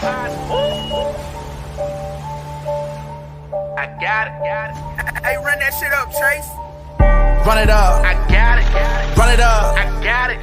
I got it. Hey, run that shit up, Trace. Run it up. I got it. Run it up. I got it.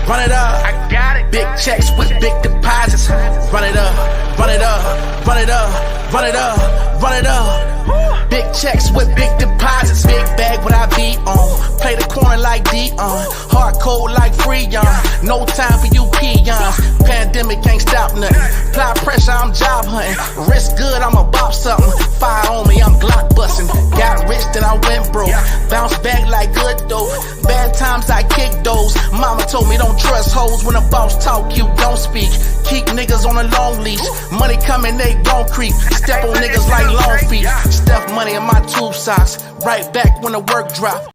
Run it up. I got it. Big checks with big deposits. Run it up. Run it up. Run it up. Run it up. Run it up. Big checks with big deposits. Big bag what I be on. Play the corner like Dion. Hard code like Freon. No time for you peons. Pandemic ain't stop nothing. Apply pressure, I'm job hunting. Risk good, I'm a bop something. Fire on me, I'm Glock busting. Got rich, then I went broke. Bounce back like good dope. Bad times I kick those. Mama told me don't trust hoes. When a boss talk, you don't speak. Keep niggas on a long leash. Money coming, they gon' creep. Step on niggas like long feet. Stuff money in my tube socks. Right back when the work drop.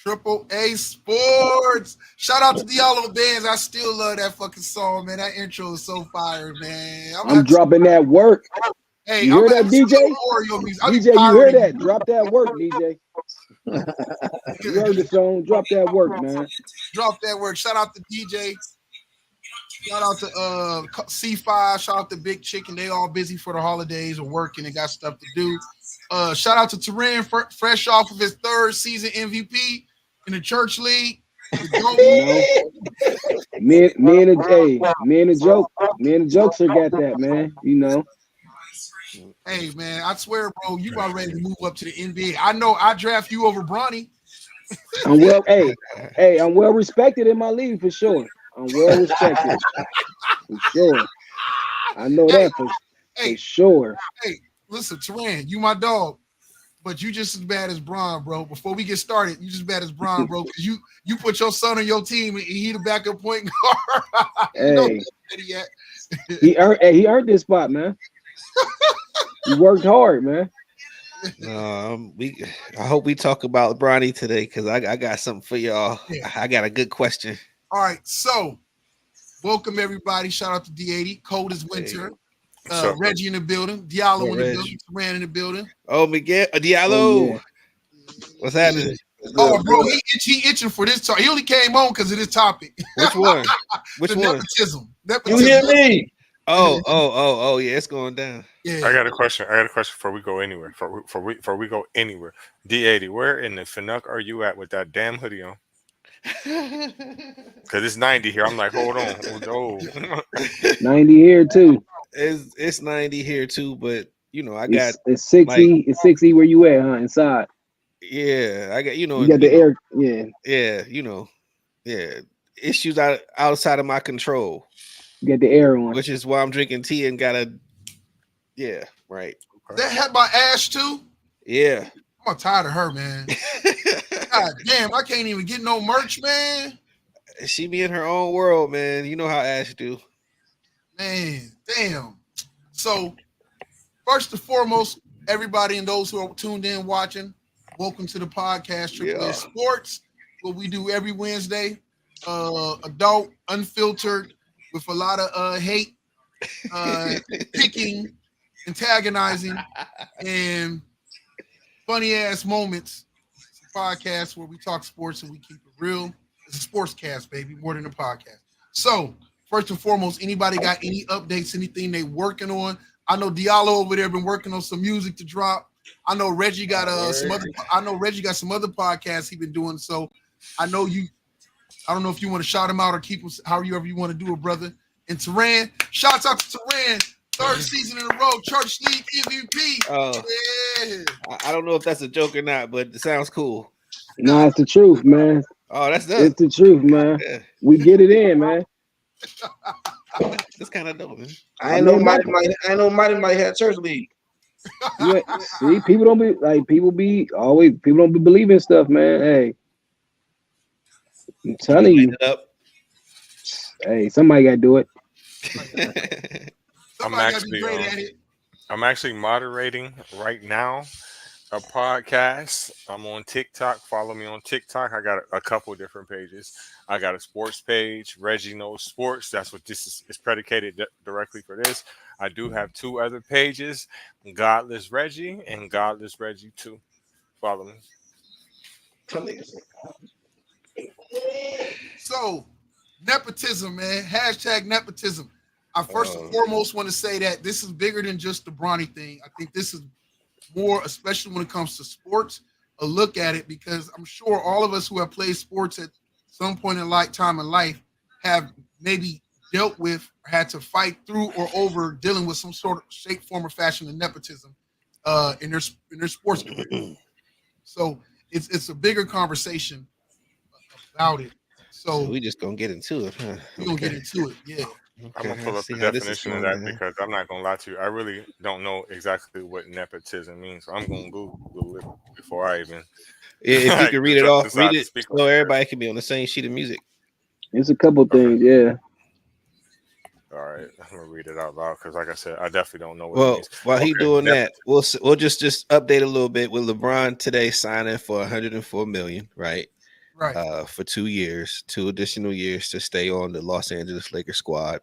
Triple A Sports. Shout out to Diallo Bands. I still love that fucking song, man. That intro is so fire, man. I'm dropping that work. Hey, you hear that, DJ? DJ, you hear that? Drop that work, DJ. You heard the song. Drop that work, man. Drop that work. Shout out to DJ. Shout out to C5. Shout out to Big Chicken. They all busy for the holidays or working and got stuff to do. Shout out to Turin, fresh off of his third season MVP in the church league. Me and the jokester got that, man. You know. Hey man, I swear, bro, you about ready to move up to the NBA. I know I draft you over Bronny. I'm well respected in my league for sure. I'm well respected. For sure. I know that for sure. Hey, listen, Turan, you my dog, but you just as bad as Bron, bro. Before we get started, you just as bad as Bron, bro, because you put your son on your team and he the backup point guard. He earned this spot, man. He worked hard, man. I hope we talk about Bronny today because I got something for y'all. Yeah. I got a good question. All right, so welcome everybody. Shout out to D80. Cold as winter. Reggie in the building. Diallo in the building. Ran in the building. Oh, Miguel Diallo. Oh, yeah. What's happening? Oh, bro, he itching for this talk. He only came on because of this topic. Which one? Which one? Nepotism. You hear me? Oh, yeah, it's going down. Yeah. I got a question before we go anywhere. Before we go anywhere. D80, where in the Fanuc are you at with that damn hoodie on? Because it's 90 here. I'm like, hold on. Oh. 90 here too. It's 90 here too, but you know, I got it's 60. Like, it's 60 where you at, huh? Inside. Yeah, I got you got the air. Yeah, issues outside of my control. You got the air on, which is why I'm drinking tea and got right. That had my ass too. Yeah, I'm tired of her, man. God damn, I can't even get no merch, man. She be in her own world, man. You know how Ash do. Man, damn. So, first and foremost, everybody and those who are tuned in watching, welcome to the podcast, Triple A Sports, what we do every Wednesday. Adult, unfiltered, with a lot of hate, picking, antagonizing, and funny-ass moments. Podcast where we talk sports and we keep it real. It's a sports cast, baby, more than a podcast. So, first and foremost, anybody got any updates, anything they working on? I know Diallo over there been working on some music to drop. I know Reggie got some other podcasts he been doing. So I know you. I don't know if you want to shout him out or keep him however you want to do it, brother. And Turan, shouts out to Turan. Third season in a row, Church League MVP. I don't know if that's a joke or not, but it sounds cool. No, it's the truth, man. Oh, that's dope. It's the truth, man. Yeah. We get it in, man. That's kind of dope, man. I know Mighty might have Church League. Yeah, see, people don't be believing stuff, man. Hey, I'm telling you. Hey, somebody gotta do it. I'm actually moderating right now a podcast. I'm on TikTok. Follow me on TikTok. I got a couple different pages. I got a sports page, Reggie Knows Sports. That's what this is predicated directly for this. I do have two other pages, Godless Reggie and Godless Reggie 2. Follow me. So, nepotism, man. Hashtag nepotism. I first and foremost want to say that this is bigger than just the Bronny thing. I think this is more, especially when it comes to sports, a look at it, because I'm sure all of us who have played sports at some point in time in life have maybe dealt with, had to fight through or over dealing with some sort of shape, form, or fashion of nepotism in their sports career. So it's a bigger conversation about it. So we just gonna get into it, huh? We're gonna get into it, yeah. Okay, I'm gonna pull up the definition of that because I'm not gonna lie to you. I really don't know exactly what nepotism means. So I'm gonna Google it before I even. Yeah, if you can read it off, read it so everybody can be on the same sheet of music. It's a couple things, yeah. All right, I'm gonna read it out loud because, like I said, I definitely don't know what it means. While he's doing that, we'll just update a little bit with LeBron today signing for 104 million, right? Right. For 2 years, 2 additional years to stay on the Los Angeles Lakers squad.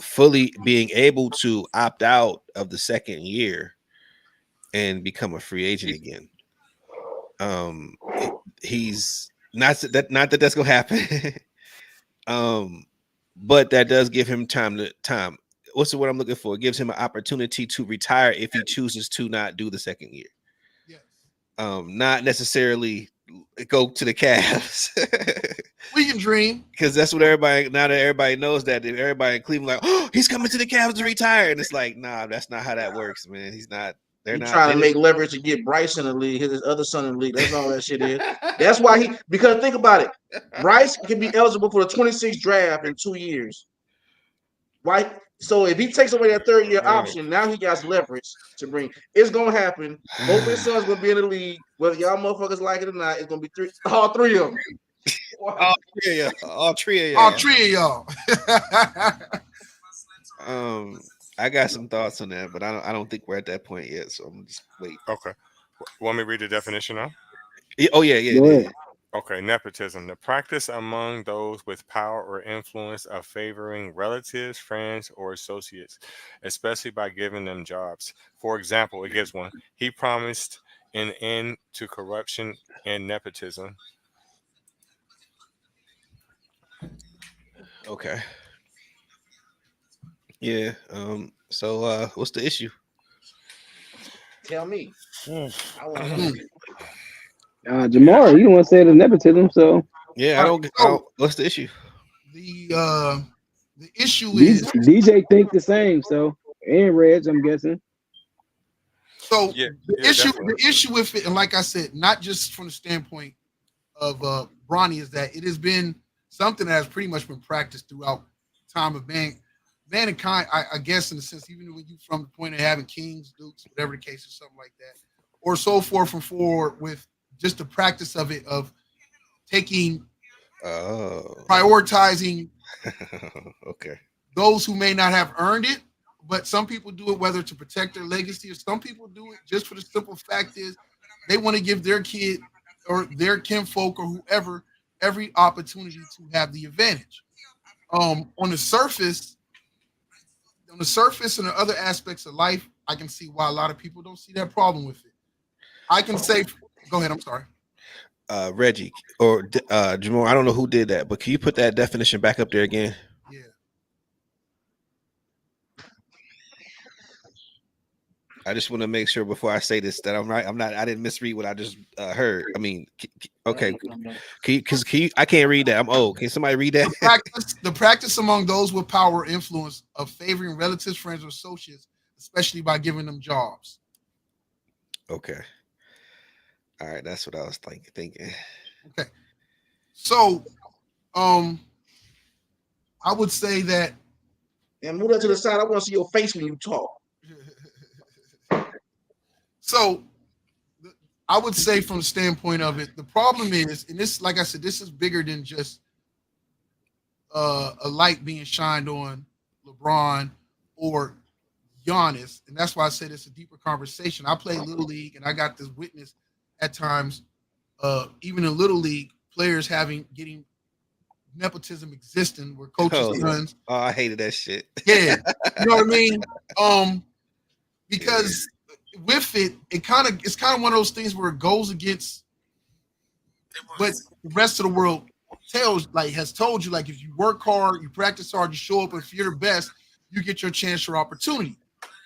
Fully being able to opt out of the second year and become a free agent again. He's not that that's gonna happen. But that does give him time. What's the word I'm looking for? It gives him an opportunity to retire if he chooses to not do the second year. Yes. Not necessarily go to the Cavs. We can dream, because that's what everybody knows that everybody in Cleveland like, oh, he's coming to the Cavs to retire, and it's like, nah, that's not how that works, man. He's not. They're not trying to make leverage to get Bryce in the league, his other son in the league. That's all that shit is. That's why because think about it. Bryce can be eligible for the 26th draft in 2 years. Right? So if he takes away that third year option, now he got leverage to bring. It's gonna happen. Both his sons gonna be in the league, whether y'all motherfuckers like it or not. It's gonna be all three of them. All three of y'all. I got some thoughts on that, but I don't think we're at that point yet. So I'm just wait. Okay. Want me to read the definition now? Yeah. Okay, nepotism, the practice among those with power or influence of favoring relatives, friends, or associates, especially by giving them jobs. For example, it gives one. He promised an end to corruption and nepotism. Okay. Yeah. So what's the issue? Tell me. I want to Jamar, you don't want to say the nepotism, so yeah, I don't. What's the issue? The issue is DJ think the same, so and Reg, I'm guessing. So the issue with it, and like I said, not just from the standpoint of Bronny, is that it has been something that has pretty much been practiced throughout time of mankind. I guess in a sense, even when you from the point of having kings, dukes, whatever the case, or something like that, or so forth and forward with just the practice of it, of taking, prioritizing okay, those who may not have earned it, but some people do it whether to protect their legacy, or some people do it just for the simple fact is they want to give their kid or their kinfolk or whoever every opportunity to have the advantage. On the surface and the other aspects of life, I can see why a lot of people don't see that problem with it. I can say, go ahead. I'm sorry. Reggie or Jamal, I don't know who did that, but can you put that definition back up there again? Yeah. I just want to make sure before I say this that I'm right. I didn't misread what I just heard. I mean, okay. Can you? I can't read that. I'm old. Can somebody read that? The practice among those with power or influence of favoring relatives, friends, or associates, especially by giving them jobs. Okay. All right, that's what I was thinking. Okay. So, I would say that. And move that to the side. I want to see your face when you talk. So, I would say from the standpoint of it, the problem is, and this, like I said, this is bigger than just a light being shined on LeBron or Giannis, and that's why I said it's a deeper conversation. I play Little League, and I got this witness at times, even in Little League, players getting nepotism existing where coaches' sons. Oh, I hated that shit. Yeah, you know what I mean? Because with it, it's kind of one of those things where it goes against what the rest of the world has told you, like, if you work hard, you practice hard, you show up, and if you're the best, you get your chance for opportunity.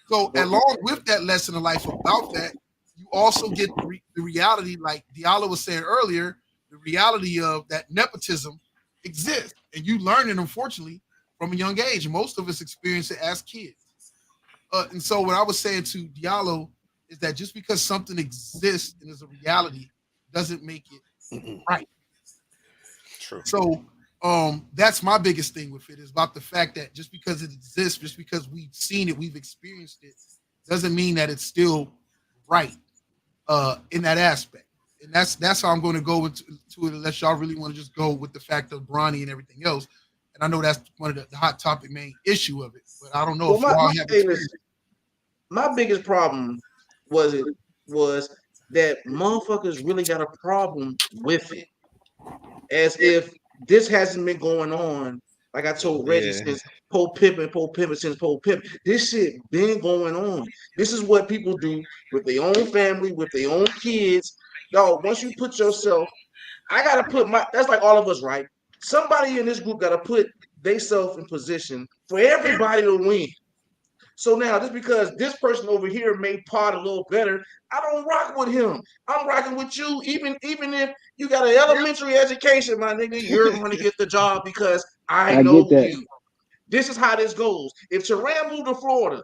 So along with that lesson of life about that, you also get the reality, like Diallo was saying earlier, the reality of that nepotism exists, and you learn it, unfortunately, from a young age. And most of us experience it as kids. And so what I was saying to Diallo is that just because something exists and is a reality doesn't make it right. True. So that's my biggest thing with it, is about the fact that just because it exists, just because we've seen it, we've experienced it, doesn't mean that it's still right in that aspect. And that's how I'm going to go into it, unless y'all really want to just go with the fact of Bronny and everything else. And I know that's one of the hot topic main issue of it, but I don't know if y'all have experience. My biggest problem was that motherfuckers really got a problem with it, as if this hasn't been going on. Like I told Reggie, since Poe Pippin, since Poe Pippin. This shit been going on. This is what people do with their own family, with their own kids. Dog, once you put yourself, I gotta put that's like all of us, right? Somebody in this group gotta put themselves in position for everybody to win. So now, just because this person over here made part a little better, I don't rock with him. I'm rocking with you, even if you got an elementary education, my nigga. You're going to get the job because I know you. This is how this goes. If Sharam moved to Florida,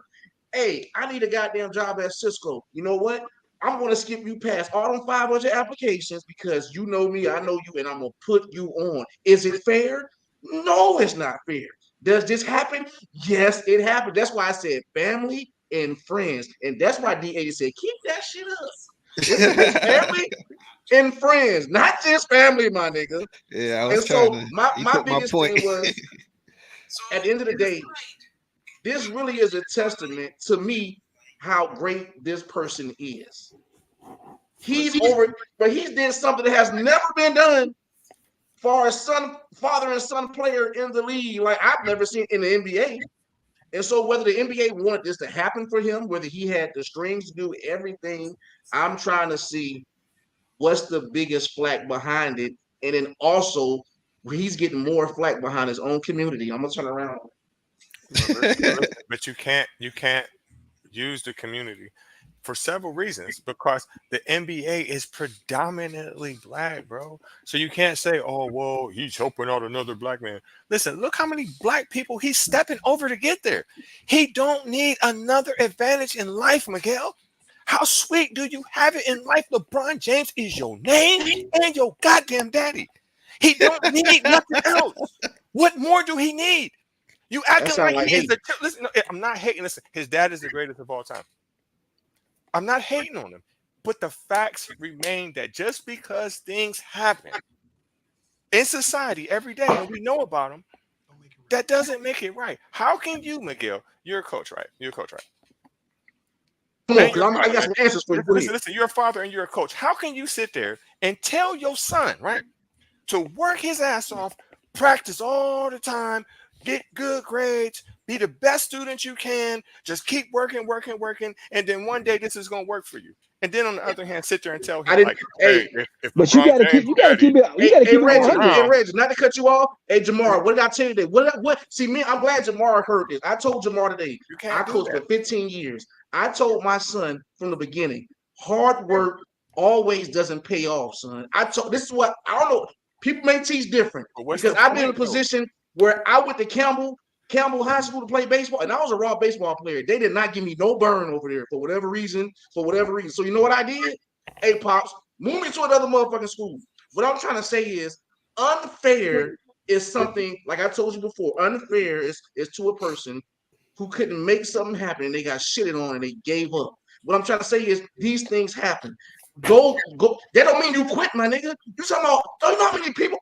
hey, I need a goddamn job at Cisco. You know what? I'm going to skip you past all them 500 applications because you know me, I know you, and I'm going to put you on. Is it fair? No, it's not fair. Does this happen? Yes, it happened. That's why I said family and friends. And that's why D80 said, keep that shit up. It's family and friends, not just family, my nigga. Yeah, I was trying to. My biggest thing was, at the end of the day, this really is a testament to me how great this person is. He's over, but he's did something that has never been done for a father and son player in the league, like I've never seen in the NBA. And so whether the NBA wanted this to happen for him, whether he had the strings to do everything, I'm trying to see what's the biggest flack behind it. And then also he's getting more flack behind his own community. I'm gonna turn around. But you can't use the community for several reasons, because the NBA is predominantly black, bro. So you can't say, oh, well, he's helping out another black man. Listen, look how many black people he's stepping over to get there. He don't need another advantage in life, Miguel. How sweet do you have it in life? LeBron James is your name and your goddamn daddy. He don't need nothing else. What more do he need? You acting like he's the listen. No, I'm not hating. Listen, his dad is the greatest of all time. I'm not hating on him, but the facts remain that just because things happen in society every day and we know about them, that doesn't make it right. How can you, Miguel? You're a coach, right? You're a coach, right? Come on, I got some answers for you. Listen, you're a father and you're a coach. How can you sit there and tell your son, right, to work his ass off, practice all the time, get good grades, be the best student you can, just keep working, and then one day this is going to work for you. And then on the other hand, sit there and tell him, like, hey, if but you got to keep it 100. Reggie, not to cut you off. Hey, Jamar, what did I tell you today? What? See, me, I'm glad Jamar heard this. I told Jamar today, I coached for 15 years. I told my son from the beginning, hard work always doesn't pay off, son. This is what, I don't know. People may teach different because I've been in a position where I went to Campbell High School to play baseball, and I was a raw baseball player. They did not give me no burn over there for whatever reason. So you know what I did? Hey, Pops, move me to another motherfucking school. What I'm trying to say is unfair is something, like I told you before, unfair is to a person who couldn't make something happen and they got shitted on and they gave up. What I'm trying to say is these things happen. Go. That don't mean you quit, my nigga. You talking about, don't you know how many people,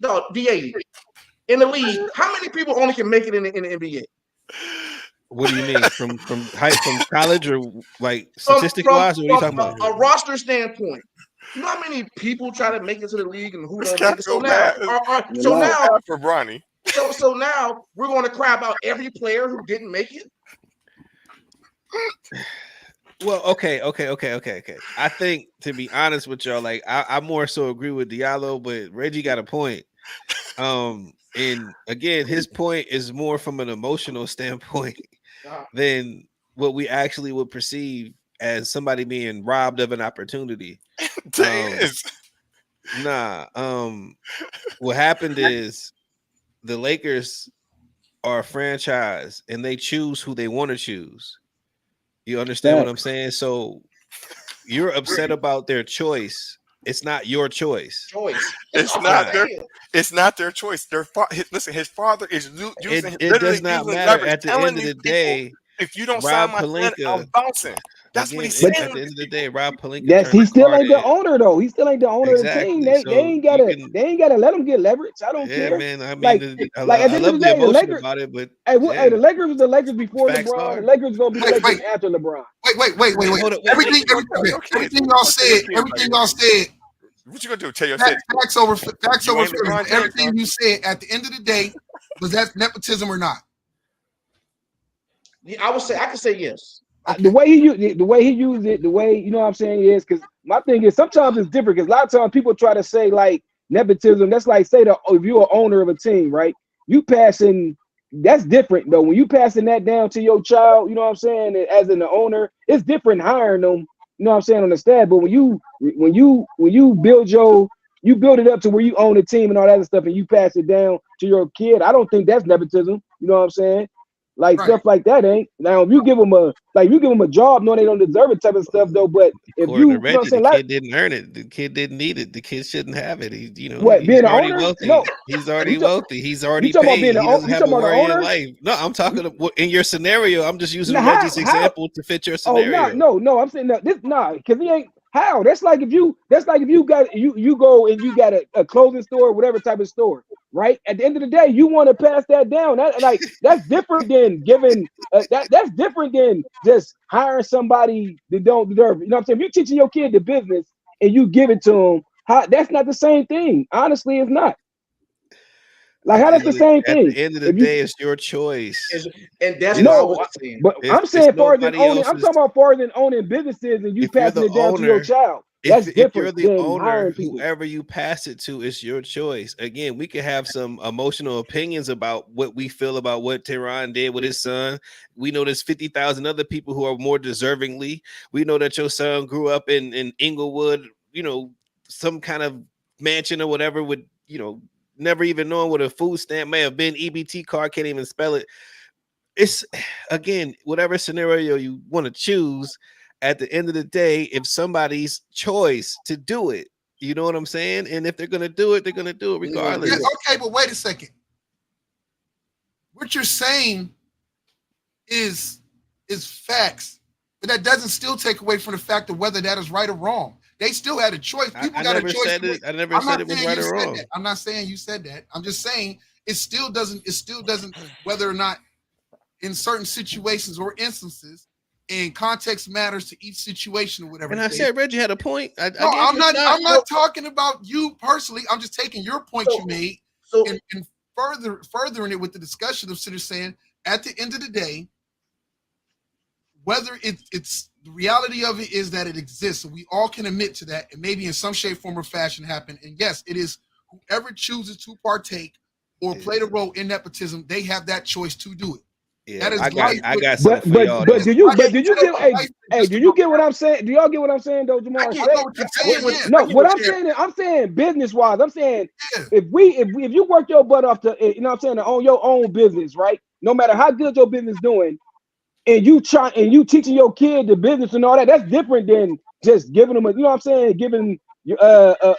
D80, in the league, how many people only can make it in the NBA? What do you mean? From college, or like statistic wise? What are you talking about? A roster standpoint. You know how many people try to make it to the league and who don't make it? So now for Bronny. So now we're going to cry about every player who didn't make it. Well, okay. I think, to be honest with y'all, like I more so agree with Diallo, but Reggie got a point. And again, his point is more from an emotional standpoint than what we actually would perceive as somebody being robbed of an opportunity. Is. What happened is the Lakers are a franchise and they choose who they want to choose. You understand what I'm saying? So you're upset about their choice. It's not your choice. It's not their. It's not their choice. Listen, his father is using. It does not matter. At the end of the day, if you don't Rob sign my son, Pelinka, I'm bouncing. That's what he's again, saying. at the end of the day, Rob Pelinka. He still ain't the owner though. He still ain't the owner of the team. They ain't gotta let him get leverage. I don't care. Man. I mean, like at the end of the day, the Lakers about it, but the Lakers was the Lakers before LeBron. The Lakers gonna be the Lakers after LeBron. Wait. Everything y'all said. What you gonna do? Tell your facts over feelings. Everything you said at the end of the day, was that nepotism or not? I can say yes. The way he used it, you know what I'm saying, is because my thing is sometimes it's different because a lot of times people try to say like nepotism. That's like say if you're an owner of a team, right? You passing that's different though. When you passing that down to your child, you know what I'm saying, as an owner, it's different hiring them. You know what I'm saying, on the staff. But when you build it up to where you own a team and all that other stuff, and you pass it down to your kid, I don't think that's nepotism. You know what I'm saying? Like stuff like that ain't. Now if you give them a job knowing they don't deserve it type of stuff though. But if you know what I'm saying, the like, kid didn't earn it. The kid didn't need it. The kid shouldn't have it. He's being already an owner? wealthy. No. He's already wealthy. He's already talking about paid. being He doesn't have a worry in owner? life. No, I'm talking about in your scenario. I'm just using Reggie's example to fit your scenario. No. I'm saying because he ain't. How? That's like if you go and you got a clothing store, whatever type of store, right? At the end of the day, you want to pass that down. That's different than giving. That's different than just hiring somebody that don't deserve it. You know what I'm saying? If you're teaching your kid the business and you give it to them, that's not the same thing. Honestly, it's not. Like how that's the same thing. At the end of the day, it's your choice. And that's what I was saying. But I'm saying far than owning, I'm talking about far than owning businesses and you passing it down to your child. That's different. If you're the owner, whoever you pass it to, it's your choice. Again, we can have some emotional opinions about what we feel about what Tehran did with his son. We know there's 50,000 other people who are more deservingly. We know that your son grew up in Inglewood, some kind of mansion or whatever with, never even knowing what a food stamp may have been. EBT card, can't even spell it. It's, again, whatever scenario you want to choose, at the end of the day, if somebody's choice to do it, you know what I'm saying? And if they're going to do it, they're going to do it regardless. Yeah, okay, but wait a second. What you're saying is facts, but that doesn't still take away from the fact of whether that is right or wrong. They still had a choice. People got a choice. I never said it was right or wrong. I'm not saying you said that. I'm just saying it still doesn't whether or not in certain situations or instances, and context matters to each situation or whatever. And I said Reggie had a point. I'm not talking about you personally. I'm just taking your point you made and furthering it with the discussion of saying at the end of the day, whether it's the reality of it is that it exists, and we all can admit to that, and maybe in some shape, form, or fashion happen. And yes, it is whoever chooses to partake or play the role in nepotism, they have that choice to do it. Yeah, I got something for y'all. But do you get what I'm saying? Do y'all get what I'm saying though, Jamar? I'm saying business wise. I'm saying if you work your butt off to, you know what I'm saying, to own your own business, right? No matter how good your business doing, and you teaching your kid the business and all that, that's different than just giving them you know what I'm saying, giving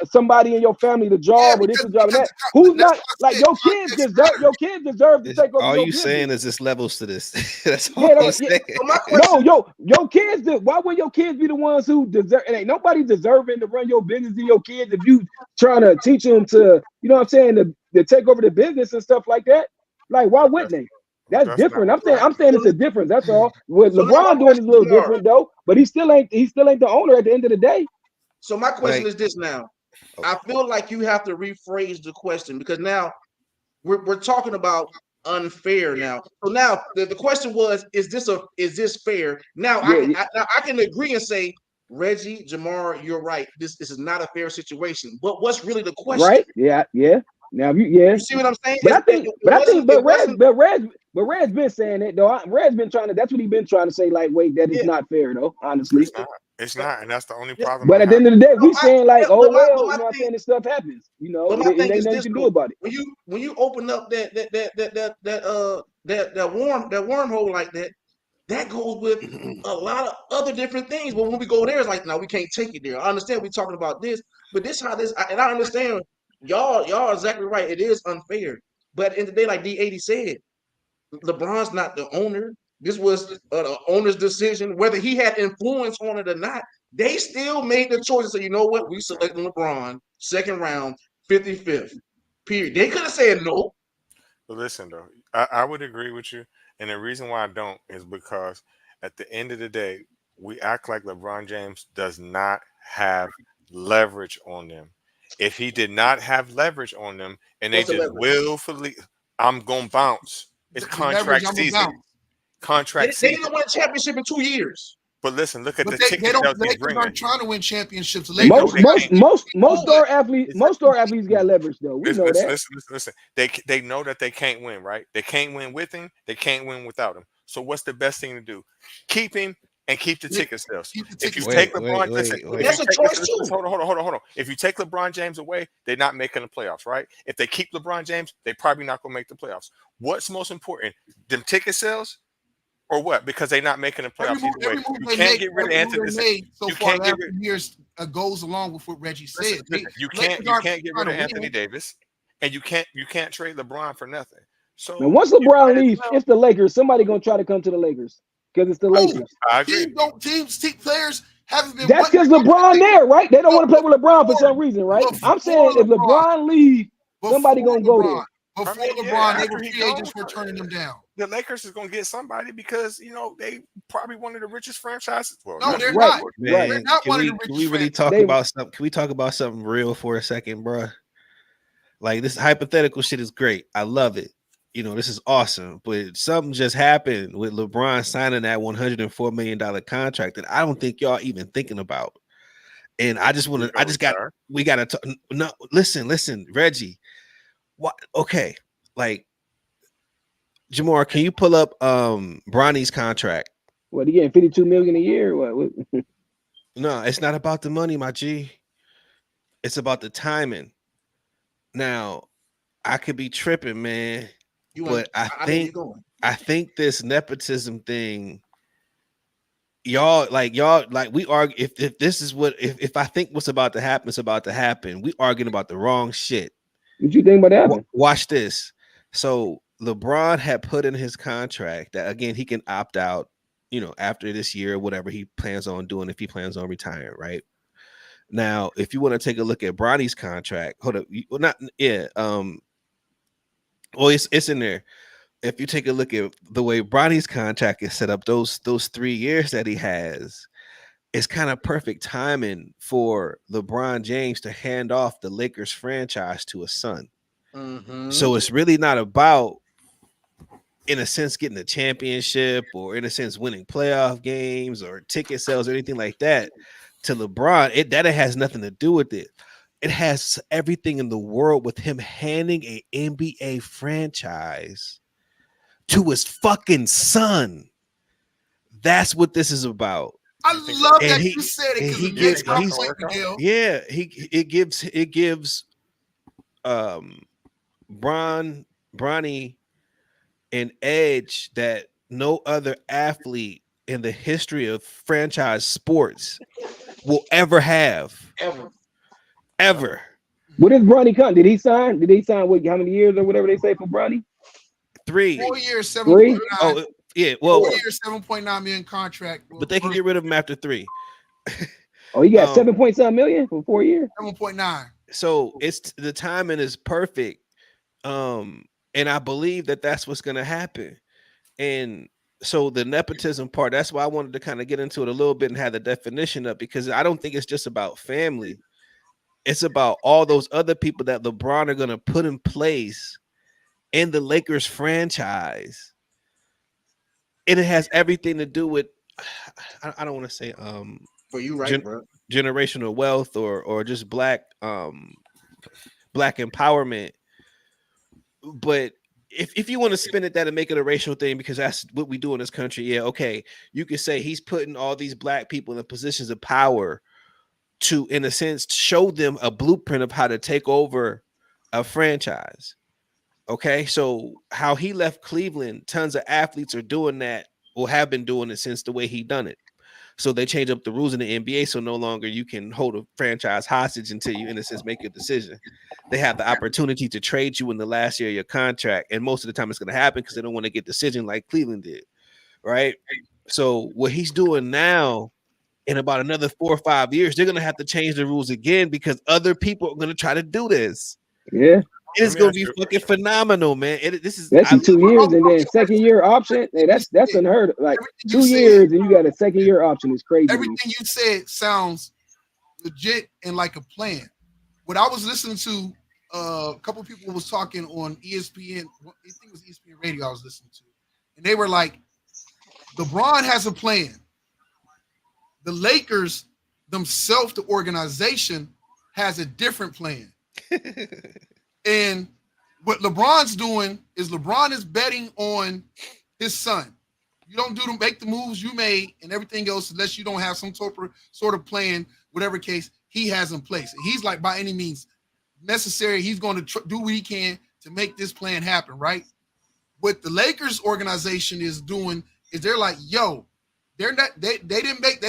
somebody in your family the job or this job and that. Who's not like your kids deserve to take over. All your you business. saying is this levels to this. That's all I'm saying. Your kids. Why would your kids be the ones who deserve? It ain't nobody deserving to run your business and your kids if you trying to teach them to, you know what I'm saying, to take over the business and stuff like that. Like, why wouldn't they? That's different. I'm saying it's a difference. That's all. What LeBron doing is a little different though, but he still ain't the owner at the end of the day. So my question is this now. I feel like you have to rephrase the question because now we're talking about unfair now. So now the question was, is this fair? Now I can agree and say, Reggie, Jamar, you're right. This is not a fair situation. But what's really the question? Right? Yeah. Now, yeah. You see what I'm saying? But It Red's been saying it though. Red's been trying to. That's what he's been trying to say. Like, wait, that is yeah, not fair though. Honestly. It's not, and that's the only yeah. problem But I at the have. end of the day, But we saying like, oh well, my you know what I'm thing, saying? This stuff happens. You know, but it my ain't thing is nothing you this can do though. about it. When you open up that wormhole like that, that goes with a lot of other different things. But when we go there, it's like, no, we can't take it there. I understand we're talking about this, but this how this, and I understand y'all are exactly right. It is unfair. But in the day, like D80 said, LeBron's not the owner. This was the owner's decision. Whether he had influence on it or not, they still made the choice to say, you know what, we selected LeBron, second round, 55th. Period. They could have said no. But listen, though, I would agree with you, and the reason why I don't is because at the end of the day, we act like LeBron James does not have leverage on them. If he did not have leverage on them, and they What's the just leverage? willfully, I'm gonna bounce. It's The leverage contract I'm season. about. Contract They season. didn't win a championship in 2 years. But listen, look at But the they ticket don't. sales The he's Lakers aren't bringing. trying to win championships. The They Lakers know Most they trying to can't. most good. most star athletes got leverage though. We know Listen, that. listen, listen, listen. They know that they can't win, right? They can't win with him. They can't win without him. So what's the best thing to do? Keep him and keep the ticket sales. Keep the If you tickets. take Wait, LeBron, wait, listen. wait, But If wait. you that's a take, choice listen, too. hold on. If you take LeBron James away, they're not making the playoffs, right? If they keep LeBron James, they probably not gonna make the playoffs. What's most important? Them ticket sales or what? Because they're not making the playoffs either way. Every move You they can't make, get rid of every move Anthony. they Listen, made so you far can't the get last rid. few years goes along with what Reggie Listen, said. listen, you Lakers can't aren't get trying rid to of Anthony win. Davis, and you can't trade LeBron for nothing. Now, So once you might LeBron as leaves, well. it's the Lakers. Somebody gonna try to come to the Lakers because it's the No, Lakers. I agree. team players haven't been That's wanting to because come to the LeBron Lakers. there, right? They don't No, want to play with LeBron for some reason, right? I'm saying if LeBron, LeBron leave, somebody gonna go there. I before mean, yeah, LeBron, they after were he free agents goes, were turning them down. the Lakers is gonna get somebody because they probably one of the richest franchises. Well, No, not they're Right, not. anymore. right. They're Man, not can one of we the can we richest really franchises. talk They about something? Can we talk about something real for a second, bro? Like this hypothetical shit is great. I love it. You know, this is awesome. But something just happened with LeBron signing that $104 million contract that I don't think y'all even thinking about. And I just want He's to, I gonna just got, retire. we got to, no, listen, Reggie. What? Okay. Like, Jamar, can you pull up Bronny's contract? what he getting 52 million a year? What? No, it's not about the money, my G. It's about the timing. Now, I could be tripping, man, You want? but I I know where you're think going. I think this nepotism thing, y'all like we argue if this is what if I think what's about to happen, it's about to happen. We arguing about the wrong shit. What you think about that? Watch this. So LeBron had put in his contract that again he can opt out, after this year, whatever he plans on doing, if he plans on retiring, right? Now, if you want to take a look at Bronny's contract, hold up, well, not yeah, well, it's in there. If you take a look at the way Bronny's contract is set up, those 3 years that he has, it's kind of perfect timing for LeBron James to hand off the Lakers franchise to a son. Mm-hmm. So it's really not about, in a sense, getting a championship or in a sense winning playoff games or ticket sales or anything like that. To LeBron, that has nothing to do with it. It has everything in the world with him handing a NBA franchise to his fucking son. That's what this is about. I love that you said it and because he the gives next time he's playing Miguel. yeah, it gives Bronny an edge that no other athlete in the history of franchise sports will ever have. Ever. What is Bronny come? Did he sign? What? How many years or whatever they say for Bronny? 3. 4 years, 3. 7.9. Oh yeah, well, 4 years, 7.9 million contract. but they can get rid of him after 3. Oh, he got 7 point something million for 4 years. 7.9. So it's the timing is perfect, and I believe that that's what's going to happen. And so the nepotism part, that's why I wanted to kind of get into it a little bit and have the definition up, because I don't think it's just about family. It's about all those other people that LeBron are going to put in place in the Lakers franchise. And it has everything to do with, I don't want to say For you, right, bro? generational wealth or just black empowerment. But if you want to spin it that and make it a racial thing, because that's what we do in this country, yeah, okay, you could say he's putting all these black people in positions of power to, in a sense, show them a blueprint of how to take over a franchise. Okay, so how he left Cleveland, tons of athletes are doing that or have been doing it since the way he done it. So they change up the rules in the NBA, so no longer you can hold a franchise hostage until you, in a sense, make your decision. They have the opportunity to trade you in the last year of your contract, and most of the time it's going to happen because they don't want to get decision like Cleveland did, right? So what he's doing now, in about another 4 or 5 years, they're going to have to change the rules again because other people are going to try to do this. Yeah. It's going to be fucking phenomenal, man. This is Especially 2 years and then second year option. Hey, that's unheard of. Like 2 years and you got a second year option is crazy. Everything you said sounds legit and like a plan. What I was listening to, a couple of people was talking on ESPN. I think it was ESPN Radio I was listening to, and they were like, LeBron has a plan. The Lakers themselves, the organization, has a different plan. And what LeBron's doing is LeBron is betting on his son. You don't make the moves you made and everything else unless you don't have some sort of plan, whatever case he has in place. And he's like, by any means necessary, he's going to do what he can to make this plan happen, right? What the Lakers organization is doing is they're like, yo, they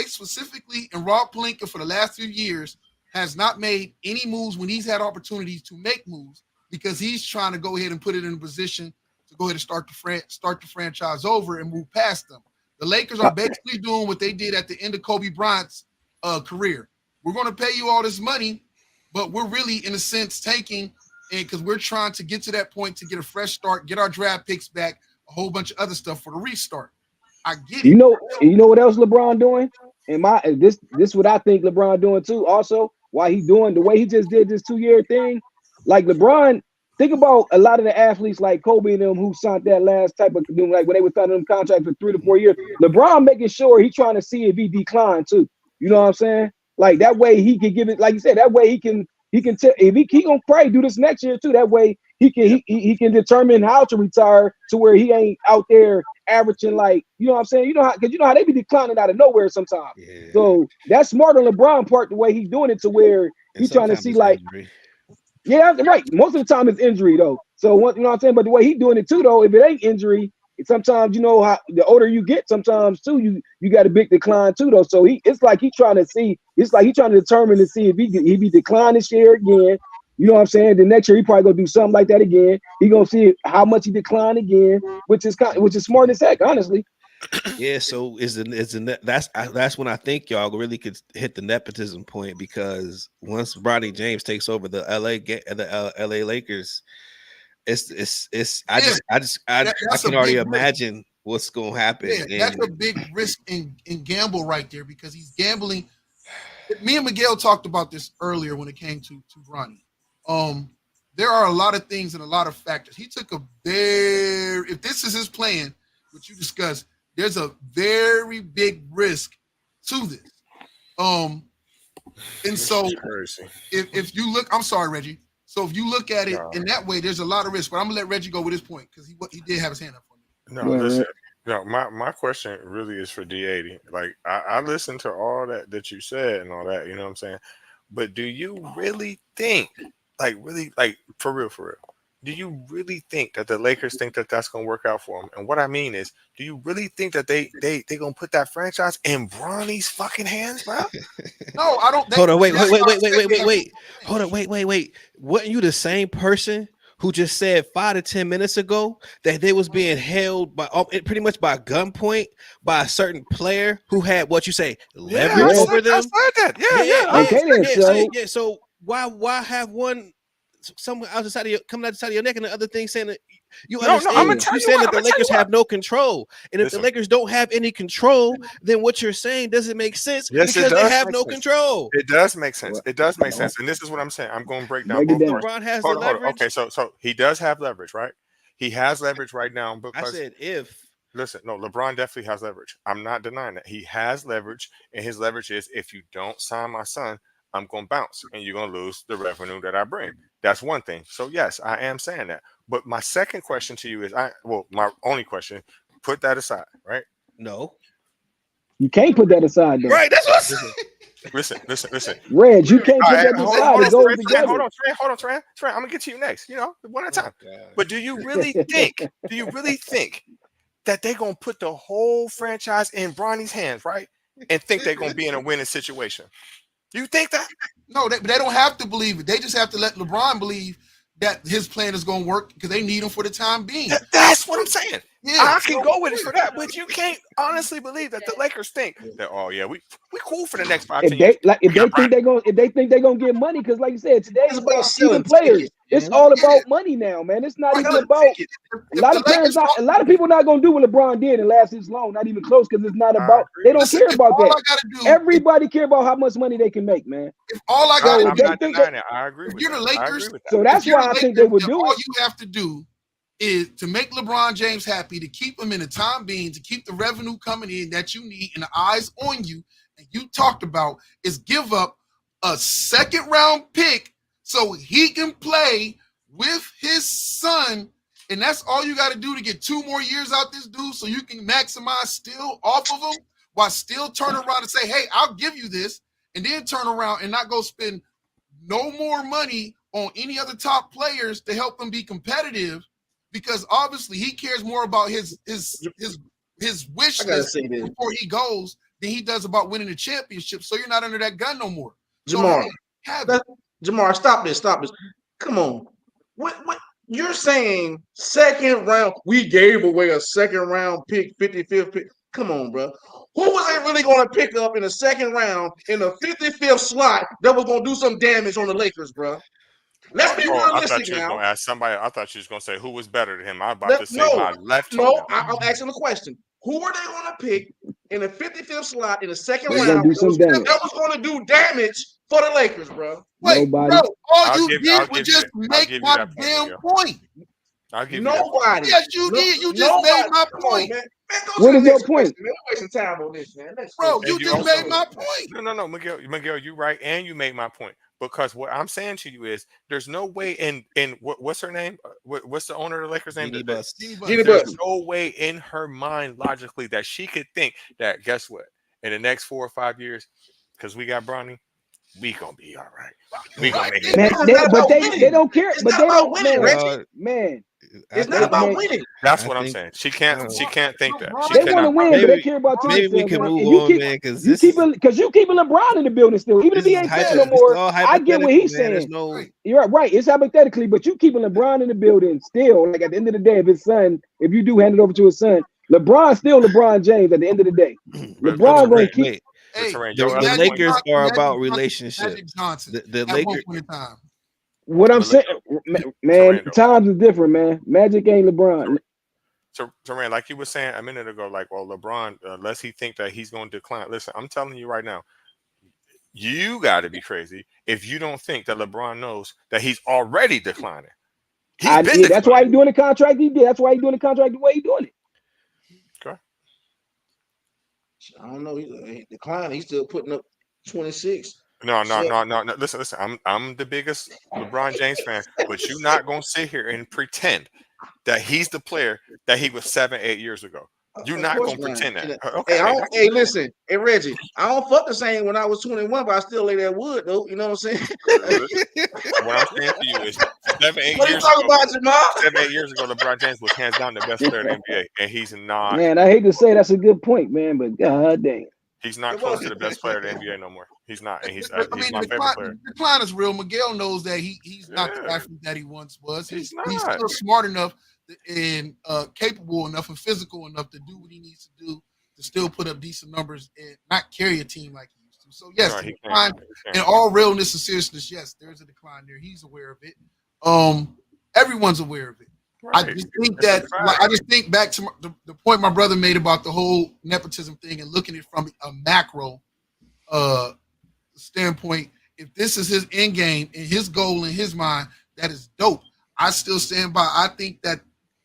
specifically, and Rob Pelinka for the last few years has not made any moves when he's had opportunities to make moves because he's trying to go ahead and put it in a position to go ahead and start the franchise over and move past them. The Lakers are basically doing what they did at the end of Kobe Bryant's career. We're going to pay you all this money, but we're really, in a sense, tanking, and because we're trying to get to that point to get a fresh start, get our draft picks back, a whole bunch of other stuff for the restart. I get it. You know what else LeBron doing? And this what I think LeBron doing too. Also, why he doing the way he just did this 2-year thing, like LeBron. Think about a lot of the athletes like Kobe and them who signed that last type of doing, like when they were signing them contracts for 3 to 4 years. LeBron making sure he trying to see if he declined too. You know what I'm saying? Like that way he can give it, like you said, that way he can tell if he gonna probably do this next year too. That way he can determine how to retire to where he ain't out there averaging, like, you know what I'm saying? You know how, because you know how they be declining out of nowhere sometimes. Yeah. So that's smart on LeBron part, the way he's doing it to where he's trying to see like injury. Yeah, right. Most of the time it's injury though. So what, you know what I'm saying? But the way he's doing it too though, if it ain't injury, sometimes you know how the older you get, sometimes too you got a big decline too though. So it's like he's trying to determine to see if he decline this year again. You know what I'm saying? The next year he probably gonna do something like that again. He gonna see how much he declined again, which is smart as heck, honestly. Yeah, so that's when I think y'all really could hit the nepotism point, because once Bronny James takes over the LA Lakers, I can already imagine what's gonna happen. Yeah, that's a big risk and gamble right there, because he's gambling. Me and Miguel talked about this earlier when it came to Bronny. There are a lot of things and a lot of factors. He took if this is his plan, which you discussed, there's a very big risk to this. And so if you look, I'm sorry, Reggie. So if you look at it in that way, there's a lot of risk. But I'm gonna let Reggie go with his point because he did have his hand up for me. No, listen. No, my question really is for D80. Like I listened to all that you said and all that, you know what I'm saying? But do you really think, like for real, do you really think that the Lakers think that that's going to work out for them? And what I mean is, do you really think that they going to put that franchise in Bronny's fucking hands, bro? No, I don't. Hold on, wait. Hold on, wait. Wasn't you the same person who just said 5 to 10 minutes ago that they was being held by pretty much by gunpoint by a certain player who had what you say leverage over them? I said that. Yeah. So why have one? Someone coming out the side of your neck, and the other thing saying that you understand. I'm you're saying that the Lakers have no control, and if the Lakers don't have any control, then what you're saying doesn't make sense because they have no control. It does make sense. It does make sense, and this is what I'm saying. I'm going to break down. LeBron has the leverage. Okay, so he does have leverage, right? He has leverage right now because I said if. Listen, no, LeBron definitely has leverage. I'm not denying that he has leverage, and his leverage is if you don't sign my son, I'm going to bounce, and you're going to lose the revenue that I bring. That's one thing. So yes, I am saying that. But my second question to you is, my only question, put that aside, right? No. You can't put that aside though. Right, that's what I'm saying. Listen. Reg, you can't put that aside. It goes together. Hold on, Trent. I'm gonna get to you next. One at a time. But do you really think that they're gonna put the whole franchise in Bronny's hands, right? And think they're gonna be in a winning situation? Do you think that? No, they don't have to believe it. They just have to let LeBron believe that his plan is going to work because they need him for the time being. That's what I'm saying. Yeah, I can go with it for that, but you can't honestly believe that the Lakers think that. Oh yeah, we cool for the next 5 years. If they think they're gonna get money, because like you said, today's about even players, it's all about money now, man. It's not even about a lot of players. A lot of people not gonna do what LeBron did and last this long, not even close, because it's not about. They don't care about that. Everybody care about how much money they can make, man. If all I got, I'm not denying it. I agree with you're the Lakers, so that's why I think they would do it. All you have to do is to make LeBron James happy, to keep him in the time being, to keep the revenue coming in that you need and the eyes on you, and you talked about, is give up a second round pick so he can play with his son. And that's all you got to do to get 2 more years out this dude so you can maximize still off of him while still turn around and say, hey, I'll give you this, and then turn around and not go spend no more money on any other top players to help them be competitive. Because obviously he cares more about his wish list before he goes than he does about winning the championship. So you're not under that gun no more. Jamar, stop this. Come on. What you're saying? Second round, we gave away a second round pick, 55th pick. Come on, bro. Who was they really going to pick up in the second round in the 55th slot that was going to do some damage on the Lakers, bro? Let's be realistic now. I thought you was going to ask somebody. I thought you was going to say who was better than him. I was about to say my left. No, I'm asking the question. Who are they going to pick in the 55th slot in the second round that was going to do damage for the Lakers, bro? Wait, bro, all you did was just make my damn point. I'll give nobody. Yes, you did. You just made my point. What is your point? We're wasting time on this, man. Bro, you just made my point. No, Miguel, you're right, and you made my point. Because what I'm saying to you is, there's no way in what's her name? What's the owner of the Lakers' name? Jeannie Buss. Buss. No way in her mind logically that she could think that, guess what? In the next 4 or 5 years, because we got Bronny, we gonna be all right. We gonna make it. They don't care. But they don't win, man. It's not about winning. That's what I'm saying. She can't think that. They want to win, but they care about maybe we can move on, man. Because you keeping LeBron in the building still, even if he ain't playing no more. I get what he's saying. You're right. It's hypothetically, but you keeping LeBron in the building still. Like at the end of the day, if you do hand it over to his son, LeBron's still LeBron James. At the end of the day, LeBron going to keep. The Lakers are about relationships. The Lakers. What I'm saying, man, times is different, man. Magic ain't LeBron. Terran, like you were saying a minute ago, like, well, LeBron, unless he think that he's going to decline. Listen, I'm telling you right now, you got to be crazy if you don't think that LeBron knows that he's already declining. That's why he's doing the contract he did. That's why he's doing the contract the way he's doing it. Okay. I don't know. He's declining. He's still putting up 26. No. Listen. I'm the biggest LeBron James fan, but you're not gonna sit here and pretend that he's the player that he was 7-8 years ago. You're not gonna pretend that. Okay. Hey, listen. Hey, Reggie, I don't fuck the same when I was 21, but I still lay that wood though. You know what I'm saying? What I'm saying to you is 7-8 years what are you talking about, Jamal? 7-8 years ago, LeBron James was hands down the best player in the NBA, and he's not. Man, I hate to say that's a good point, man, but god dang. He's not close to the best player in the NBA no more. He's not, and he's my favorite player. The decline is real. Miguel knows that he's not the athlete that he once was. He's still smart enough and capable enough and physical enough to do what he needs to do to still put up decent numbers and not carry a team like he used to. So yes, the decline, in all realness and seriousness, yes, there's a decline there. He's aware of it. Everyone's aware of it. Right. I just think back to the point my brother made about the whole nepotism thing and looking at it from a macro standpoint. If this is his end game and his goal in his mind, that is dope. I still stand by. I think that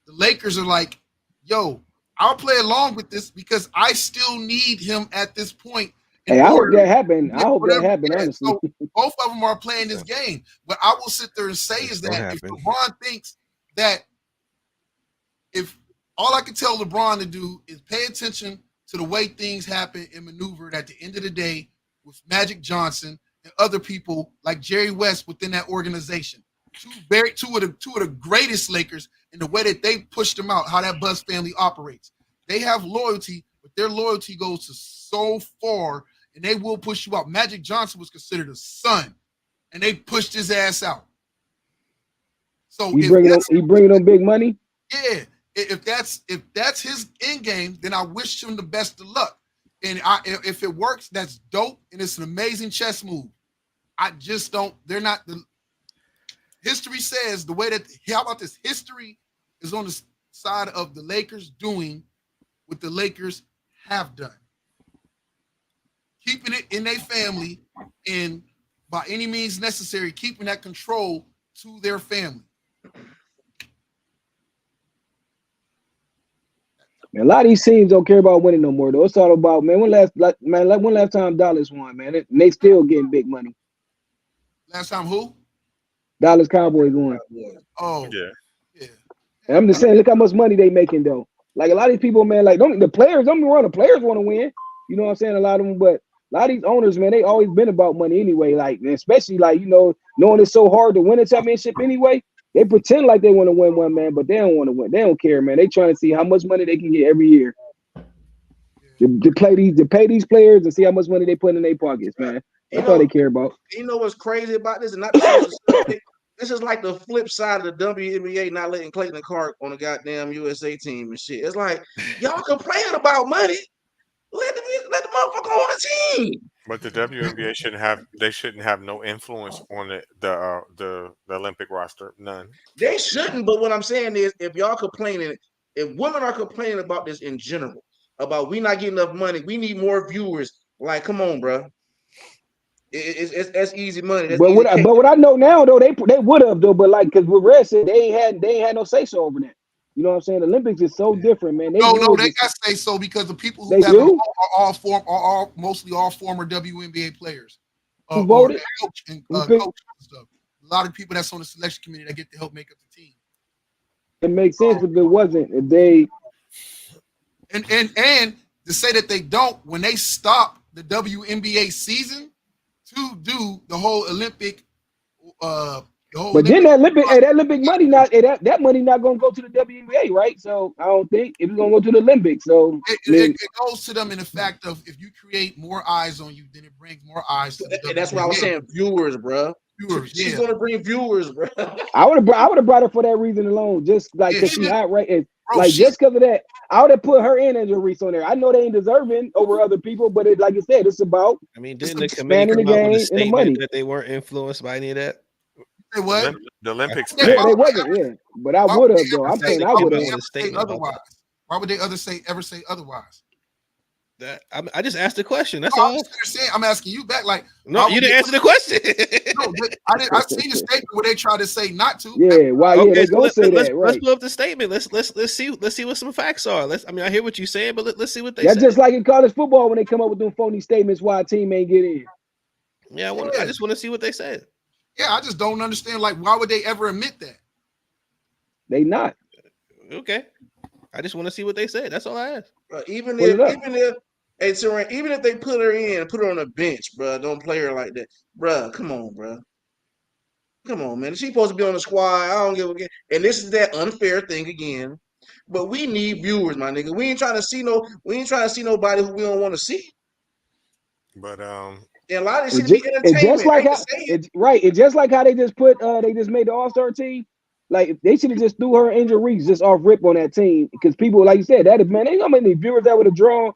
the Lakers are like, yo, I'll play along with this because I still need him at this point Hey, I hope that happened. I hope that happened, honestly. So both of them are playing this game. What I will sit there and say is that if LeBron thinks that if all I can tell LeBron to do is pay attention to the way things happen and maneuvered at the end of the day with Magic Johnson and other people like Jerry West within that organization. Two of the greatest Lakers in the way that they pushed them out, how that Buzz family operates. They have loyalty, but their loyalty goes to so far, and they will push you out. Magic Johnson was considered a son, and they pushed his ass out. So he bringing them big money. Yeah, if that's his end game, then I wish him the best of luck. And if it works, that's dope, and it's an amazing chess move. I just don't. They're not the. History says the way that. How about this? History is on the side of the Lakers doing what the Lakers have done, keeping it in their family, and by any means necessary, keeping that control to their family. Man, a lot of these teams don't care about winning no more, though. It's all about, man, when last time Dallas won, man, and they still getting big money. Last time who? Dallas Cowboys won. Oh, yeah. And I'm just saying, look how much money they making, though. Like, a lot of these people, man, like, the players want to win. You know what I'm saying? A lot of them, but a lot of these owners, man, they always been about money anyway. Like, especially, like, knowing it's so hard to win a championship anyway. They pretend like they want to win one, man, but they don't want to win. They don't care, man. They trying to see how much money they can get every year to pay these players and see how much money they put in their pockets, man. That's all they care about. You know what's crazy about this? And not this is like the flip side of the WNBA not letting Clayton Clark on the goddamn USA team and shit. It's like y'all complaining about money. Let the motherfucker on the team. But the WNBA shouldn't have no influence on the Olympic roster. None. They shouldn't. But what I'm saying is, if y'all complaining, if women are complaining about this in general, about we not getting enough money, we need more viewers. Like, come on, bro. It's easy money. But what I know now, though, they would have, though. But like, because with Red said, they ain't had no say so over that. You know what I'm saying? The Olympics is so different, man. They got say so because the people who have are mostly all former WNBA players. Who voted? Coach and stuff. A lot of people that's on the selection committee that get to help make up the team. It makes sense if it wasn't. If they and to say that they don't when they stop the WNBA season to do the whole Olympic. But then that Olympic money that money not gonna go to the WNBA, right? So I don't think it's gonna go to the Olympics. So it goes to them in the fact of if you create more eyes on you, then it brings more eyes to the WNBA. That's what I was saying, viewers, bro. She's gonna bring viewers, bro. I would have brought her for that reason alone, just like because she's hot, right? And just because of that, I would have put her in as a Reese on there. I know they ain't deserving over other people, but like you said, it's about. I mean, didn't the committee come out with a statement that they weren't influenced by any of that? They what? The Olympics. Yeah, they wasn't. Yeah, but I would have though. I'm saying I would have. Otherwise, why would they ever say otherwise? I just asked the question. That's all. all. I'm asking you back. Like, no, you didn't answer the question. No, I seen the statement where they tried to say not to. Yeah, why? Okay, they gonna say that. Right. Let's pull up the statement. Let's see what some facts are. I hear what you're saying, but let's see what they. That's just like in college football when they come up with them phony statements why a team ain't get in. Yeah, I just want to see what they said. Yeah, I just don't understand. Like, why would they ever admit that? They not. Okay, I just want to see what they said. That's all I ask. Even if they put her on a bench, bro, don't play her like that, bro. Come on, bro. Come on, man. She's supposed to be on the squad. I don't give a damn. And this is that unfair thing again. But we need viewers, my nigga. We ain't trying to see nobody who we don't want to see. But and a lot of this should be entertainment. It's just like how they just made the All-Star team. Like they should have just threw her injuries just off rip on that team because people, like you said, ain't how many viewers that would have drawn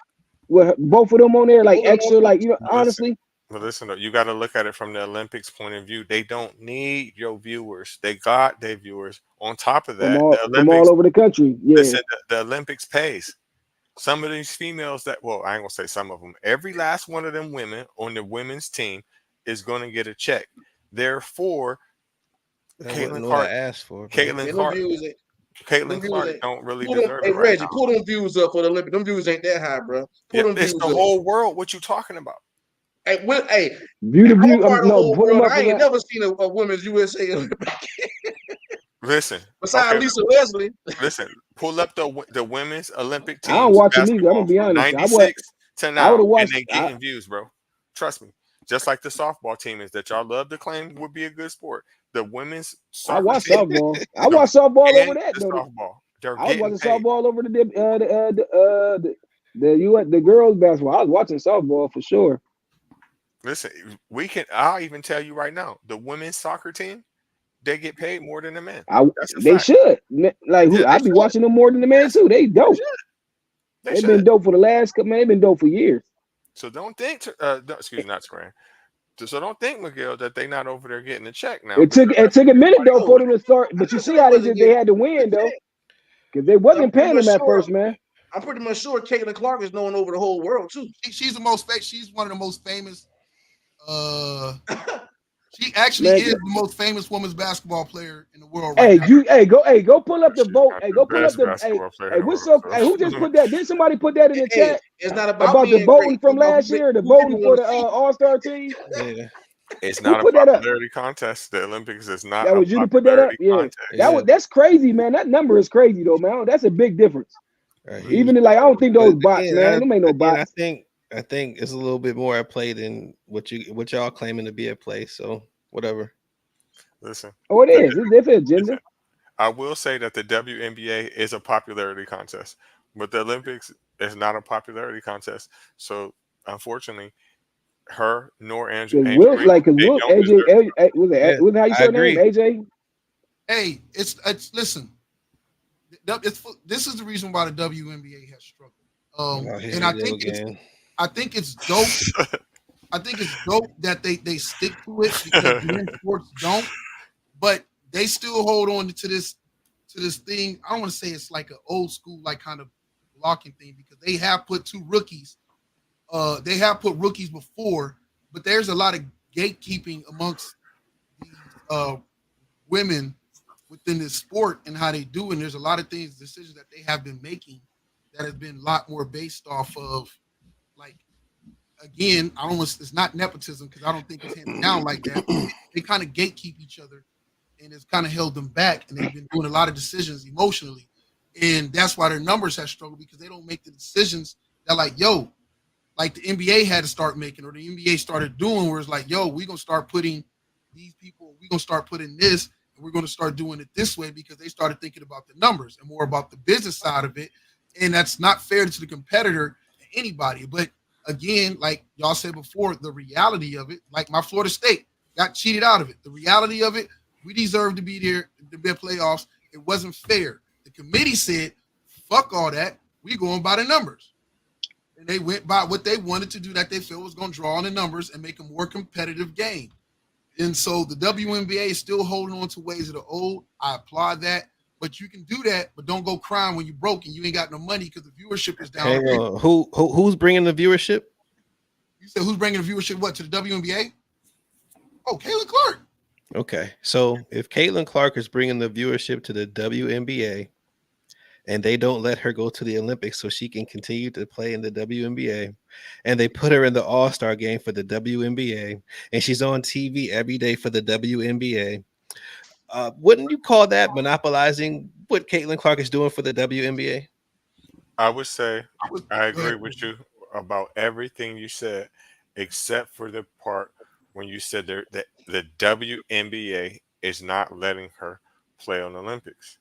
with both of them on there, like extra, like honestly. But listen, you got to look at it from the Olympics point of view. They don't need your viewers; they got their viewers. On top of that, the Olympics, from all over the country. Yeah, listen, the Olympics pays. Some of these females I ain't gonna say some of them. Every last one of them women on the women's team is going to get a check. Therefore, Caitlin Clark don't really deserve it. Hey, Reggie, pull them views up for the Olympics. Them views ain't that high, bro. It's the whole world. What you talking about? Hey, View the I'm a view. part of the No, whole pull them world. up I from ain't that. never seen a women's USA Listen, besides okay, Lisa Leslie. listen. Pull up the women's Olympic I don't teams watch it either. I'm gonna basketball be from honest. '96 to I would now, have and watched. they getting views, bro. Trust me. Just like the softball team is that y'all love to claim would be a good sport. The women's I soccer watch team, softball. I the watch softball over and that the though. softball, they're I was getting watching paid. softball over the girls basketball. I was watching softball for sure. Listen, I'll even tell you right now, the women's soccer team, they get paid more than the men. That's a They fact. should like Yeah, who they I be should. watching them more than the man Yes, too. They they dope. should. They They've been should. dope for the last couple. Man, they've been dope for years. So don't think, excuse me, not Scram. So don't think, Miguel, that they not over there getting a check now because It that's took what a minute though everybody for No, them doing. to start. I'm But you not see saying how wasn't they getting had to win the though check. because they I'm wasn't pretty paying much them at sure. first, man. I'm pretty much sure Caitlin Clark is known over the whole world too. She's the most. She's one of the most famous. Uh, she actually Man, is the most famous women's basketball player in the world right hey, now. go pull up the She's vote. not Hey, the go pull up best the basketball player in hey, the what's world. up? Hey, who just So. put that? Did somebody put that in the Hey, chat it's not about about the being voting great. It's from about last year? The who people voting for want the to see. All-Star team? Yeah, It's Who not a put that up? popularity contest. The Olympics is not That a was you to put that up? popularity Yeah. contest. yeah. That's crazy, man. That number is crazy though, man. That's a big difference. A huge Even like I don't difference. think But those bots, again, man. Don't make no I bots. think it's a little bit more at play than what y'all claiming to be at play. So whatever. Listen, Oh, it the, is. It's different listen, agenda. I will say that the WNBA is a popularity contest, but the Olympics is not a popularity contest. So unfortunately, her nor Cause Angel Will, Reese, like, cause they Will, don't AJ, deserve to be. Yeah, was how you I say her name? agree. AJ. Hey, it's listen. This is the reason why the WNBA has struggled. Oh, here And we go again. I think it's dope. I think it's dope that they stick to it because men's sports don't, but they still hold on to this thing. I don't want to say it's like an old school like kind of blocking thing because they have put two rookies. They have put rookies before, but there's a lot of gatekeeping amongst these women within this sport and how they do. And there's a lot of things, decisions that they have been making that has been a lot more based off of like again, I almost it's not nepotism because I don't think it's handed down like that. They kind of gatekeep each other and it's kind of held them back and they've been doing a lot of decisions emotionally. And that's why their numbers have struggled because they don't make the decisions that like, yo, like the NBA had to start making or the NBA started doing where it's like, yo, we're gonna start putting these people, we're gonna start putting this and we're gonna start doing it this way because they started thinking about the numbers and more about the business side of it. And that's not fair to the competitor, anybody. But again, like y'all said before, the reality of it, like my Florida State got cheated out of it. The reality of it, we deserve to be there to be playoffs. It wasn't fair. The committee said, fuck all that. We going by the numbers. And they went by what they wanted to do that they felt was going to draw on the numbers and make a more competitive game. And so the WNBA is still holding on to ways of the old. I applaud that. But you can do that, but don't go crying when you're broke and you ain't got no money because the viewership is down. Hang on. Who's bringing the viewership? You said who's bringing the viewership? What to the WNBA? Oh, Caitlin Clark. Okay, so if Caitlin Clark is bringing the viewership to the WNBA, and they don't let her go to the Olympics so she can continue to play in the WNBA, and they put her in the All-Star game for the WNBA, and she's on TV every day for the WNBA, wouldn't you call that monopolizing what Caitlin Clark is doing for the WNBA? I would say I Go agree ahead. with you about everything you said, except for the part when you said that the WNBA is not letting her play on the Olympics.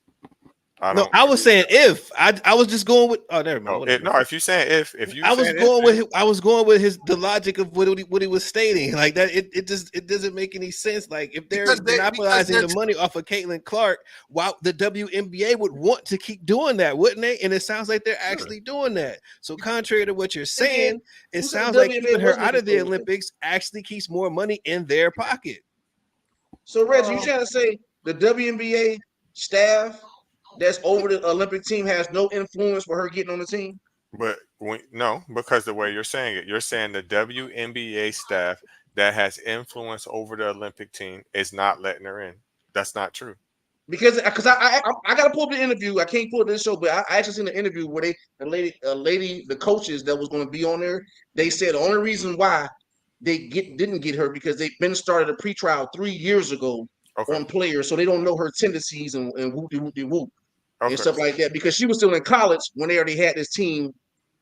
I No, don't I was agree with saying that. if I was just going with never mind. No, Whatever. no. If you saying if you I was saying if, going with the logic of what he was stating. Like that, it doesn't make any sense. Like if they're Because monopolizing they're the money off of Caitlin Clark, why the WNBA would want to keep doing that, wouldn't they? And it sounds like they're actually doing that. So contrary to what you're And again, saying, it who said sounds the like WNBA keeping her wasn't out making of the progress? Olympics actually keeps more money in their pocket. So Reggie, you trying to say the WNBA staff that's over the Olympic team has no influence for her getting on the team? but no, because the way you're saying the WNBA staff that has influence over the Olympic team is not letting her in. That's not true. Because I gotta pull up the interview. I can't pull up this show, but I actually seen the interview where the coaches that was going to be on there. They said the only reason why they didn't get her because they've been started a pretrial 3 years ago Okay. on players, so they don't know her tendencies and whoop Okay. and stuff like that because she was still in college when they already had this team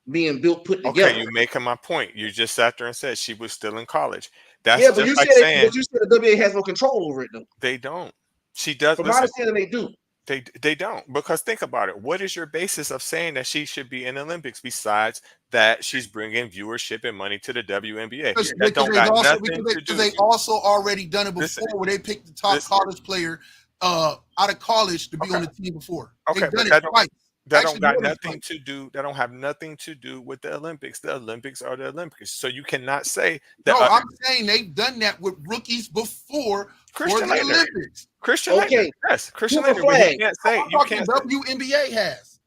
being put together. Okay, you making my point. You just sat there and said she was still in college. That's Yeah, but just you like said saying but you said the WA has no control over it though. they don't. She does. From my Listen, understanding, they do. they don't, because think about it. What is your basis of saying that she should be in the Olympics besides that she's bringing viewership and money to the WNBA? That don't got nothing to do. They also already done it before, Listen, where they picked the top college player out of college to be on the team before. Okay, They've but done it twice. that Actually, don't got more than nothing twice. to do. That don't have nothing to do with the Olympics. The Olympics are the Olympics. So you cannot say that. No, I'm saying they've done that with rookies before for Christian the Laettner. Olympics. Christian Okay. Laettner. Yes, Christian Cooper Laettner. But you Flag. can't say. I'm You talking can't. WNBA has.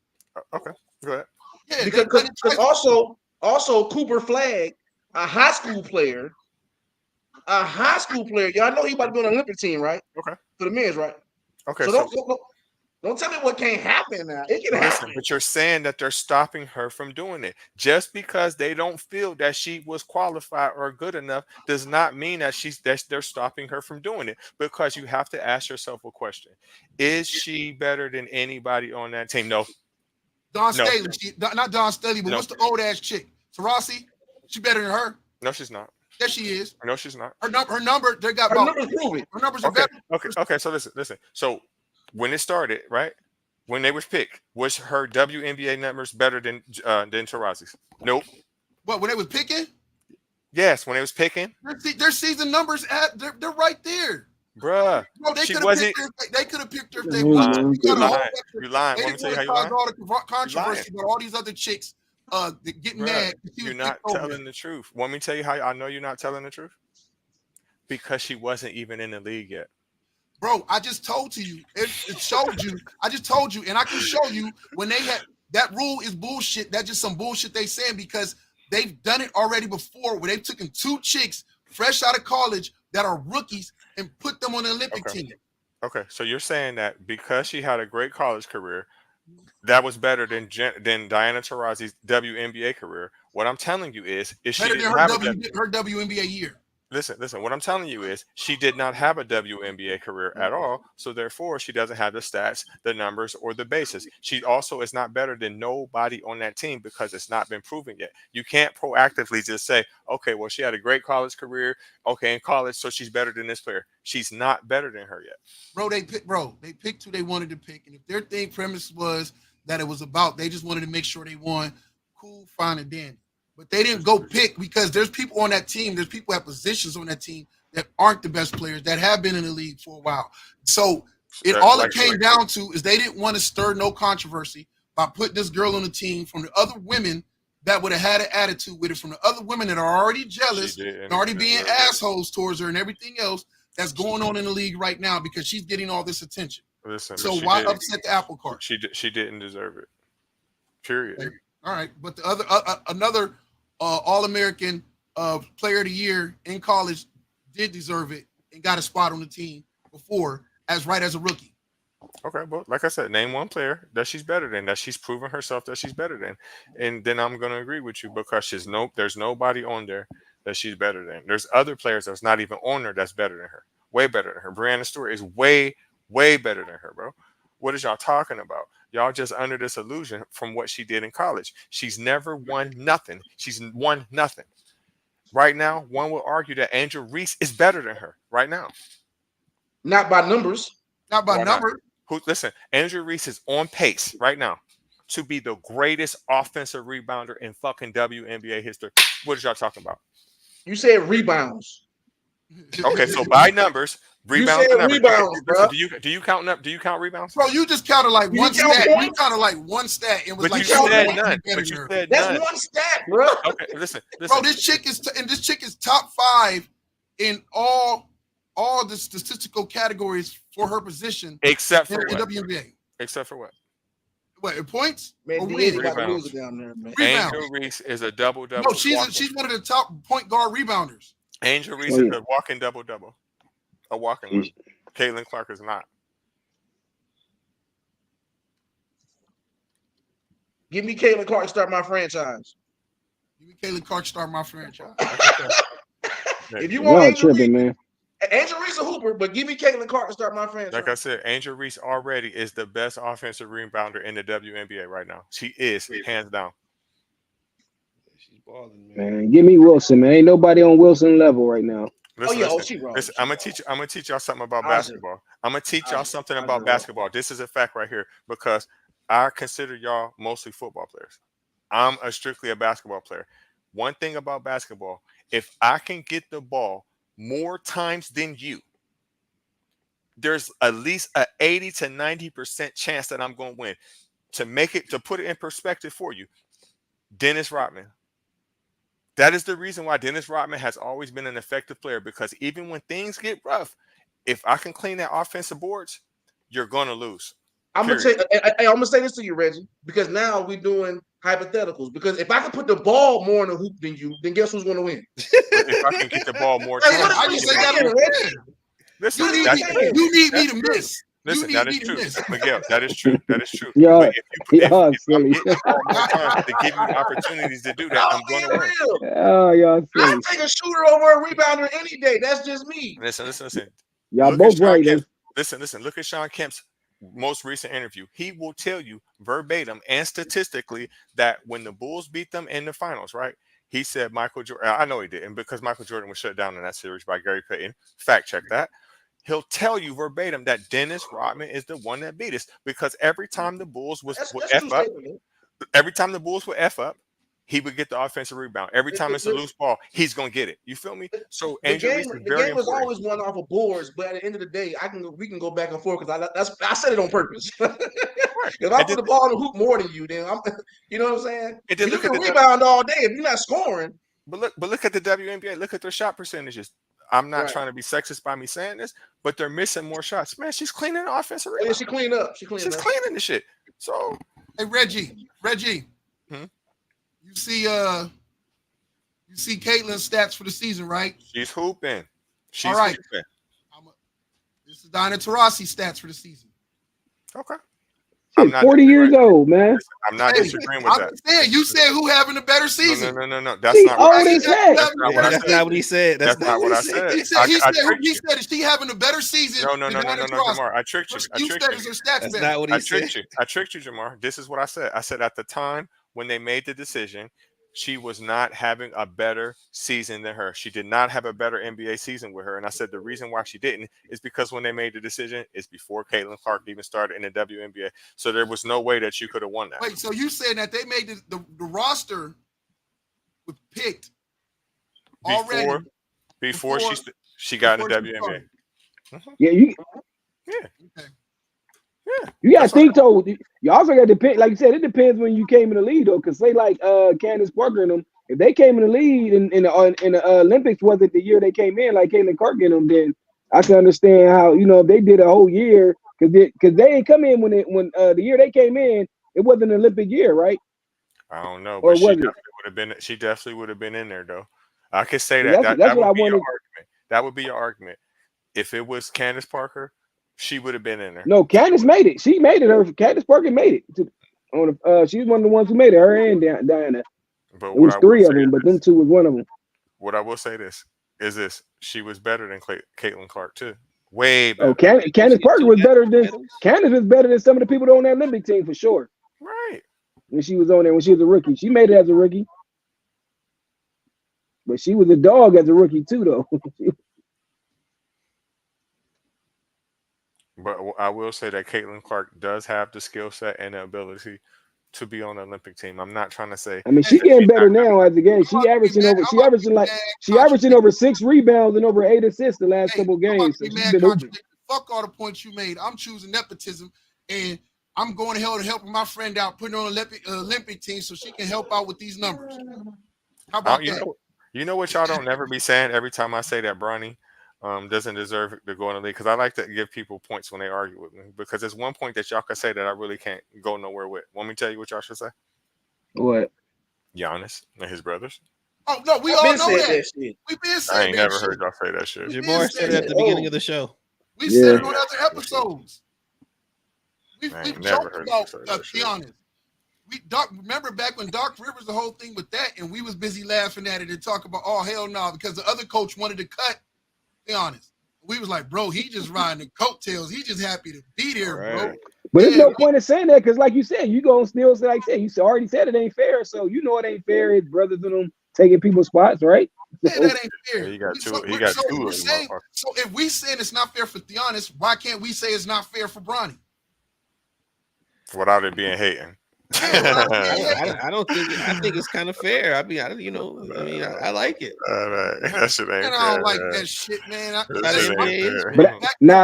Okay, go ahead. Yeah, Because they've done it twice. also Cooper Flag, a high school player. Y'all know he about to be on the Olympic team, right? Okay. For the men's, right? Okay. So don't tell me what can't happen now. It can listen, happen. but you're saying that they're stopping her from doing it. Just because they don't feel that she was qualified or good enough does not mean that they're stopping her from doing it. Because you have to ask yourself a question: is she better than anybody on that team? No. Don No. Staley, not Don Staley, but No. what's the old ass chick? Tarasi? She better than her. No, she's not. Yes, she is. No, she's not. Her number, they got Her about numbers prove it. her numbers are Okay. better. Okay. So listen. So when it started, right? When they was picked, was her WNBA numbers better than Tarasi's? Nope. What, when they was picking? Yes, when they was picking, Their season numbers they're right there. bruh. No, they She could have wasn't. picked her. They could have picked her if they You wanted. lying. You lying. They You lying. didn't Let me tell you how want you to lying. cause all the controversy about all these other chicks that getting Bruh, mad. you're not telling the truth. Want me to tell you how I know you're not telling the truth? Because she wasn't even in the league yet. Bro, I just told you. It showed you. I just told you, and I can show you when they had that rule is bullshit. That's just some bullshit they saying because they've done it already before where they've taken two chicks fresh out of college that are rookies and put them on the Olympic team. Okay, so you're saying that because she had a great college career, that was better than Diana Taurasi's WNBA career. What I'm telling you is she Better than didn't her, have her WNBA year. Listen. What I'm telling you is she did not have a WNBA career at all. So therefore, she doesn't have the stats, the numbers, or the basis. She also is not better than nobody on that team because it's not been proven yet. You can't proactively just say, okay, well, she had a great college career. Okay, in college, so she's better than this player. She's not better than her yet. Bro, they picked who they wanted to pick. And if their thing premise was that it was about, they just wanted to make sure they won, cool, fine, and dandy. But they didn't go pick because there's people on that team, there's people at positions on that team that aren't the best players that have been in the league for a while. So it came down to is they didn't want to stir no controversy by putting this girl on the team from the other women that would have had an attitude with it, from the other women that are already jealous and already being assholes towards her and everything else that's going on in the league right now because she's getting all this attention. Listen, so why upset the apple cart? She didn't deserve it. Period. Okay. All right, but the other another All-American player of the year in college did deserve it and got a spot on the team before as a rookie. Okay, well, like I said, name one player that she's better than, that she's proven herself that she's better than, and then I'm gonna agree with you because there's nobody on there that she's better than. There's other players that's not even on there that's better than her, way better than her. Brianna Stewart is way better than her, bro. What is y'all talking about? Y'all just under this illusion from what she did in college. She's never won nothing. She's won nothing. Right now, one would argue that Angel Reese is better than her right now. Not by numbers. Not by numbers. Listen, Andrew Reese is on pace right now to be the greatest offensive rebounder in fucking WNBA history. What is y'all talking about? You said rebounds. Okay, so by numbers, rebounds. You said rebounds, bro. Do you count rebounds? Bro, you just counted like one stat. You counted like one stat. It was but like you said none. But you said that's none. one stat, bro. Okay, listen. Bro, this chick is top 5 in all the statistical categories for her position, except for in what? WNBA. Except for what? What, in points? Man, or Diaz wins? about to lose it down there, man. Angel Reese is a double-double. No, she's one of the top point guard rebounders. Angel Reese is a walking double-double. A walking one. Caitlin Clark is not. Give me Caitlin Clark to start my franchise. Give me Caitlin Clark to start my franchise. If you want Y'all Angel Reese, tripping, man. Angel Reese a hooper, but give me Caitlin Clark to start my franchise. Like I said, Angel Reese already is the best offensive rebounder in the WNBA right now. She is hands down. She's balling, man. Man, give me Wilson, man. Ain't nobody on Wilson level right now. Listen, she wrong. listen. I'm gonna teach y'all something about Isaac. basketball. I'm gonna teach y'all something Isaac about wrong. basketball. This is a fact right here because I consider y'all mostly football players. I'm strictly a basketball player. One thing about basketball, if I can get the ball more times than you, there's at least a 80 to 90% chance that I'm going to win. To put it in perspective for you, Dennis Rodman. That is the reason why Dennis Rodman has always been an effective player, because even when things get rough, if I can clean that offensive boards, you're going to lose. I'm gonna say this to you, Reggie, because now we're doing hypotheticals. Because if I can put the ball more in the hoop than you, then guess who's going to win? But if I can get the ball more Hey, times, what I are just you say that saying, on Reggie? listen, You need that's me. true. You need me That's to true. miss. Listen, You that need is me true, to miss. Miguel. That is true. That is true. Y'all, But if I'm silly. getting the ball more times to give you opportunities to do that, I'm I'm going to being win. real. Oh, y'all I silly. take a shooter over a rebounder any day. That's just me. Listen. Y'all Look both at Sean right. Kemp's, listen. Look at Sean Kemp's most recent interview. He will tell you verbatim and statistically that when the Bulls beat them in the finals, right? He said Michael Jordan. I know he didn't, because Michael Jordan was shut down in that series by Gary Payton. Fact check that. He'll tell you verbatim that Dennis Rodman is the one that beat us, because every time the Bulls would That's F true up, statement. every time the Bulls would F up, he would get the offensive rebound. Every time it's a loose ball, he's gonna get it. You feel me? So The Angel Reese game, is the very game is important. always won off of boards, but at the end of the day, we can go back and forth because I said it on purpose. Right. If I And put then, the ball in the hoop more than you, then I'm, you know what I'm saying? and then You look at can the rebound all day if you're not scoring. but look at the WNBA. Look at their shot percentages. I'm not Right. trying to be sexist by me saying this, but they're missing more shots. Man, she's cleaning the offensive Oh, yeah, rebound. she cleaned up. She's She's cleaning the shit. So Hey Reggie. Hmm? You see Caitlin's stats for the season, right? she's hooping. She's All right. hooping. This is Diana Taurasi stats for the season. Okay. Shit, 40 years old, man. I'm not disagreeing with I'm that. saying you said who having a better season. No. That's She not what I old said. as heck. That's not what I That's said. not what he said. That's not what I said. He said is she having a better season? No, than Diana Taurasi? Jamar. I tricked you. You said is her stats That's better. not what I he said. tricked you, Jamar. This is what I said. I said at the time when they made the decision, she was not having a better season than her. She did not have a better NBA season with her. And I said the reason why she didn't is because when they made the decision, it's before Caitlin Clark even started in the WNBA. So there was no way that you could have won that. Wait, so you saying that they made the roster was picked already before she got in the WNBA. Yeah, you Okay. you got to think though. You also got to depend, like you said, it depends when you came in the league though. Because say like Candace Parker and them, if they came in the lead in the Olympics, was it the year they came in, like Caitlin Clark and them, then I can understand how if they did a whole year because they ain't come in when the year they came in, it wasn't an Olympic year, right? I don't know, Or but she was it? definitely would have been. She definitely would have been in there though. I could say that. That's That what I would be your wanted. argument. That would be your argument. If it was Candace Parker, she would have been in there. No, Candace made it. She made it. Candace Parker made it. She's one of the ones who made it. Her and Diana. But It was three of them, but them two was one of them. What I will say is this: she was better than Caitlin Clark too. Way better. Oh, Candace Parker was better than Candace was better than some of the people on that Olympic team for sure. Right. When she was on there, when she was a rookie, she made it as a rookie. But she was a dog as a rookie too, though. But I will say that Caitlin Clark does have the skill set and the ability to be on the Olympic team. I'm not trying to say. I mean, she getting better now as a game. She averaging over 6 rebounds and over 8 assists the last couple games. So she's been hooping. Fuck all the points you made. I'm choosing nepotism, and I'm going to hell to help my friend out, putting on an Olympic team so she can help out with these numbers. How about that? You know what y'all don't never be saying every time I say that Bronny doesn't deserve to go in the league, because I like to give people points when they argue with me, because there's one point that y'all can say that I really can't go nowhere with. Want me to tell you what y'all should say? What? Giannis and his brothers. Oh no, we all know that. We've been saying I ain't never heard y'all say that shit. Jamar said it at the beginning of the show. We said it on other episodes. We've never joked heard about you say that shit. Giannis. Remember back when Doc Rivers, the whole thing with that, and we was busy laughing at it and talking about, oh hell no, because the other coach wanted to cut. Be honest, we was like, bro, he just riding the coattails. He just happy to be there, bro. But there's no point in saying that because, like you said, you gonna still say, like I said, you already said it ain't fair, so you know it ain't fair. His brothers and them taking people's spots, right? Yeah, that ain't fair. He got two. He got two of them. So if we saying it's not fair for Theonis, why can't we say it's not fair for Bronny? Without it being hating. I don't think. I think it's kind of fair. I mean, I like it. That shit ain't fair. I don't like that shit, man.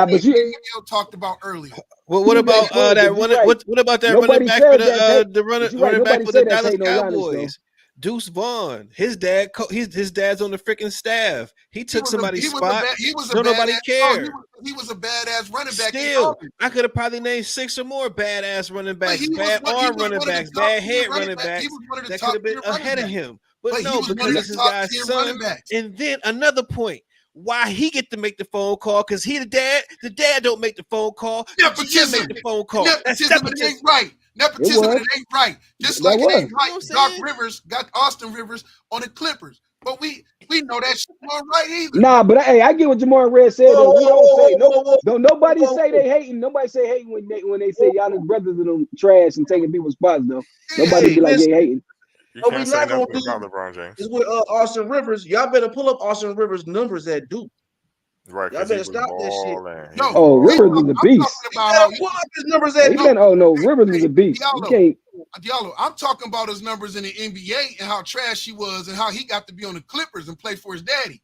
But you talked about earlier. Well, what about that running? What about that running back for the running back for the Dallas Cowboys? Deuce Vaughn, his dad's on the freaking staff. He took somebody's spot. Nobody cared. He was a badass running back. Still, I could have probably named 6 or more badass running backs, bad arm running backs, bad head running backs that could have been ahead of him. But no, because it's his guy's son. And then another point. Why he get to make the phone call? Because he the dad don't make the phone call. Nepotism. Make the phone call. Nepotism. It ain't right. Nepotism. It ain't right. Just like it ain't right. Doc Rivers got Austin Rivers on the Clippers, but we know that shit not right either. Nah, but hey, I get what Jamar Red said. Though. We don't say nobody say they hating. Nobody say hating when they say y'all brothers are them trash and taking people's spots though. Nobody be like they hating. You can't say nothing about LeBron James. It's with Austin Rivers. Y'all better pull up Austin Rivers' numbers at Duke. Right. Y'all better stop that shit. Rivers is a beast. Pull up his numbers at Duke. Rivers is a beast. Diallo, I'm talking about his numbers in the NBA and how trash he was and how he got to be on the Clippers and play for his daddy.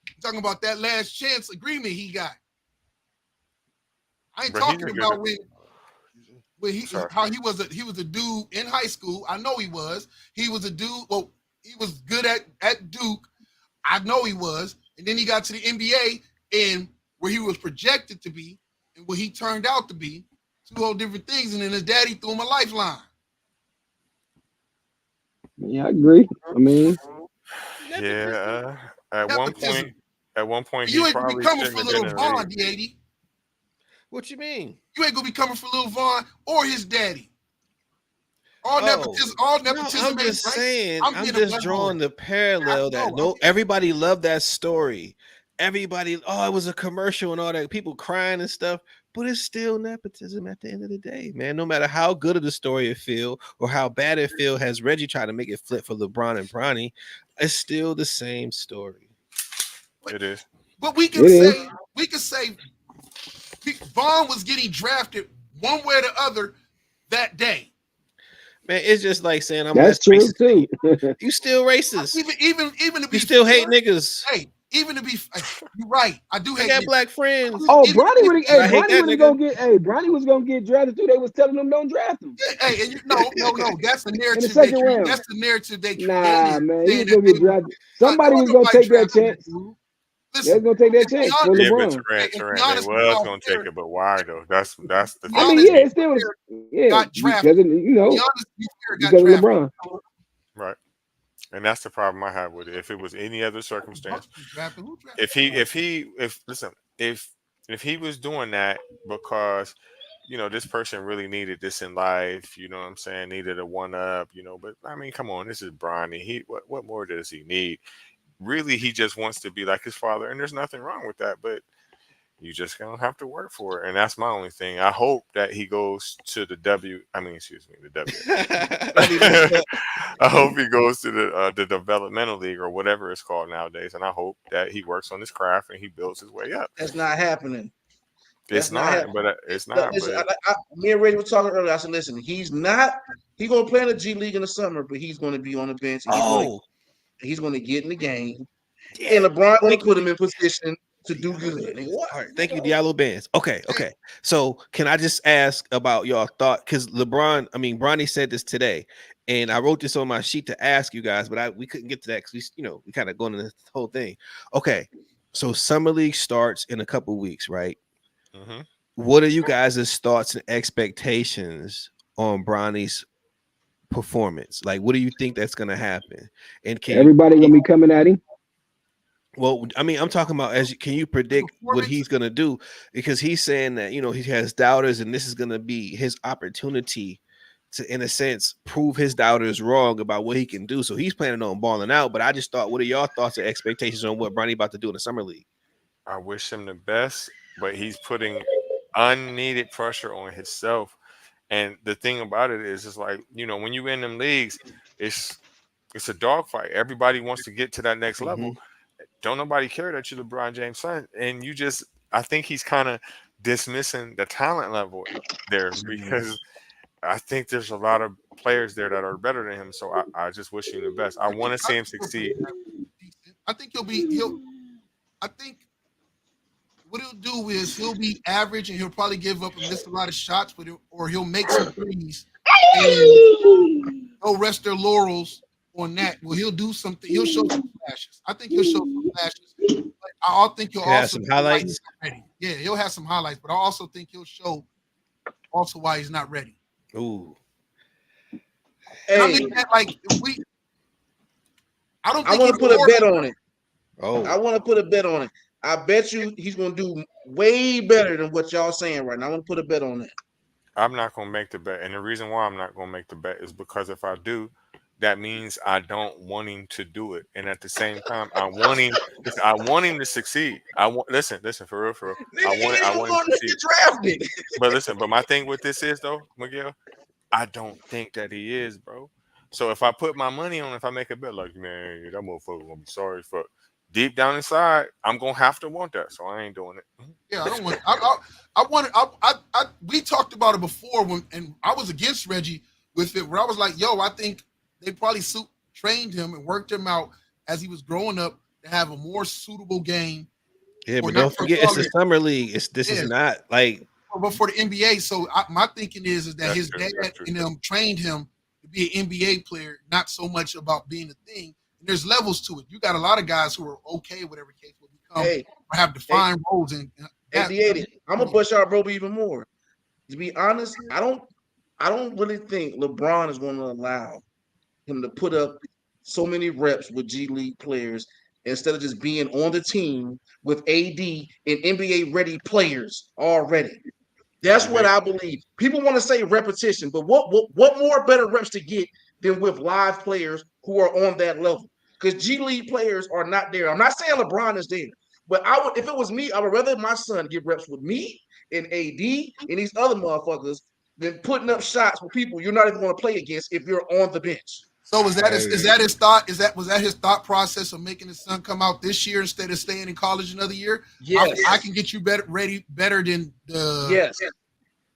I'm talking about that last chance agreement he got. I ain't talking about how he was a dude in high school. I know he was. He was a dude. Well, he was good at Duke. I know he was. And then he got to the NBA and where he was projected to be and what he turned out to be, 2 whole different things. And then his daddy threw him a lifeline. Yeah, I agree. I mean, yeah. At one point, you ain't gonna be coming for Lil Vaughn, D80. What you mean? You ain't gonna be coming for Lil Vaughn or his daddy. All nepotism. I'm just saying. I'm just drawing the parallel that everybody loved that story. Everybody, it was a commercial and all that. People crying and stuff, but it's still nepotism at the end of the day, man. No matter how good of the story it feel or how bad it feel, has Reggie tried to make it flip for LeBron and Bronny, it's still the same story. It is. But we can say Vaughn was getting drafted one way or the other that day. Man, it's just like saying that's true too. You still racist. Even to be you still hate niggas. Hey, even to be you're right. I do hate. I got black friends. Oh, Bronny was gonna get drafted too. They was telling them don't draft him. Hey, and no. That's the narrative. That's the narrative they created. Nah, man, he was gonna get drafted. Somebody was gonna take that chance. They're gonna take that chance for LeBron. They was gonna take it, but why though? That's the thing. I mean, yeah, it still was. Yeah, got drafted. Because of LeBron. Right, and that's the problem I have with it. If it was any other circumstance, if he was doing that because this person really needed this in life, you know what I'm saying, needed a one up, but I mean, come on, this is Bronny. What more does he need? Really, he just wants to be like his father, and there's nothing wrong with that, but you just gonna have to work for it. And that's my only thing. I hope that he goes to the W. I hope he goes to the developmental league or whatever it's called nowadays, and I hope that he works on his craft and he builds his way up. That's not happening. It's not. Me and Ray were talking earlier. I said, listen, he's gonna play in the G League in the summer, but he's gonna be on the bench. He's going to get in the game, and LeBron going to put him in position to do good. All right, thank you, Diallo Bands. Okay. So can I just ask about y'all thought? Because Bronny said this today, and I wrote this on my sheet to ask you guys, but we couldn't get to that because we kind of going into this whole thing. Okay, so summer league starts in a couple weeks, right? Mm-hmm. What are you guys' thoughts and expectations on Bronny's performance? Like, what do you think that's gonna happen? And everybody gonna be coming at him? Well, I mean, I'm talking about can you predict what he's gonna do? Because he's saying that he has doubters, and this is gonna be his opportunity to, in a sense, prove his doubters wrong about what he can do. So he's planning on balling out. But I just thought, what are y'all thoughts or expectations on what Bronny about to do in the summer league? I wish him the best, but he's putting unneeded pressure on himself. And the thing about it is, it's like, when you in them leagues, it's a dogfight. Everybody wants to get to that next level. Don't nobody care that you're LeBron James' son, and I think he's kind of dismissing the talent level there, because I think there's a lot of players there that are better than him. So I just wish him the best. I want to see him succeed. I think I think what he'll do is he'll be average and he'll probably give up and miss a lot of shots, or he'll make some threes and he'll rest their laurels on that. Well, he'll do something. He'll show some flashes. I think he'll show some flashes. But I think he'll also some highlights. Yeah, he'll have some highlights, but I also think he'll show also why he's not ready. Ooh. Hey, I mean, I want to put a bet on it. Oh, I want to put a bet on it. I bet you he's going to do way better than what y'all saying right now. I want to put a bet on it. I'm not going to make the bet. And the reason why I'm not going to make the bet is because if I do, that means I don't want him to do it. And at the same time, I want him to succeed. Listen, for real. I want him to succeed. Drafted. But my thing with this is, though, Miguel, I don't think that he is, bro. So if I put my money on, if I make a bet, like, man, that motherfucker gonna be sorry for. Deep down inside, I'm gonna have to want that, so I ain't doing it. Yeah, I don't want. We talked about it before and I was against Reggie with it, where I was like, "Yo, I think they probably trained him and worked him out as he was growing up to have a more suitable game." Yeah, but don't forget, it's the summer league. This is not like, but for the NBA. So my thinking is that his dad and them trained him to be an NBA player, not so much about being a thing. There's levels to it. You got a lot of guys who are okay, whatever case will become, or have defined roles. And I'm gonna push our bro even more. To be honest, I don't really think LeBron is going to allow him to put up so many reps with G League players instead of just being on the team with AD and NBA ready players already. That's what I believe. People want to say repetition, but what more better reps to get than with live players who are on that level? Because G League players are not there. I'm not saying LeBron is there, but if it was me, I would rather my son get reps with me and AD and these other motherfuckers than putting up shots with people you're not even going to play against if you're on the bench. So was that his thought? Was that his thought process of making his son come out this year instead of staying in college another year? Yes, I can get you better than the yes.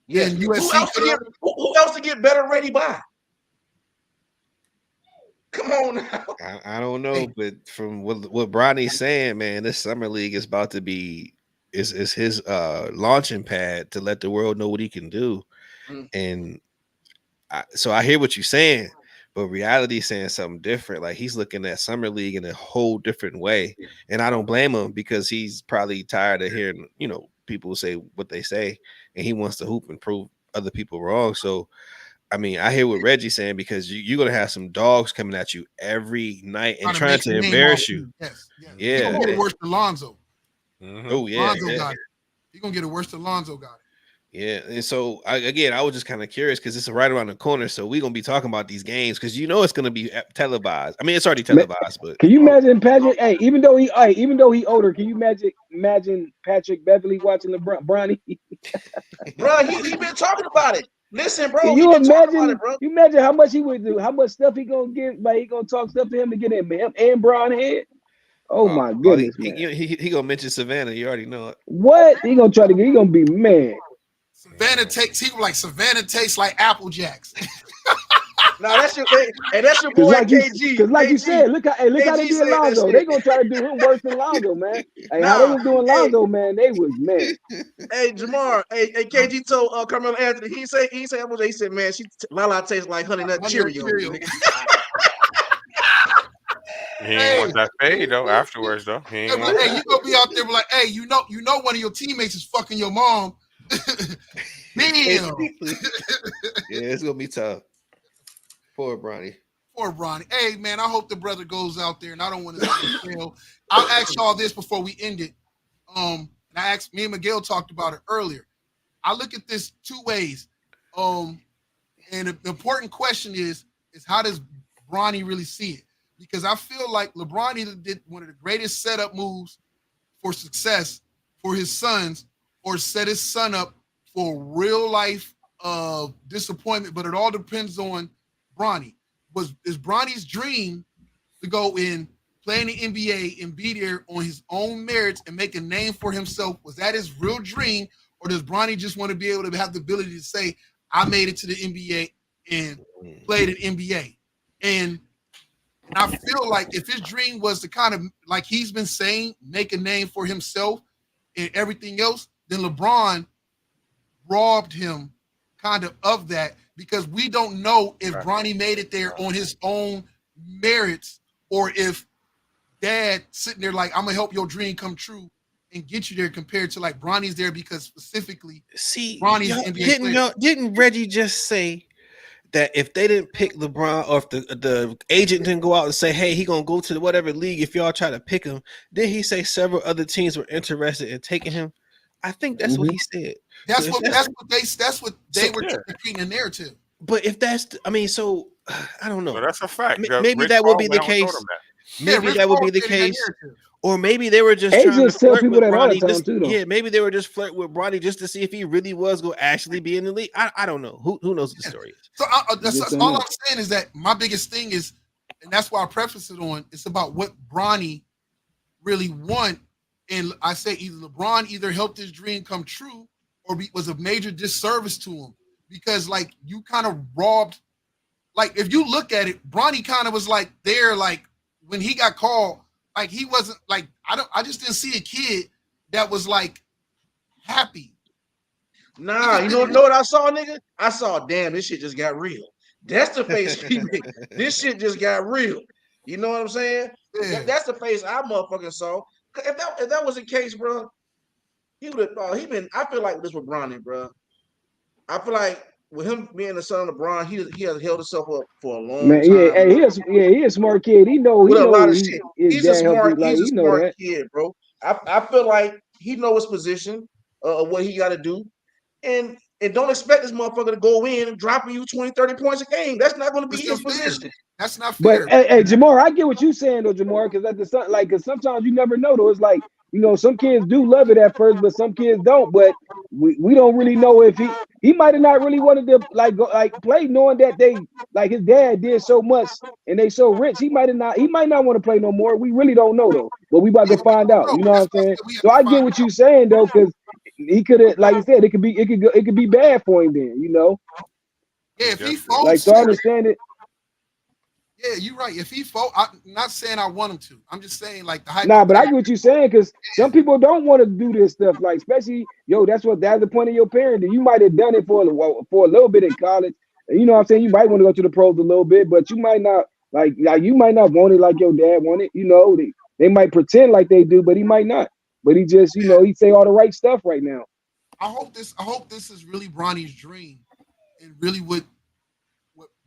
Than USC. Who else to get better ready by? Come on now. I don't know, but from what Bronny's saying, man, this summer league is about to be is his launching pad to let the world know what he can do. And so I hear what you're saying, but reality is saying something different. Like, he's looking at summer league in a whole different way, and I don't blame him, because he's probably tired of hearing people say what they say, and he wants to hoop and prove other people wrong. So I mean, I hear what Reggie's saying, because you're going to have some dogs coming at you every night and trying to embarrass you. Yes. Yeah. He's going to get it worse than Lonzo. Oh, yeah. Lonzo got it. He's going to get it worse than Lonzo got it. Yeah. And so, I was just kind of curious, because it's right around the corner. So we're going to be talking about these games, because it's going to be televised. I mean, it's already televised, but. Can you imagine Patrick? Hey, even though he older, can you imagine Patrick Beverly watching Bronny? Bro, he been talking about it. Listen, bro. Can you imagine? You imagine how much he would do, how much stuff he gonna get? Like, he gonna talk stuff to him to get him and Brown head. Oh my goodness, man. He gonna mention Savannah. You already know it. What he gonna try to get? He gonna be mad. Savannah tastes like Apple Jacks. No, that's your thing, and that's your boy KG. Because like you said, look how they did Lonzo. They gonna try to do him worse than Lonzo, man. Hey, how they was doing Lonzo, man? They was mad. Hey, Jamar, KG told Carmelo Anthony. He said, he said, man, Lala tastes like Honey Nut Cheerios. He ain't want that fade though. Afterwards though, you gonna be out there like, hey, you know, one of your teammates is fucking your mom. Damn. Yeah, it's gonna be tough. Poor Bronny. Hey, man, I hope the brother goes out there, and I don't want to say I'll ask y'all this before we end it. And me and Miguel talked about it earlier. I look at this two ways. And the important question is how does Bronny really see it? Because I feel like LeBron either did one of the greatest setup moves for success for his sons, or set his son up for real life disappointment. But it all depends on Bronny. Is Bronny's dream to go in, play in the NBA, and be there on his own merits and make a name for himself? Was that his real dream, or does Bronny just want to be able to have the ability to say, I made it to the NBA and played in NBA? And I feel like if his dream was to kind of, like he's been saying, make a name for himself and everything else, then LeBron robbed him kind of that, because we don't know if Bronny made it there on his own merits, or if dad sitting there like, I'm gonna help your dream come true and get you there, compared to like Bronny's there because specifically Bronny's NBA player. Didn't Reggie just say that if they didn't pick LeBron, or if the agent didn't go out and say, hey, he gonna go to whatever league if y'all try to pick him, then he say several other teams were interested in taking him? I think that's what he said. That's what they were creating a narrative. But if that's, I don't know. Well, that's a fact. Maybe that would be the case. Maybe that would be the case. Or maybe they were just trying to flirt with Bronny. Yeah, maybe they were just flirting with Bronny just to see if he really was going to actually be in the league. I don't know. Who knows what the story is? So that's all I'm saying is that my biggest thing is, and that's why I preface it on, it's about what Bronny really want. And I say either LeBron either helped his dream come true, or was a major disservice to him, because like you kind of robbed. Like if you look at it, Bronny kind of was like there, like when he got called. Like he wasn't like, I just didn't see a kid that was like happy. Nah, you know what I saw, nigga? I saw, damn, this shit just got real. That's the face he made. This shit just got real. You know what I'm saying? Yeah. That's the face I motherfucking saw. If that was the case, bro, he would have. I feel like this with Bronny, bro. I feel like with him being the son of LeBron, he has held himself up for a long time. He a smart kid. He knows a lot of shit. He's a smart kid, bro. I feel like he knows his position of what he got to do, and don't expect this motherfucker to go in and dropping you 20, 30 points a game. That's not going to be his position. That's not fair. But hey, Jamar, I get what you're saying though, Jamar, because sometimes you never know though. It's like, you know, some kids do love it at first, but some kids don't. But we don't really know if he might have not really wanted to play, knowing that they like his dad did so much and they so rich. He might not want to play no more. We really don't know though. But we about to find out. You know what I'm saying? So I get what you're saying though, because he could have, like you said, it could be bad for him then. You know? Yeah, if he folds, like, so I understand it. Yeah, you're right. If he fall, I'm not saying I want him to. I'm just saying like the hype. Nah, but I get what you're saying, because some people don't want to do this stuff. Like, especially, that's the point of your parenting. You might have done it for a little bit in college. You know what I'm saying? You might want to go to the pros a little bit, but you might not like you might not want it like your dad wanted. You know, they might pretend like they do, but he might not. But he just, he say all the right stuff right now. I hope this is really Bronny's dream, and really what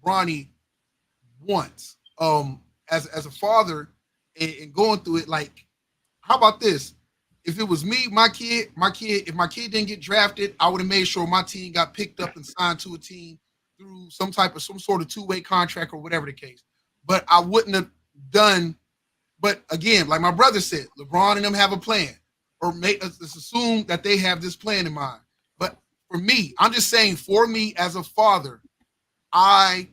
Bronny wants as a father, and going through it. Like, how about this? If it was me, if my kid didn't get drafted, I would have made sure my team got picked up and signed to a team through some sort of two-way contract or whatever the case. But I wouldn't have done. But again, like my brother said, LeBron and them have a plan, or let's assume that they have this plan in mind. But for me, I'm just saying, for me as a father, I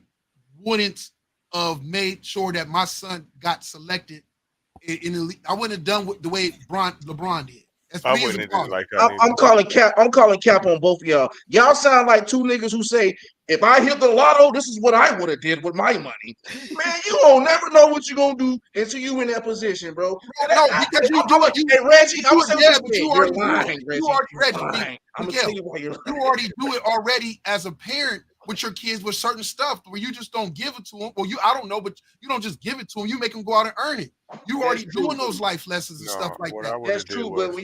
wouldn't have made sure that my son got selected in the league. I wouldn't have done the way LeBron did. I wouldn't have did like that. I'm calling cap on both of y'all. Y'all sound like two niggas who say, if I hit the lotto, this is what I would have did with my money. Man, you don't never know what you're gonna do until you in that position, bro. No, because you do it. Hey, Reggie, I'm saying, you already lying, Reggie. You already do it already as a parent with your kids with certain stuff where you just don't give it to them. Well, I don't know, but you don't just give it to them. You make them go out and earn it. You already doing those life lessons and stuff like that. That's true, but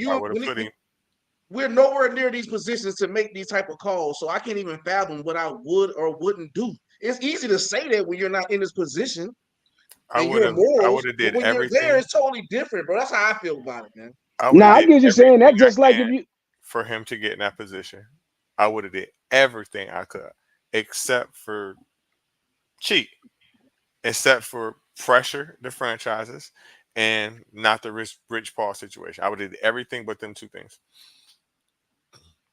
we're nowhere near these positions to make these type of calls, so I can't even fathom what I would or wouldn't do. It's easy to say that when you're not in this position. I would have did when everything. You're there, it's totally different, bro. That's how I feel about it, man. I get you saying that. Just like if you for him to get in that position, I would have did everything I could. except for cheat, except for pressure the franchises and not the Rich Paul situation. I would have did everything but them two things.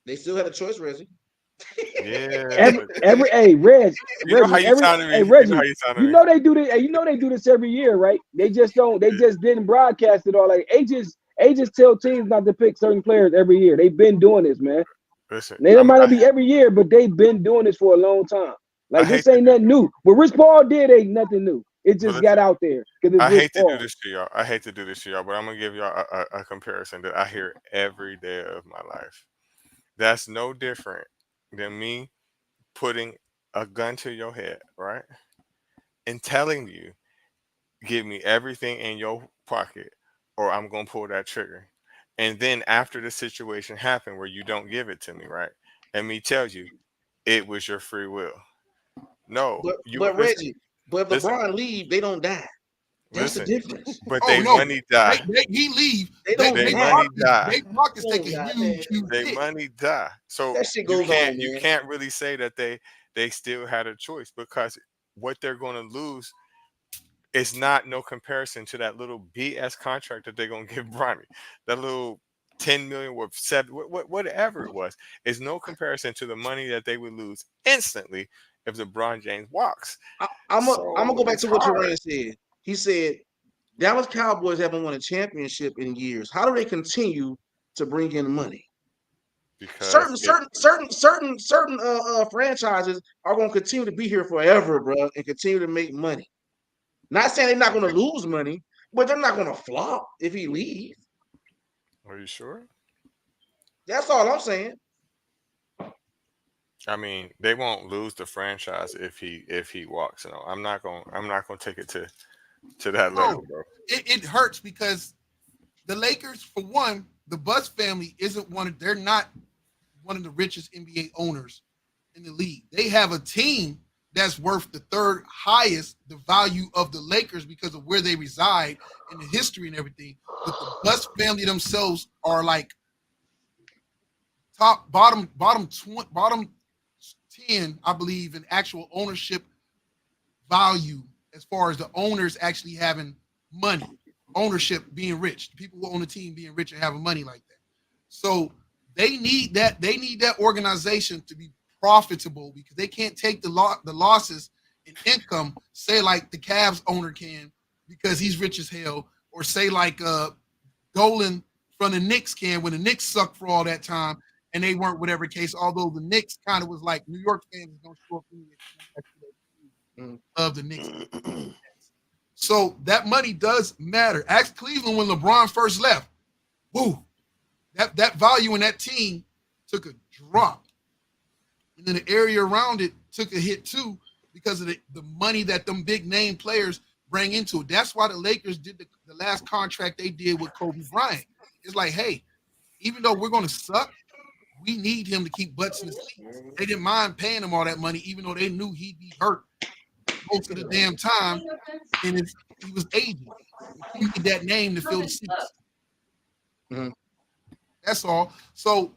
They still had a choice, Reggie. Yeah, but Every hey you know how you every sounded me. You know how Reggie, you sounded you me. know they do this. You know they do this every year, right? They just don't. They just didn't broadcast it all. Like agents tell teams not to pick certain players every year. They've been doing this, man. Listen, They might not be every year, but they've been doing this for a long time. I Like hate this to ain't do, nothing new. What Rich Paul did ain't nothing new. It but just got listen, out there because it's I Rich hate to do Paul. this to y'all. I hate to do this to y'all, but I'm gonna give y'all a comparison that I hear every day of my life. That's no different than me putting a gun to your head, right? And telling you, give me everything in your pocket, or I'm gonna pull that trigger. And then after the situation happened where you don't give it to me, right? And me tell you it was your free will. No, you But listen, Reggie, but if listen, LeBron leave, they don't die. That's the listen. difference. But Oh they no, money die. he leave. They don't They die. money die. They pockets They take don't a die, man. huge, huge They hit. money die. So That shit goes on, you man. can't really say that they still had a choice, because what they're going to lose is not no comparison to that little BS contract that they're going to give Bronny. That little 10 million or 7, whatever it was, is no comparison to the money that they would lose instantly if LeBron James walks. I'm gonna So go back it's to what hard Terrain said. He said Dallas Cowboys haven't won a championship in years. How do they continue to bring in money? because Certain franchises are going to continue to be here forever, bro, and continue to make money. Not saying they're not going to lose money, but they're not going to flop if he leaves. Are you sure? That's all I'm saying. I mean, they won't lose the franchise if he walks. You know, I'm not gonna take it to that level, No, bro. it hurts because the Lakers, for one, the Buss family isn't they're not one of the richest NBA owners in the league. They have a team that's worth the third highest, the value of the Lakers because of where they reside and the history and everything. But the Buss family themselves are like bottom 10, I believe, in actual ownership value as far as the owners actually having money, ownership being rich, the people who own the team being rich and having money like that. So they need that organization to be profitable because they can't take the losses in income, say like the Cavs owner can because he's rich as hell, or say like Dolan from the Knicks can when the Knicks sucked for all that time and they weren't whatever case. Although the Knicks kind of was like New York fans don't show up of the Knicks. So that money does matter. Ask Cleveland when LeBron first left. Woo, that value in that team took a drop. And then the area around it took a hit too because of the money that them big name players bring into it. That's why the Lakers did the last contract they did with Kobe Bryant. It's like, hey, even though we're going to suck, we need him to keep butts in the seats. They didn't mind paying him all that money, even though they knew he'd be hurt most of the damn time. And he was aging. But you need that name to fill the seats. Mm-hmm. That's all. So,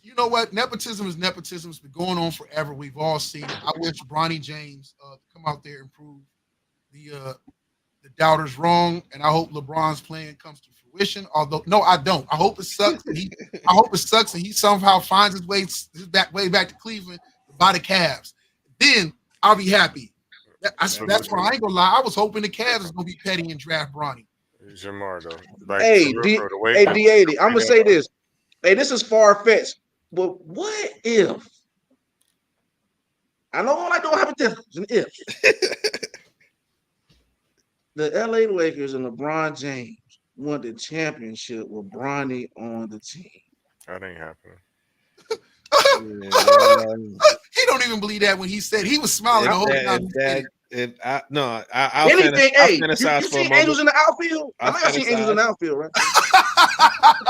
you know what? Nepotism is nepotism. It's been going on forever. We've all seen it. I wish Bronny James come out there and prove the doubters wrong, and I hope LeBron's plan comes to fruition. Although, no, I don't. I hope it sucks. I hope it sucks, and he somehow finds his way back to Cleveland to buy the Cavs. Then I'll be happy. That's why I ain't gonna lie. I was hoping the Cavs was gonna be petty and draft Bronny. Jamar though, like Hey, for real, the way D80, I'm gonna say this. Hey, this is far fetched, but what if? I know all I don't have a if the LA Lakers and LeBron James won the championship with Bronny on the team. that ain't happening. He don't even believe that when he said he was smiling the whole time. I'll Anything, hey, fantasize you for a seen moment. angels in the outfield? I know y'all seen angels in the outfield, right?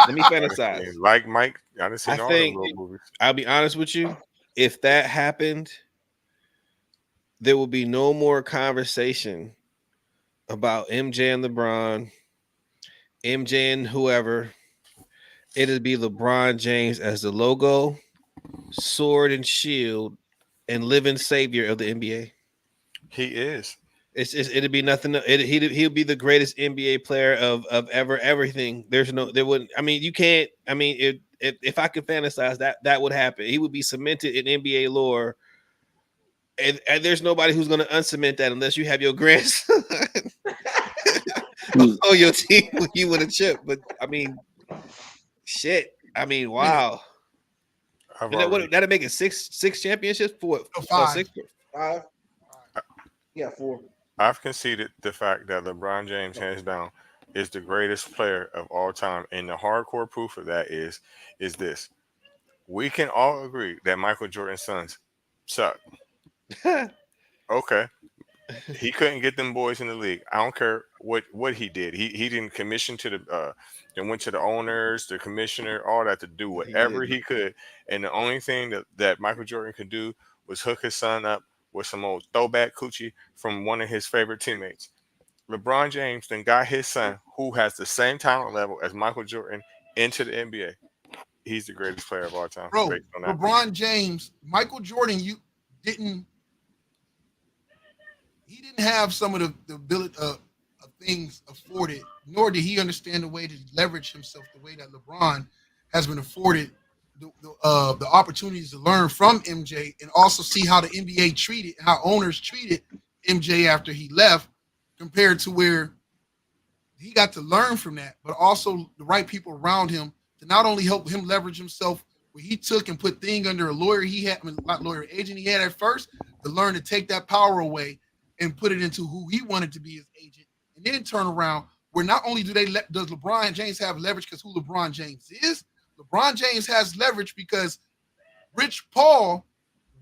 Let me fantasize. Like Mike, I done seen all think the little movies. I'll be honest with you. If that happened, there will be no more conversation about MJ and LeBron, MJ and whoever. It'll be LeBron James as the logo, sword and shield and living savior of the NBA. He is. It'd be nothing. He'll be the greatest NBA player of everything. There wouldn't. I mean, you can't. I mean, if I could fantasize that would happen. He would be cemented in NBA lore, and there's nobody who's going to uncement that unless you have your grandson on your team when you win a chip. But I mean, shit. I mean, wow. I've And already, that'd make it six championships for what? Five. Six? 5. Yeah, 4. I've conceded the fact that LeBron James, hands down, is the greatest player of all time, and the hardcore proof of that is this: we can all agree that Michael Jordan's sons suck. Okay, he couldn't get them boys in the league. I don't care what he did. He didn't commission to the then went to the owners, the commissioner, all that to do whatever he could. And the only thing that Michael Jordan could do was hook his son up with some old throwback coochie from one of his favorite teammates. LeBron James then got his son, who has the same talent level as Michael Jordan, into the NBA. He's the greatest player of all time. Bro, based on that. LeBron James, Michael Jordan, he didn't have some of the ability of things afforded, nor did he understand the way to leverage himself the way that LeBron has been afforded the opportunities to learn from MJ and also see how the NBA treated, how owners treated MJ after he left, compared to where he got to learn from that, but also the right people around him to not only help him leverage himself, where he took and put thing under a lawyer he had, not lawyer, agent he had at first, to learn to take that power away and put it into who he wanted to be his agent, and then turn around where not only does LeBron James have leverage because who LeBron James is, LeBron James has leverage because Rich Paul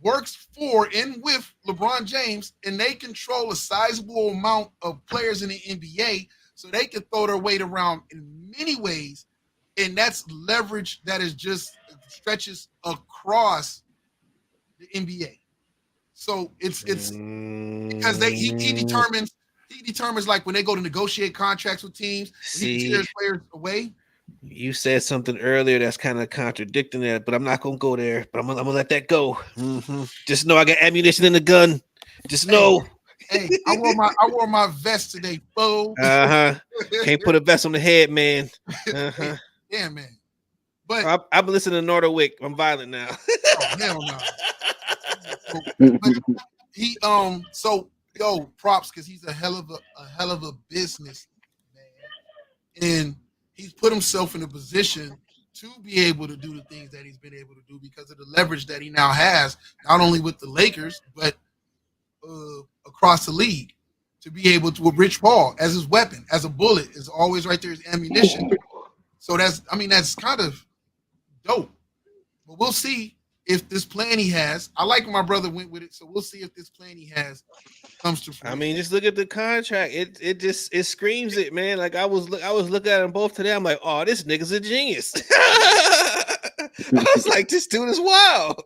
works for and with LeBron James, and they control a sizable amount of players in the NBA, so they can throw their weight around in many ways, and that's leverage that is just stretches across the NBA. So it's because he determines like when they go to negotiate contracts with teams, he tears players away. You said something earlier that's kind of contradicting that, but I'm not gonna go there. But I'm gonna let that go. Mm-hmm. Just know I got ammunition in the gun. Just know. Hey, I wore my vest today, fool. Can't put a vest on the head, man. Yeah, man. But I've been listening to Norderwick. I'm violent now. Oh, hell no. But he so props because he's a hell of a business man, and he's put himself in a position to be able to do the things that he's been able to do because of the leverage that he now has, not only with the Lakers, but across the league, to be able to, with Rich Paul as his weapon, as a bullet, is always right there as ammunition. So that's kind of dope. But we'll see if this plan he has, I like when my brother went with it, so we'll see if this plan he has comes to fruition. I mean, just look at the contract. It screams it, man. Like I was looking at them both today. I'm like, oh, this nigga's a genius. I was like, this dude is wild.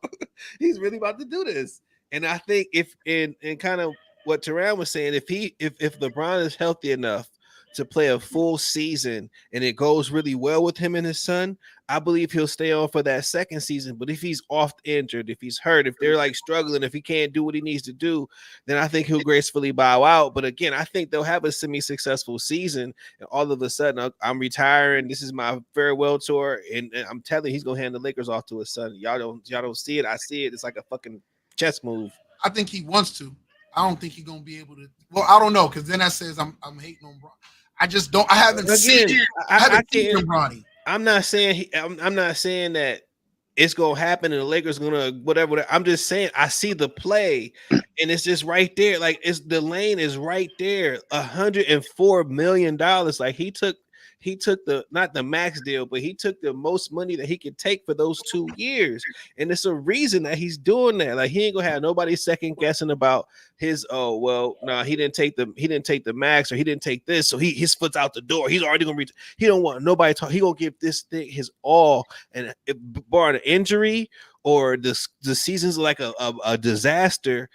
He's really about to do this. And I think if in kind of what Teran was saying, if LeBron is healthy enough to play a full season and it goes really well with him and his son, I believe he'll stay on for that second season. But if he's off injured, if he's hurt, if they're like struggling, if he can't do what he needs to do, then I think he'll gracefully bow out. But again, I think they'll have a semi-successful season, and all of a sudden I'm retiring. This is my farewell tour, and I'm telling you, he's gonna hand the Lakers off to his son. Y'all don't see it. I see it. It's like a fucking chess move. I think he wants to. I don't think he's gonna be able to. Well, I don't know, because then that says I'm hating on Bron. I just don't. I haven't seen him. I haven't seen him, Bronny. I'm not saying I'm not saying that it's gonna happen and the Lakers gonna whatever. I'm just saying I see the play and it's just right there. Like the lane is right there. $104 million. Like he took the not the max deal, but he took the most money that he could take for those 2 years. And it's a reason that he's doing that. Like he ain't gonna have nobody second guessing about his he didn't take the max, or he didn't take this, so his foot's out the door. He's already gonna reach. He don't want nobody talk. He gonna give this thing his all, and if barring an injury or the season's like a disaster,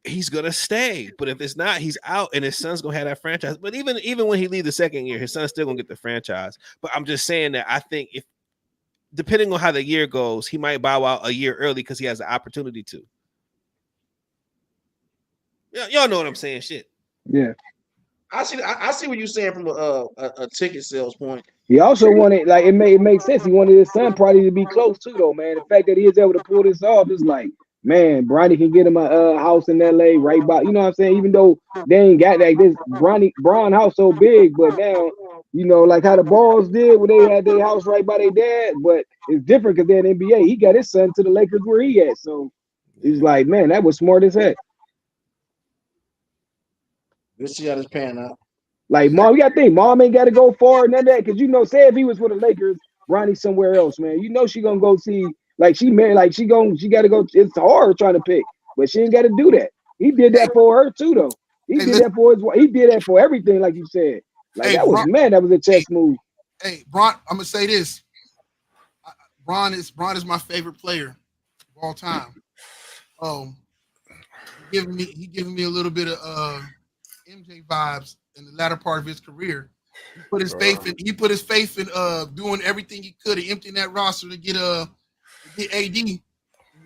he's gonna stay. But if it's not, he's out, and his son's gonna have that franchise. But even when he leaves the second year, his son's still gonna get the franchise. But I'm just saying that I think if depending on how the year goes, he might bow out a year early because he has the opportunity to. Yeah, y'all know what I'm saying. Shit. Yeah. I see what you're saying from a ticket sales point. He also wanted, like, it makes sense. He wanted his son probably to be close too, though, man. The fact that he is able to pull this off is like, man, Bronny can get him a house in LA right by, you know what I'm saying? Even though they ain't got like this Bron house so big, but now, you know, like how the Balls did when they had their house right by their dad, but it's different because they're in NBA. He got his son to the Lakers where he at. So he's like, man, that was smart as heck. Let's see how this pan out. Like, mom, you gotta think, mom ain't gotta go far, none of that. Cause you know, say if he was for the Lakers, Ronnie somewhere else, man. You know she gonna go see, like she married, like she gotta go. It's hard trying to pick, but she ain't gotta do that. He did that for her too, though. He did that for his wife. He did that for everything, like you said. Like that was that was a chess move. Hey, Bron, I'm gonna say this. Bron is my favorite player of all time. He giving me a little bit of MJ vibes in the latter part of his career. He put his faith in doing everything he could to emptying that roster to get AD. You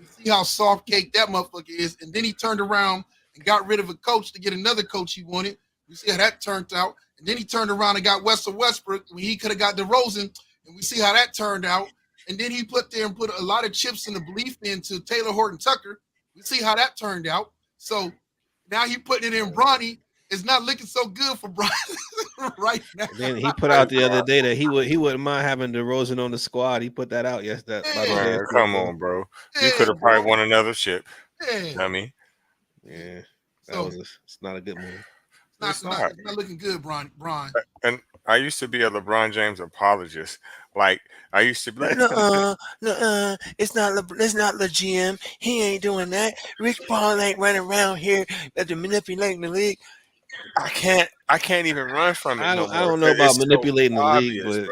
see how soft cake that motherfucker is, and then he turned around and got rid of a coach to get another coach he wanted. We see how that turned out, and then he turned around and got Westbrook when he could have got DeRozan, and we see how that turned out. And then he put a lot of chips and the belief into Taylor Horton Tucker. We see how that turned out. So now he putting it in Bronny. It's not looking so good for Bronny right now. Then he put out the other day that he wouldn't mind having DeRozan on the squad. He put that out yesterday. Man, come on, bro. You could have probably won another ship. I mean, yeah, it's not a good move. It's not looking good, Bron. And I used to be a LeBron James apologist. Like I used to be like, it's not the GM. He ain't doing that. Rich Paul ain't running around here manipulating the league. I can't even run from it. I don't know about manipulating the league, but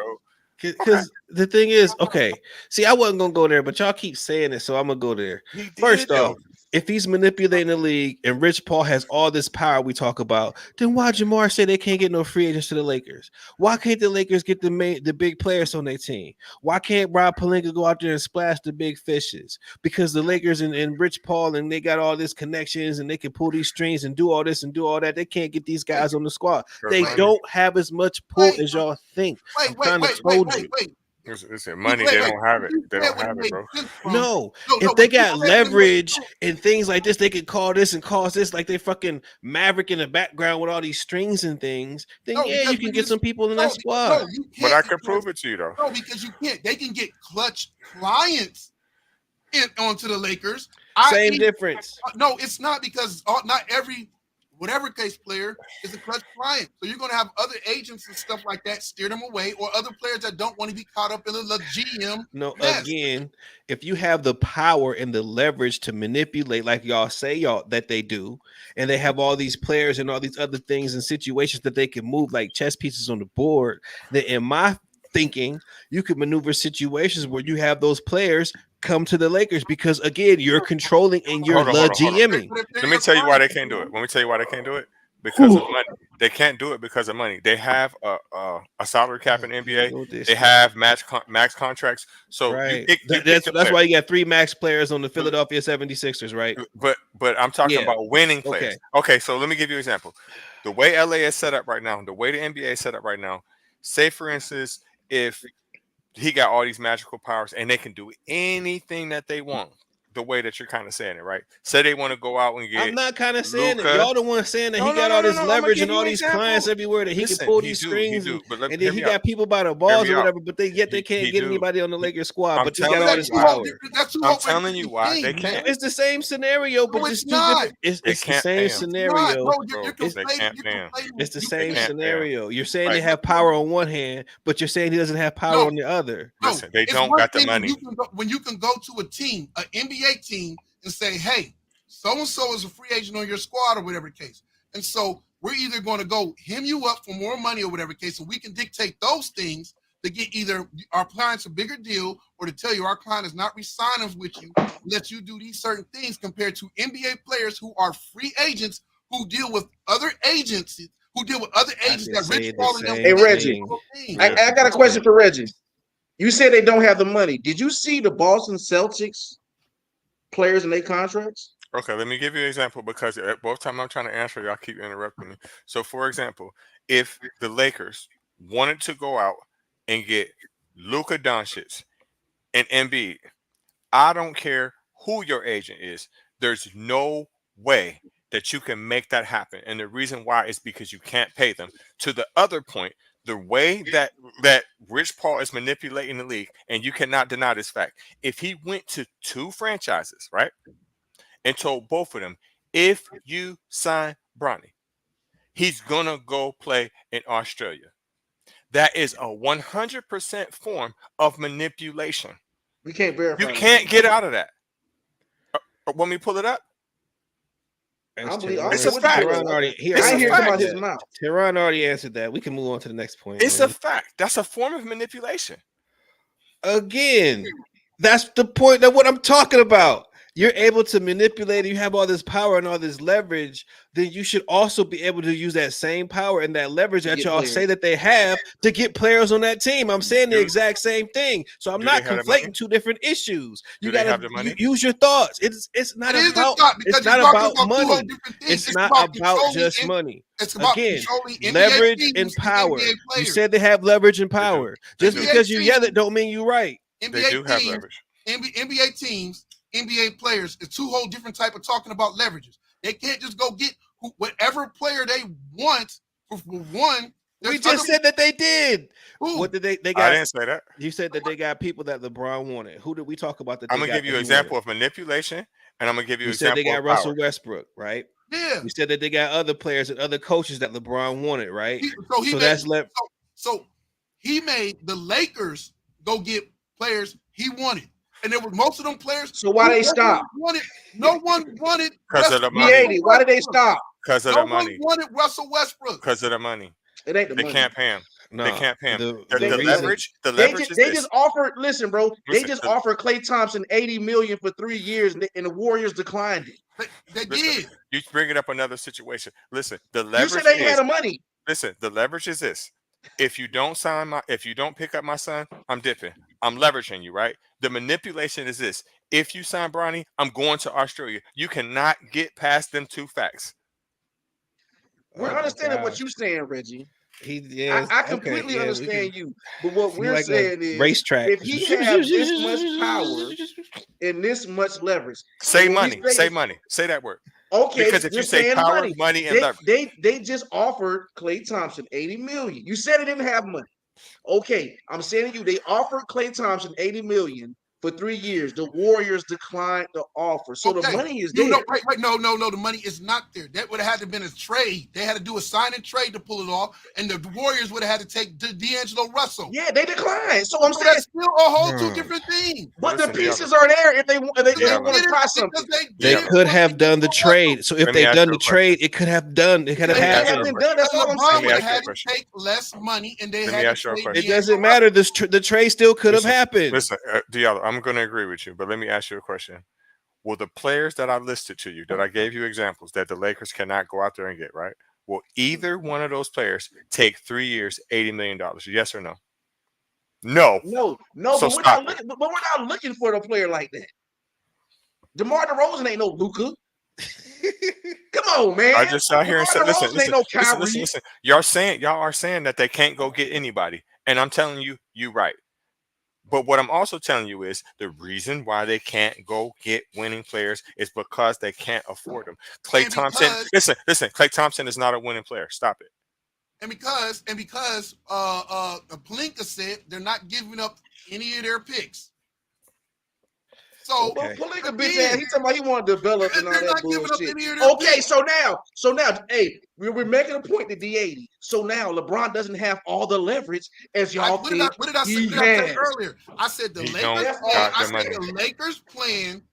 because the thing is, okay. See, I wasn't gonna go there, but y'all keep saying it, so I'm gonna go there. First off, if he's manipulating the league and Rich Paul has all this power we talk about, then why Jamar say they can't get no free agents to the Lakers? Why can't the Lakers get the big players on their team? Why can't Rob Pelinka go out there and splash the big fishes? Because the Lakers and Rich Paul and they got all these connections and they can pull these strings and do all this and do all that. They can't get these guys on the squad. They don't have as much pull as y'all think. Wait. Listen, money, they don't have it. They don't have it, bro. No, if they got leverage and things like this, they could call this and cause this like they fucking Maverick in the background with all these strings and things. Then you can get some people in that squad. But I could prove it to you though. No, because you can't. They can get clutch clients onto the Lakers. Same difference. No, it's not, because not every whatever case player is a clutch client. So you're going to have other agents and stuff like that steer them away, or other players that don't want to be caught up in the GM. No, again, if you have the power and the leverage to manipulate, like y'all say that they do, and they have all these players and all these other things and situations that they can move like chess pieces on the board, then in my thinking, you could maneuver situations where you have those players come to the Lakers, because again, you're controlling and you're GMing. Let me tell you why they can't do it. Let me tell you why they can't do it. Because of money. They can't do it because of money. They have a salary cap in NBA. They have max contracts. So that's why you got 3 max players on the Philadelphia 76ers, right? But I'm talking about winning players. Okay, so let me give you an example. The way LA is set up right now, the way the NBA is set up right now, say for instance, if he got all these magical powers and they can do anything that they want, the way that you're kind of saying it, right? Say they want to go out and get. I'm not kind of saying it. Y'all the one saying that he got all this leverage and all these clients everywhere that he can pull these strings. And then he got people by the balls or whatever, but they can't get anybody on the Lakers squad. But he's got all this power. I'm telling you why they can't. It's the same scenario, but just two different. It's the same scenario. It's the same scenario. You're saying they have power on one hand, but you're saying he doesn't have power on the other. Listen, they don't got the money. When you can go to a team, an NBA team, and say, hey, so-and-so is a free agent on your squad or whatever case. And so we're either going to go hem you up for more money or whatever case, so we can dictate those things to get either our clients a bigger deal, or to tell you our client is not re-signing with you, let you do these certain things, compared to NBA players who are free agents who deal with other agencies, that Rich Paul and them. Hey, Reggie, I got a question for Reggie. You said they don't have the money. Did you see the Boston Celtics players in their contracts? Okay, let me give you an example because both time I'm trying to answer, y'all keep interrupting me. So, for example, if the Lakers wanted to go out and get Luka Doncic and Embiid, I don't care who your agent is. There's no way that you can make that happen, and the reason why is because you can't pay them. To the other point, the way that Rich Paul is manipulating the league, and you cannot deny this fact. If he went to two franchises, right, and told both of them, if you sign Bronny, he's gonna go play in Australia. That is a 100% form of manipulation. We can't verify. You can't get out of that. When we pull it up, It's a fact. I ain't hear it come out his mouth. Teron already answered that. We can move on to the next point. It's a fact. That's a form of manipulation. Again, that's the point of what I'm talking about. You're able to manipulate, you have all this power and all this leverage, then you should also be able to use that same power and that leverage that y'all say that they have to get players on that team. I'm saying the exact same thing. So I'm not conflating two different issues. You gotta use your thoughts. It's not about money. It's not about just money. It's about again leverage and power. You said they have leverage and power. Just because you yell it don't mean you're right. They do have leverage. NBA teams, NBA players is two whole different type of talking about leverages. They can't just go get whatever player they want for one. We just said that they did. Who? What did they got? I didn't say that. You said that they got people that LeBron wanted. Who did we talk about? That I'm gonna give you an example of manipulation, and I'm gonna give you. You said they got Russell Westbrook, right? Yeah. You said that they got other players and other coaches that LeBron wanted, right? So he made the Lakers go get players he wanted. And there was most of them players. So why they stop? No one wanted because of the money. Why did they stop? Because of the money. No one wanted Russell Westbrook. Because of the money. It ain't the money. They can't pay him. No, they can't pay him. The leverage. The leverage. They just offered. Listen, bro. They just offered Klay Thompson $80 million for 3 years, and the Warriors declined it. They did. You bring it up another situation. Listen, the leverage. You said they had the money. Listen, the leverage is this. If you don't pick up my son, I'm dipping. I'm leveraging you, right? The manipulation is this. If you sign Bronny, I'm going to Australia. You cannot get past them two facts. We're understanding what you're saying, Reggie. I completely understand you. But what we're saying is racetrack. If he has this much power and this much leverage. Say money. Say money. Say that word. Okay, because if you say power, money, and leverage. They just offered Klay Thompson $80 million. You said they didn't have money. Okay, I'm saying to you, they offered Klay Thompson $80 million for 3 years. The Warriors declined the offer. So the money is there. No, the money is not there. That would have had to been a trade. They had to do a sign and trade to pull it off, and the Warriors would have had to take D'Angelo Russell. Yeah, they declined. So I'm saying that's still a whole two different things. But the pieces are there if they want to try something. They could have done the trade. So if they've done the trade, it could have happened. That's what I'm saying. They had to take less money, and they had to it doesn't matter. The trade still could have happened. Listen, Diallo, I'm going to agree with you, but let me ask you a question. Will the players that I listed to you, that I gave you examples, that the Lakers cannot go out there and get, right? Will either one of those players take 3 years, $80 million? Yes or no? No. So but we're not looking for a player like that. DeMar DeRozan ain't no Luka. Come on, man. I just sat here and said, listen. Y'all are saying that they can't go get anybody. And I'm telling you, you're right. But what I'm also telling you is the reason why they can't go get winning players is because they can't afford them. Klay Thompson, listen, Klay Thompson is not a winning player. Stop it. And because Pelinka said they're not giving up any of their picks. So Pelinka bitch ass, he talking about he want to develop and all that bullshit. Okay, so now, hey, we're making a point to D80. So now LeBron doesn't have all the leverage as y'all think what did I say earlier? I said the Lakers plan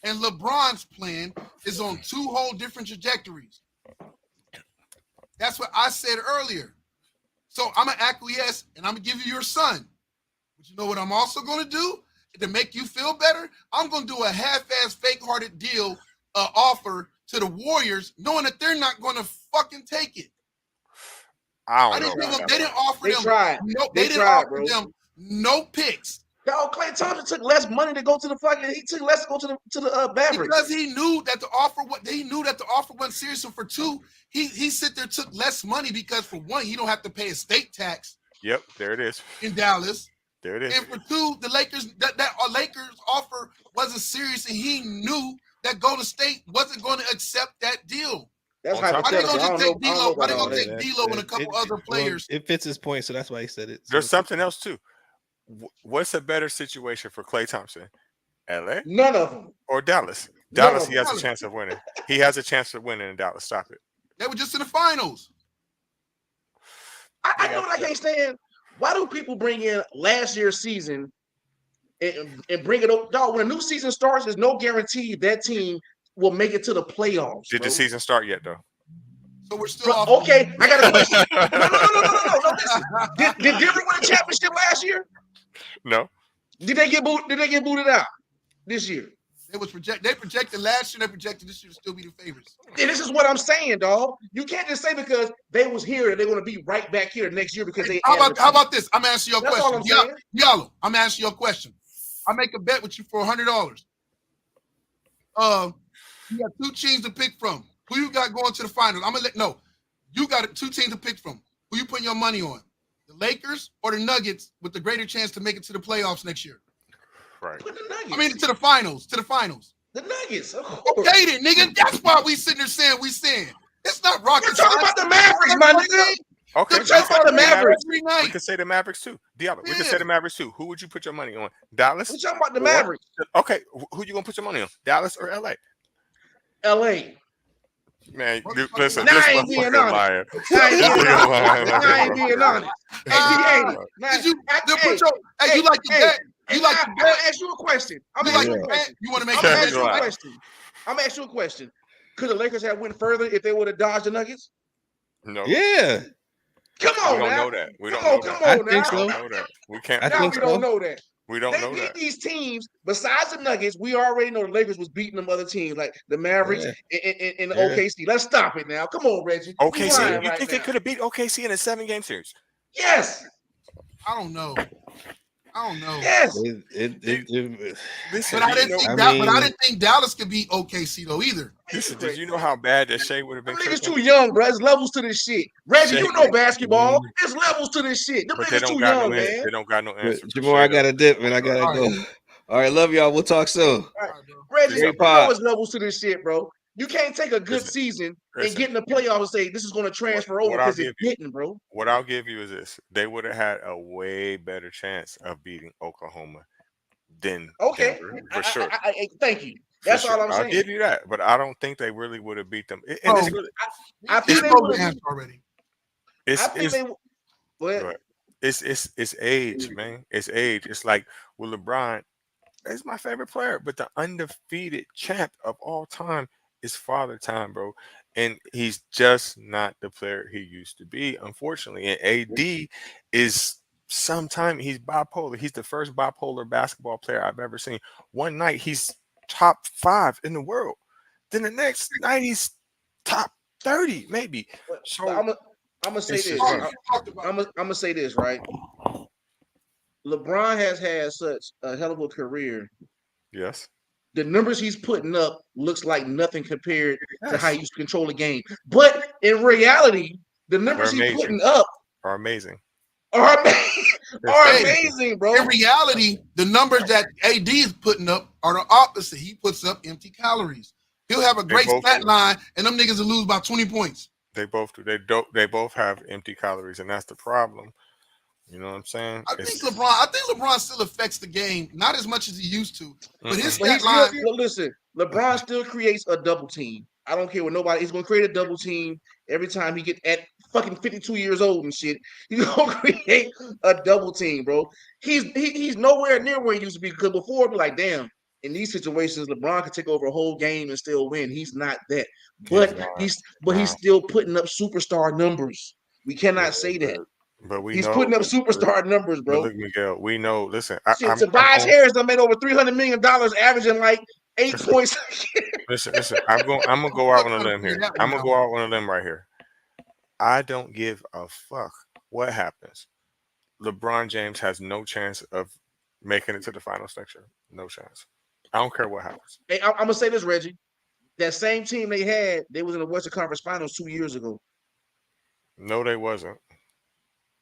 and LeBron's plan is on two whole different trajectories. That's what I said earlier. So I'm gonna acquiesce and I'm gonna give you your son. But you know what I'm also gonna do? To make you feel better, I'm going to do a half-ass, fake-hearted deal offer to the Warriors, knowing that they're not going to fucking take it. I don't know. They didn't offer them. Tried. They didn't offer them no picks. Dog, Klay Thompson took less money to go to the fucking. He took less to go to the Mavericks because he knew that the offer wasn't serious. So for two, he sit there took less money because for one, he don't have to pay a state tax. Yep, there it is. In Dallas. There it is. And for two, the Lakers that Lakers offer wasn't serious, and he knew that Golden State wasn't going to accept that deal. That's why they hypothetical. gonna I just don't take know. D'Lo? Why they about gonna all take that. D'Lo and a couple other players? It fits his point, so that's why he said it. There's something else too. What's a better situation for Klay Thompson? LA? None of them. Or Dallas? None Dallas, of he has them. a chance of winning. He has a chance of winning in Dallas. Stop it. They were just in the finals. I know what I can't stand. Why do people bring in last year's season and bring it up? Dog, when a new season starts, there's no guarantee that team will make it to the playoffs. Did bro. the season start yet, though? So we're still off. Okay, I got a question. No. Listen. Did Denver win a championship last year? No. Did they get booted out this year? They projected last year. They projected this year to still be the favorites. And this is what I'm saying, dog. You can't just say because they was here that they're going to be right back here next year because they. How about this? I'm asking you a That's question. all I'm saying. Yellow. I'm asking you a question. I make a bet with you for $100. You got two teams to pick from. Who you got going to the finals? You got two teams to pick from. Who you putting your money on? The Lakers or the Nuggets with the greater chance to make it to the playoffs next year? Right. Put the Nuggets. I mean, to the finals. The Nuggets. Of course. Okay, then, nigga. That's why we sitting there saying we saying it's not rocket We're talking about the Mavericks, my nigga. Okay. We're talking about the Mavericks. We can say the Mavericks too. Diallo, we can say the Mavericks too. Who would you put your money on? Dallas? We're talking about the Mavericks. Okay. Who you gonna put your money on? Dallas or LA? LA. Man, listen, Now this I ain't being motherfucker honest. lying. I ain't being honest. You like to bet? I'm gonna ask you a question. You want to make I'm gonna ask you a question. I'm gonna ask you a question. Could the Lakers have went further if they would have dodged the Nuggets? No. Yeah. Come on, we don't now. know that. We don't know that. I think so. We don't know that. We can't. I Now think we so. don't know that. We don't know They beat that. these teams. Besides the Nuggets, we already know the Lakers was beating them other teams like the Mavericks and the OKC. Let's stop it now. Come on, Reggie. OKC. You think they could have beat OKC in a 7-game series? Yes. I don't know. Yes. Listen, But I didn't think Dallas could beat OKC though either. Listen, did you know how bad that Shea would have been? Them niggas too young, bro. There's levels to this shit. Reggie, you know basketball. There's levels to this shit. Them But they niggas don't too got young, no man. answer. They don't got no answer. Jamar, I got to dip, man. I got to go. All right, love y'all. We'll talk soon. Reggie, you Great know pod. there's levels to this shit, bro. You can't take a good season and get in the playoffs and say this is going to transfer over because it didn't, bro. What I'll give you is this: they would have had a way better chance of beating Oklahoma than Denver, for sure. Thank you. That's all I'm saying. I'll give you that, but I don't think they really would have beat them. And it's really, I think they would have already. It's age, man. It's age. It's like with LeBron. He's my favorite player, but the undefeated champ of all time is Father Time, bro. And he's just not the player he used to be, unfortunately. And AD is sometimes he's bipolar. He's the first bipolar basketball player I've ever seen. One night he's top 5 in the world. Then the next night he's top 30, maybe. So I'm gonna say this. I'm gonna say this, right? LeBron has had such a hell of a career. Yes. The numbers he's putting up looks like nothing compared to how he used to control the game. But in reality, the numbers he's putting up are amazing. Are amazing, bro. In reality, the numbers that AD is putting up are the opposite. He puts up empty calories. He'll have a great stat line, and them niggas will lose by 20 points. They both do. They both have empty calories, and that's the problem. You know what I'm saying? I think LeBron still affects the game, not as much as he used to. But his stat line. Listen, LeBron still creates a double team. I don't care what nobody. He's gonna create a double team every time he get at fucking 52 years old and shit. He's gonna create a double team, bro. He's nowhere near where he used to be. Because before, be like, damn. In these situations, LeBron could take over a whole game and still win. He's not that, but he's still putting up superstar numbers. We cannot say that. But he's putting up superstar numbers, bro. Look, Miguel, we know. Listen, Tobias Harris done made over $300 million, averaging like 8 points. Listen. I'm gonna go out on a limb here. I'm gonna go out on a limb right here. I don't give a fuck what happens. LeBron James has no chance of making it to the finals next year. No chance. I don't care what happens. Hey, I'm gonna say this, Reggie. That same team they had, they was in the Western Conference Finals 2 years ago. No, they wasn't.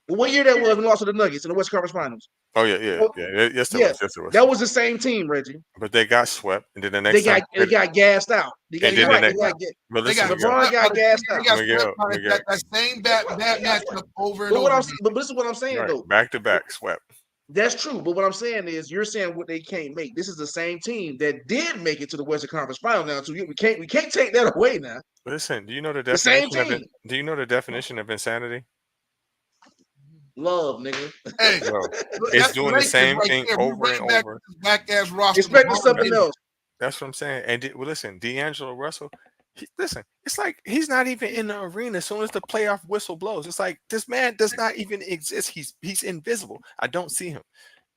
But what year that was when we lost to the Nuggets in the Western Conference Finals? Oh yeah. Yes, there Yeah, was. Yes, there was. that was the same team, Reggie. But they got swept, and then the They next time, got gassed out. and then the Right. next. But They listen, got Miguel. LeBron got gassed they out. got Miguel, swept by Miguel. that same bad matchup over and But what over I'm again. but this is what I'm saying Right, though. back to back swept. That's true. But what I'm saying is, you're saying what they can't make. This is the same team that did make it to the Western Conference Final now. So we can't take that away now. Listen, do you know the The same definition of team. Do you know the definition of insanity? Love, nigga. Hey, No, look, it's that's doing the Lakers same right thing there. We over and bring back over. this whack ass roster. Expecting LeBron something did it. else. That's what I'm saying. And listen, D'Angelo Russell. Listen, it's like he's not even in the arena as soon as the playoff whistle blows. It's like this man does not even exist. He's invisible. I don't see him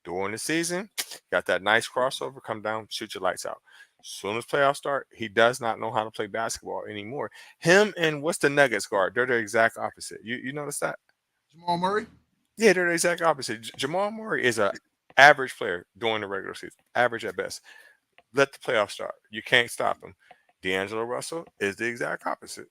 during the season. Got that nice crossover, come down, shoot your lights out. As soon as playoffs start, he does not know how to play basketball anymore. Him and what's the Nuggets guard? They're the exact opposite. You notice that? Jamal Murray. Yeah, they're the exact opposite. Jamal Murray is an average player during the regular season, average at best. Let the playoffs start. You can't stop him. D'Angelo Russell is the exact opposite.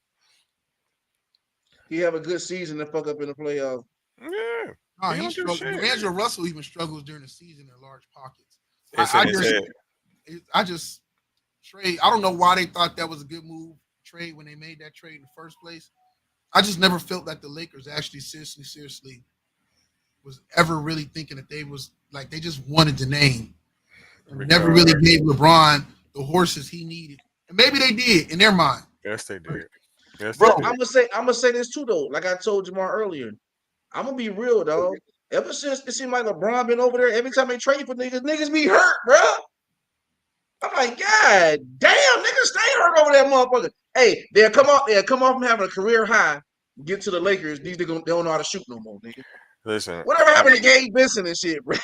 He have a good season to fuck up in the playoffs. Yeah. No, He he don't do struggles. shit. D'Angelo Russell even struggles during the season in large pockets. It's in his head. I just trade. I don't know why they thought that was a good move trade when they made that trade in the first place. I just never felt that the Lakers actually seriously was ever really thinking that they was like they just wanted the name and never really gave LeBron the horses he needed. And maybe they did in their mind. Yes, they did. Yes, Bro, they did. I'm gonna say this too though. Like I told Jamal earlier, I'm gonna be real, dog. Ever since it seemed like LeBron been over there, every time they trade for niggas be hurt, bro. I'm like, God damn, niggas stay hurt over that motherfucker. Hey, they'll come off from having a career high, get to the Lakers. These niggas don't know how to shoot no more, nigga. Listen, Whatever happened to Gabe Vincent and shit, bro?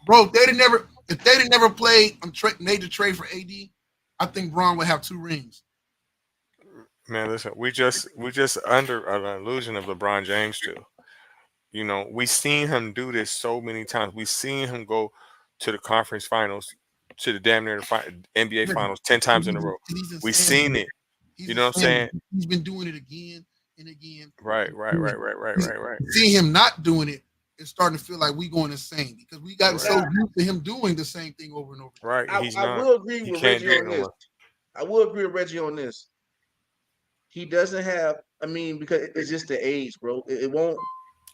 Bro, if they didn't never play made the trade for AD, I think Braun would have 2 rings. man, listen, we just under an illusion of LeBron James too. You know, we seen him do this so many times. We seen him go to the conference finals, to the damn near the NBA finals 10 times in a row. We seen it. You know what I'm saying? He's been doing it again and again. Right. Seeing him not doing it, it's starting to feel like we going insane because we got so used to him doing the same thing over and over. Right. I will agree with Reggie on this. I will agree with Reggie on this. He doesn't have, I mean, because it's just the age, bro. It won't.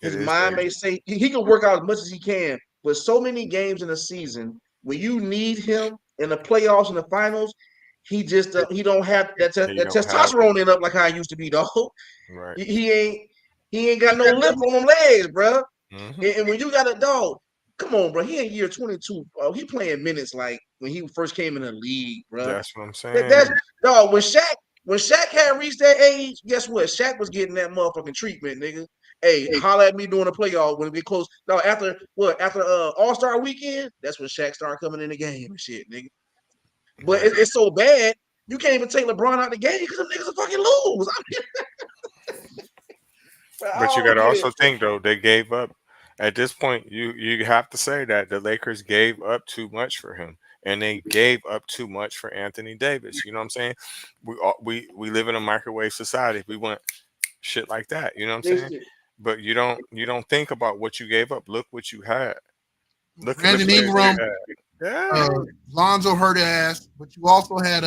His mind may say he can work out as much as he can, but so many games in a season when you need him in the playoffs and the finals, he just he don't have that testosterone in up like how it used to be, dog. Right. He ain't got no lift on them legs, bro. Mm-hmm. And when you got a dog, come on, bro. He in year 22. He playing minutes like when he first came in the league, bro. That's what I'm saying. That's dog. When Shaq had reached that age, guess what? Shaq was getting that motherfucking treatment, nigga. Hey, holler at me during the playoffs when we get close. No, after All-Star weekend, that's when Shaq started coming in the game and shit, nigga. But it's so bad, you can't even take LeBron out the game because them niggas will fucking lose. But you got to also think, though, they gave up. At this point, you have to say that the Lakers gave up too much for him. And they gave up too much for Anthony Davis. You know what I'm saying? We live in a microwave society. We want shit like that. You know what I'm saying? But you don't think about what you gave up. Look what you had. Look at Brandon Ingram. Yeah. Lonzo hurt ass, but you also had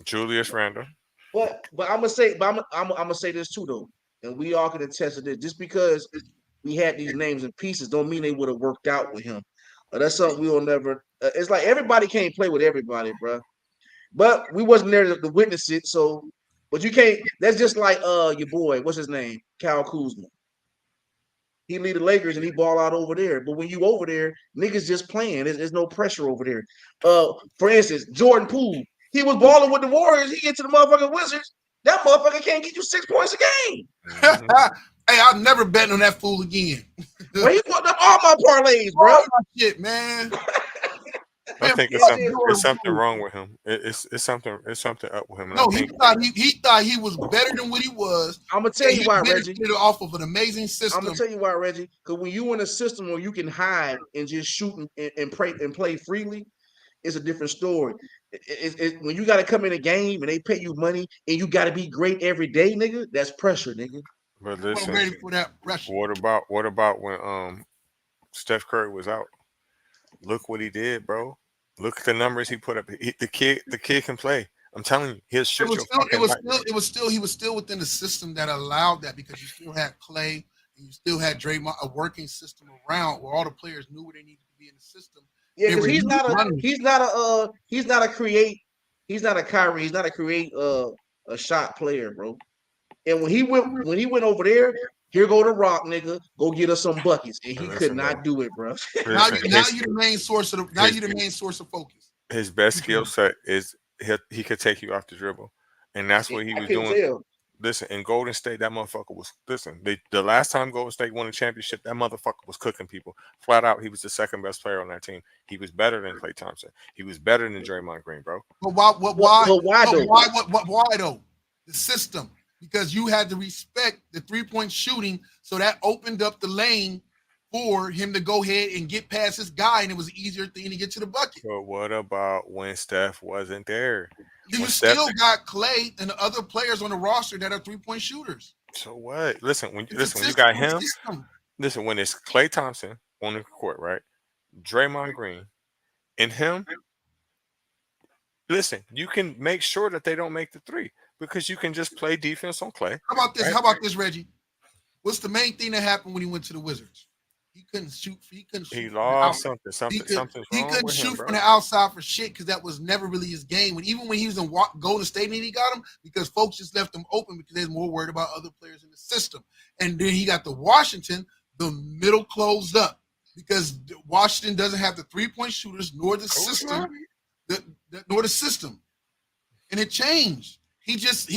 Julius Randle. But I'm gonna say this too though, and we all can attest to this. Just because we had these names and pieces, don't mean they would have worked out with him. That's something we will never. It's like everybody can't play with everybody, bro. But we wasn't there to witness it, so. But you can't. That's just like your boy. What's his name? Kyle Kuzma. He lead the Lakers and he ball out over there. But when you over there, niggas just playing. There's no pressure over there. For instance, Jordan Poole. He was balling with the Warriors. He get to the motherfucking Wizards. That motherfucker can't get you 6 points a game. Hey, I'll never bet on that fool again. Well, he put up all my parlays, bro. Oh, shit, man. I Man, think fuck it's Jordan something Poole. wrong with him. It's something up with him. And I No, think he thought he was better than what he was. I'm gonna tell And you he why, Reggie. benefited off of an amazing I'm gonna system. tell you why, Reggie. Because when you in a system where you can hide and just shoot and pray and play freely, it's a different story. When you got to come in a game and they pay you money and you got to be great every day, nigga, that's pressure, nigga. but He wasn't listen, ready for that pressure. what about when Steph Curry was out? Look what he did, bro. Look at the numbers he put up. The kid can play. I'm telling you, he'll It shoot was your still, it fucking was light. still, it was still, he was still within the system that allowed that because you still had Clay and you still had Draymond, a working system around where all the players knew where they needed to be in the system. Yeah, They because were running. he's not a create, he's not a Kyrie, he's not a create a shot player, bro. And when he went over there, here go the rock, nigga, go get us some buckets, and he could Listen, bro. not do it, bro. Listen, Now you're the main source of his you're the main source of focus. his best You skill can. set is he could take you off the dribble, and that's what he I was couldn't doing. tell. Listen, in Golden State, that motherfucker was listen. The last time Golden State won a championship, that motherfucker was cooking people flat out. He was the second best player on that team. He was better than Klay Thompson. He was better than Draymond Green, bro. But why? Why No, though? why though? The system, because you had to respect the 3-point shooting, so that opened up the lane for him to go ahead and get past his guy, and it was an easier thing to get to the bucket. But what about when Steph wasn't there? You When Steph, still got Clay and the other players on the roster that are 3-point shooters. so what? Listen, when It's you got a him, system. listen when it's Klay Thompson on the court, right? Draymond Green and him. Listen, you can make sure that they don't make the three because you can just play defense on Clay. How about this? Right. How about this, Reggie? What's the main thing that happened when he went to the Wizards? He couldn't shoot. He couldn't shoot. He From the outside. lost something. Something's He wrong couldn't with him, shoot bro. from the outside for shit because that was never really his game. And even when he was in Golden State, and he got him because folks just left him open because they was more worried about other players in the system. And then he got to Washington, the middle closed up because Washington doesn't have the 3-point shooters nor the system, nor the system, and it changed. He just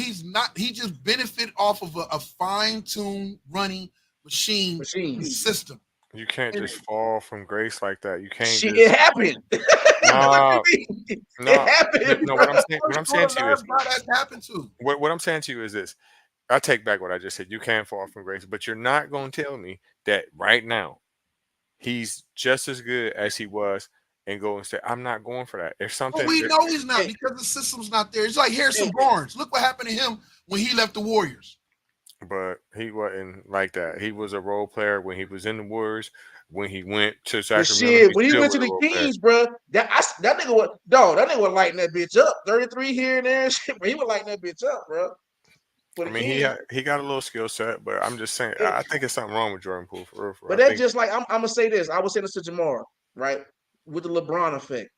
benefit off of a fine-tuned running machine system. You can't just fall from grace like that. You can't Shit, just it happened. no, It no, happened. no. bro. What I'm saying to you is That's happened to. what I'm saying to you is this. I take back what I just said. You can't fall from grace, but you're not going to tell me that right now he's just as good as he was and go and say, I'm not going for that. If something Well, we know he's not because the system's not there. It's like Harrison Barnes. Look what happened to him when he left the Warriors. but he wasn't like that. He was a role player when he was in the Warriors. When he went to But Sacramento, shit, when he went to the Kings, bro, that nigga was that nigga was lighting that bitch up. 33 here and there, and shit, but he was lighting that bitch up, bro. I mean, he got a little skill set, but I'm just saying, I think it's something wrong with Jordan Poole for real. But that's just like I'm gonna say this. I was saying this to Jamar, right? With the LeBron effect.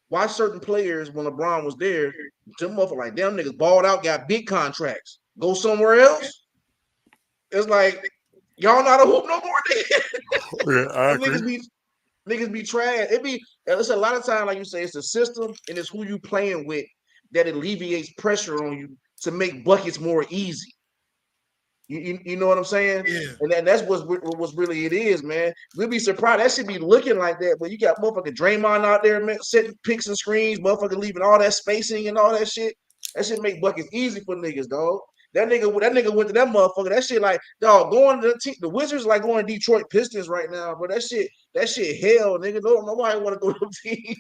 Why certain players when LeBron was there, them motherfuckers like them niggas balled out, got big contracts. Go somewhere else. It's like y'all not a hoop no more, nigga. Yeah, I agree. Niggas be trash. It's a lot of time, like you say, it's the system and it's who you playing with that alleviates pressure on you to make buckets more easy. You know what I'm saying? Yeah. And that's what's really it is, man. We'll be surprised. That should be looking like that, but you got motherfucking Draymond out there, man, setting picks and screens, motherfucking leaving all that spacing and all that shit. That shit make buckets easy for niggas, dog. That nigga went to that motherfucker. That shit like, dog, going to the Wizards like going to Detroit Pistons right now, but that shit hell, nigga. Nobody want to go to them teams.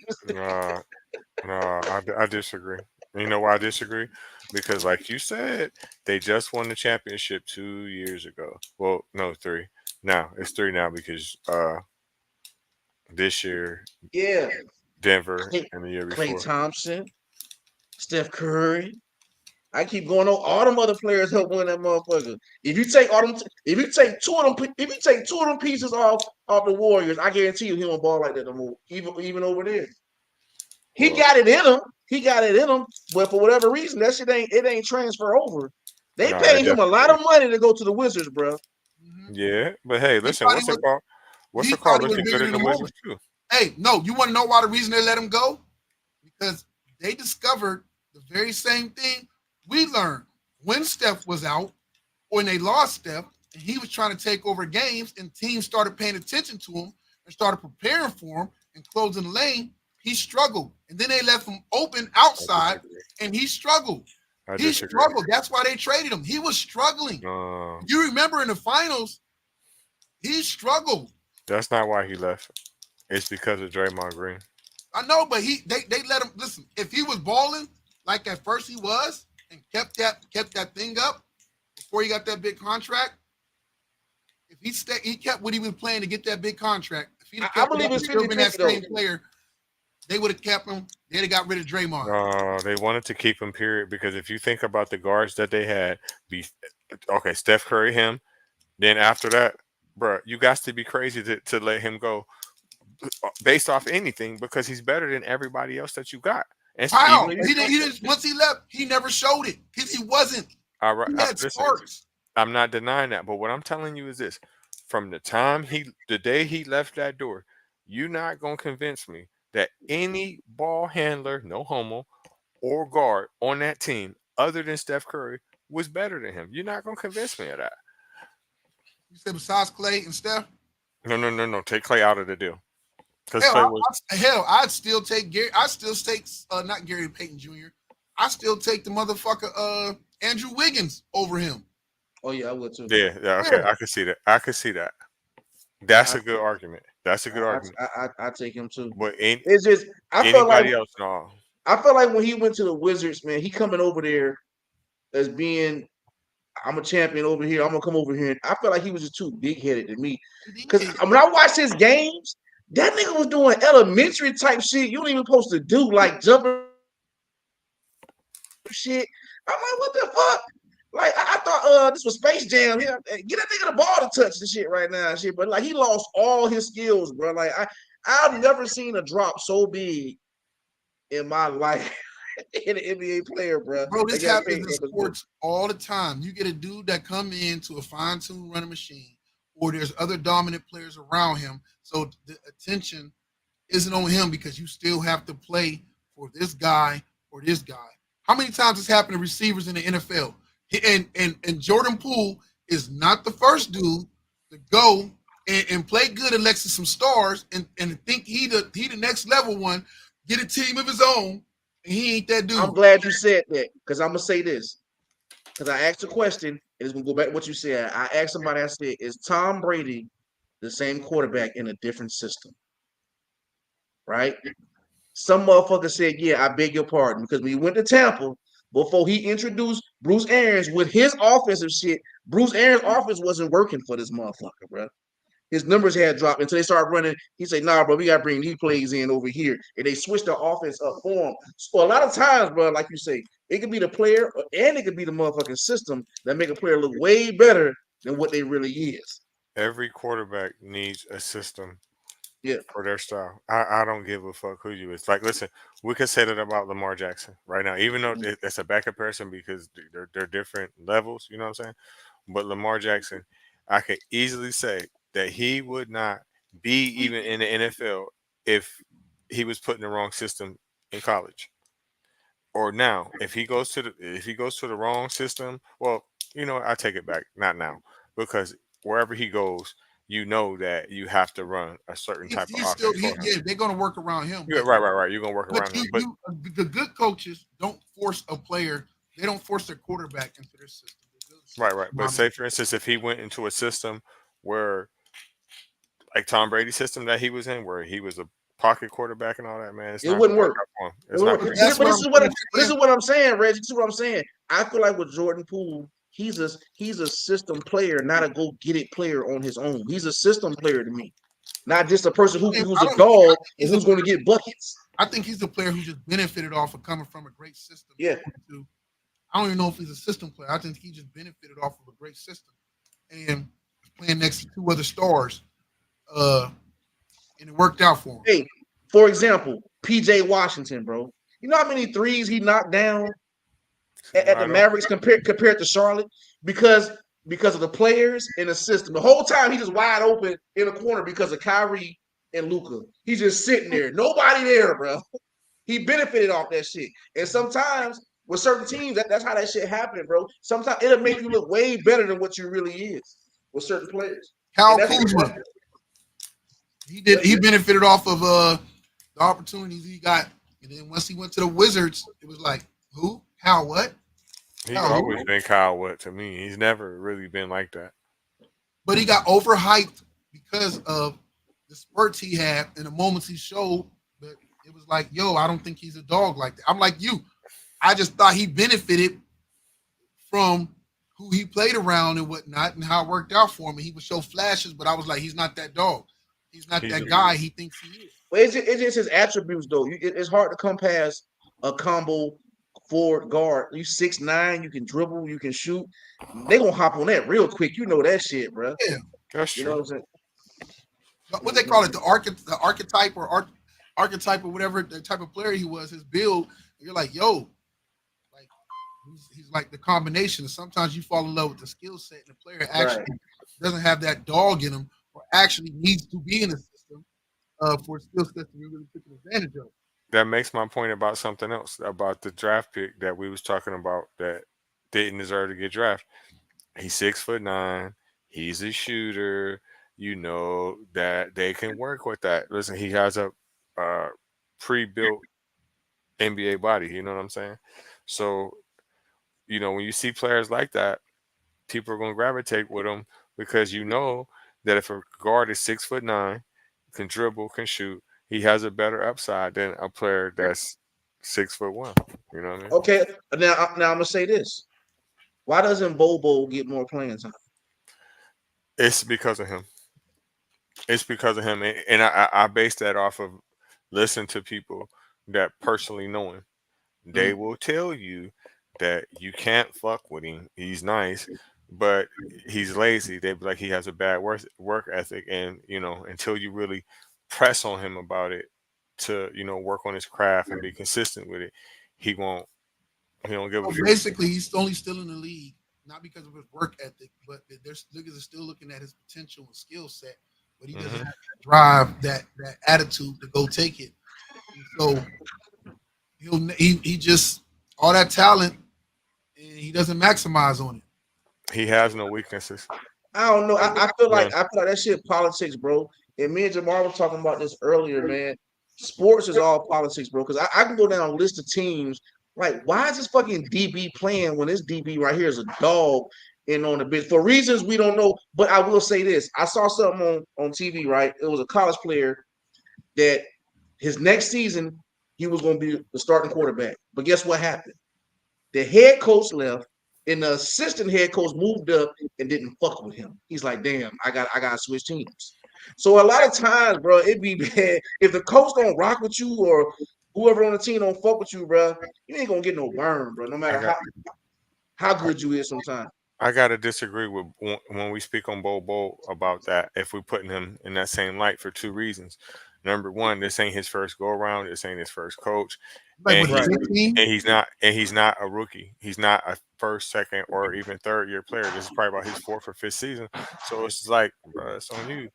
No, I disagree. You know why I disagree? Because, like you said, they just won the championship 2 years ago. Well, no, 3. Now it's 3 now because this year, yeah, Denver, and the year before. Klay Thompson, Steph Curry. I keep going on. All them other players help win that motherfucker. If you take two of them pieces off the Warriors, I guarantee you he won't ball like that no more. Even over there. He got it in him. But for whatever reason, that shit ain't transfer over. They paid him a lot of money to go to the Wizards, bro. Yeah, but hey, listen, what's it called? What's it called? Looking good in the Wizards too. Hey, no, you want to know why the reason they let him go? Because they discovered the very same thing we learned when Steph was out, when they lost Steph, and he was trying to take over games, and teams started paying attention to him and started preparing for him. and closing the lane, he struggled. And then they left him open outside, and he struggled. He struggled. That's why they traded him. He was struggling. You remember in the finals, he struggled. That's not why he left. It's because of Draymond Green. I know, but they let him listen. If he was balling like at first he was and kept that thing up before he got that big contract, if he kept what he was playing to get that big contract. If he I believe it's still been that 50-50 same player, they would have kept him. They'd have got rid of Draymond. They wanted to keep him, period, because if you think about the guards that they had, Steph Curry, him, then after that, bro, you got to be crazy to let him go based off anything because he's better than everybody else that you got. And wow, he didn't. Once he left, he never showed it because he wasn't. All right, he had sparks. I'm not denying that, but what I'm telling you is this: from the day he left that door, you're not gonna convince me that any ball handler, no homo, or guard on that team other than Steph Curry was better than him. You're not gonna convince me of that. You said besides Clay and Steph? No. Take Clay out of the deal. I'd still take Gary. I still take not Gary Payton Jr. I still take the motherfucker Andrew Wiggins over him. Oh yeah, I would too. Yeah. Okay, I can see that. That's a good argument. That's a good argument. I take him too. But it's just anybody else, no. I felt like when he went to the Wizards, man, he coming over there as being, I'm a champion over here. I'm gonna come over here. And I felt like he was just too big headed to me. Because when I watched his games, that nigga was doing elementary type shit you don't even supposed to do, like jumping shit. I'm like, what the fuck? Like I thought this was Space Jam. Here, get that nigga the ball to touch the shit right now and shit. But like he lost all his skills, bro. Like I've never seen a drop so big in my life in an NBA player, bro. Bro, this happens in sports all the time. You get a dude that come into a fine-tuned running machine, or there's other dominant players around him, so the attention isn't on him because you still have to play for this guy or this guy. How many times has happened to receivers in the NFL? And Jordan Poole is not the first dude to go and play good and next to some stars and think he the next level one, get a team of his own, and he ain't that dude. I'm glad you said that because I'm gonna say this. Because I asked a question, and it's gonna go back to what you said. I asked somebody, I said, is Tom Brady the same quarterback in a different system? Right? Some motherfucker said, yeah, I beg your pardon. Because when he went to Tampa, before he introduced Bruce Arians with his offensive shit, Bruce Arians' offense wasn't working for this motherfucker, bro. His numbers had dropped until they started running. He said, nah, bro, we got to bring these plays in over here. And they switched their offense up for him. So a lot of times, bro, like you say, it could be the player and it could be the motherfucking system that make a player look way better than what they really is. Every quarterback needs a system Yeah. for their style. I don't give a fuck who you is. Like, listen, we can say that about Lamar Jackson right now, even though that's a bad comparison because they're different levels, you know what I'm saying? But Lamar Jackson, I could easily say that he would not be even in the NFL if he was put in the wrong system in college. Or now, if he goes to the wrong system, well, you know, I take it back, not now, because wherever he goes, you know that you have to run a certain type of offense. They're going to work around him. Yeah, right. You're going to work around him. But the good coaches don't force a player. They don't force their quarterback into their system. Right. But say, for instance, if he went into a system where, like Tom Brady's system that he was in, where he was a pocket quarterback and all that, man, it wouldn't work. This is what I'm saying, Reggie. This is what I'm saying. I feel like with Jordan Poole, he's a system player, not a go get it player on his own. He's a system player to me, not just a person who's a dog and who's going to get buckets. I think he's a player who just benefited off of coming from a great system. Yeah. I don't even know if he's a system player. I think he just benefited off of a great system and playing next to two other stars, and it worked out for him. Hey, for example, PJ Washington, bro. You know how many threes he knocked down at the Mavericks compared to Charlotte because of the players and the system. The whole time he just wide open in the corner because of Kyrie and Luka. He's just sitting there, nobody there, bro. He benefited off that shit. And sometimes with certain teams, that's how that shit happening, bro. Sometimes it'll make you look way better than what you really is with certain players. Kyle Kuzma. He did. He benefited off of the opportunities he got, and then once he went to the Wizards, it was like who, how, what, He's how, always who? been Kyle Wood to me. He's never really been like that. But he got overhyped because of the spurts he had and the moments he showed. But it was like, yo, I don't think he's a dog like that. I'm like you. I just thought he benefited from who he played around and whatnot and how it worked out for him. And he would show flashes, but I was like, he's not that dog. He's not He's that guy he thinks he is. Well, it's just his attributes though. It's hard to come past a combo forward guard. You 6'9", you can dribble, you can shoot. They gonna hop on that real quick. You know that shit, bro. Yeah. that's You know what true. I'm saying? What they call it, the archetype or archetype or whatever the type of player he was, his build. You're like, yo, like he's like the combination. And sometimes you fall in love with the skill set, and the player actually Right. doesn't have that dog in him, or actually needs to be in the system for skill set to be really taken advantage of. That makes my point about something else about the draft pick that we was talking about that didn't deserve to get drafted. He's 6'9". He's a shooter. You know that they can work with that. Listen, he has a uh, pre-built NBA body. You know what I'm saying? So when you see players like that, people are going to gravitate with them because you know that if a guard is 6'9", can dribble, can shoot, he has a better upside than a player that's 6'1". You know what I mean? Okay. Now I'm gonna say this. Why doesn't Bobo get more playing time? It's because of him. It's because of him, and I base that off of listening to people that personally know him. They Mm. will tell you that you can't fuck with him. He's nice, but he's lazy. They be like he has a bad work ethic, and until you really press on him about it to work on his craft and be consistent with it, he won't. He don't give a So fuck. basically, he's only still in the league not because of his work ethic, but there's niggas are still looking at his potential and skill set, but he doesn't have Hmm. that drive, that attitude to go take it. And so he just all that talent, and he doesn't maximize on it. He has no weaknesses. I don't know. None. I feel like that shit politics, bro. And me and Jamar were talking about this earlier, man. Sports is all politics, bro. Because I can go down a list of teams. Like, why is this fucking DB playing when this DB right here is a dog and on the bench for reasons we don't know? But I will say this: I saw something on TV. Right, it was a college player that his next season he was going to be the starting quarterback. But guess what happened? The head coach left, and the assistant head coach moved up and didn't fuck with him. He's like, damn, I got to switch teams. So a lot of times, bro, it'd be bad if the coach don't rock with you or whoever on the team don't fuck with you, bro. You ain't gonna get no burn, bro. No I matter got. how good you is, sometimes. I gotta disagree with when we speak on Bo about that. If we're putting him in that same light for two reasons. Number one, this ain't his first go around. This ain't his first coach, Like and with he's Right. the 15, and he's not a rookie. He's not a first, second, or even third year player. This is probably about his fourth or fifth season. So it's like, bro, it's on you.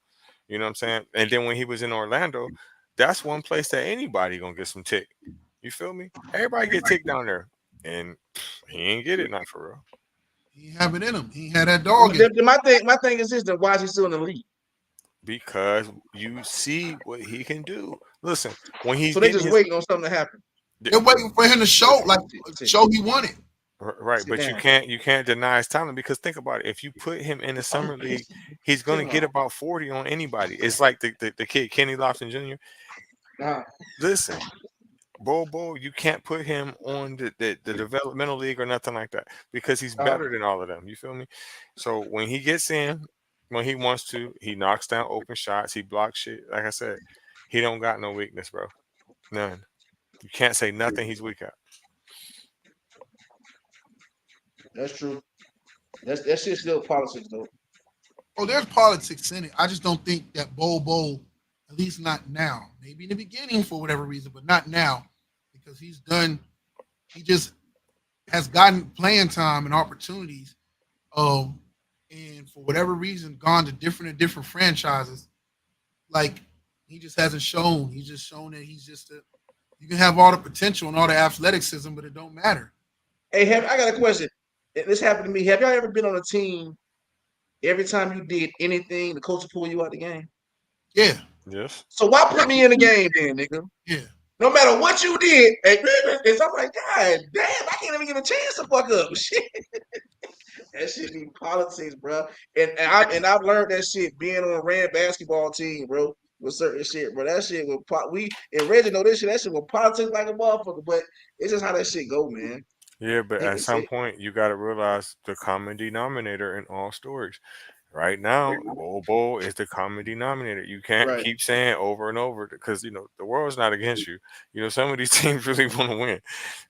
You know what I'm saying? And then when he was in Orlando, that's one place that anybody gonna get some tick. You feel me? Everybody get tick down there, and he ain't get it, not for real. he ain't have it in him. He ain't had that dog in him. My thing is this: then why is he still in the league? Because you see what he can do. Listen, when he's So they getting just his waiting on something to happen. They're waiting for him to show, like show he won it. right, Sit but you down. can't deny his talent because think about it. If you put him in the summer league, he's gonna get about 40 on anybody. It's like the kid Kenny Lofton Jr. Nah, Listen, Bobo, you can't put him on the developmental league or nothing like that because he's nah. better than all of them. You feel me? So when he gets in, when he wants to, he knocks down open shots. He blocks shit. Like I said, he don't got no weakness, bro. None. You can't say nothing he's weak at. That's true. That shit's still politics though. Oh, there's politics in it. I just don't think that Bobo, at least not now. Maybe in the beginning for whatever reason, but not now because he's done. He just has gotten playing time and opportunities, um, and for whatever reason, gone to different and different franchises. Like he just hasn't shown. He's just shown that he's just a. You can have all the potential and all the athleticism, but it don't matter. Hey, I got a question. This happened to me. Have y'all ever been on a team? Every time you did anything, the coach would pull you out the game. Yeah, Yes. So why put me in the game then, nigga? Yeah. No matter what you did, and I'm like, God damn, I can't even get a chance to fuck up. Shit. That shit be politics, bro. I've learned that shit being on a ran basketball team, bro. With certain shit, bro. That shit with we and Reggie know this shit. That shit with politics like a motherfucker. But it's just how that shit go, man. Yeah, but at some It. point you got to realize the common denominator in all stories. Right now, Bobo is the common denominator. You can't Right. keep saying over and over because the world's not against you. Some of these teams really want to win,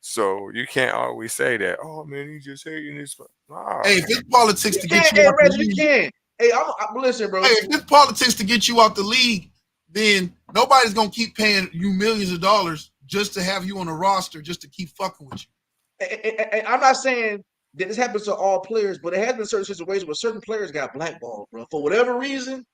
so you can't always say that. Oh man, he just hating this. Nah, Hey, if it's politics to get you Hey, out the Reggie, you league, can. Hey, I'm listen, bro. hey, if it's politics to get you out the league, then nobody's gonna keep paying you millions of dollars just to have you on a roster, just to keep fucking with you. I'm not saying that this happens to all players, but it has been certain situations where certain players got blackballed, bro. For whatever reason,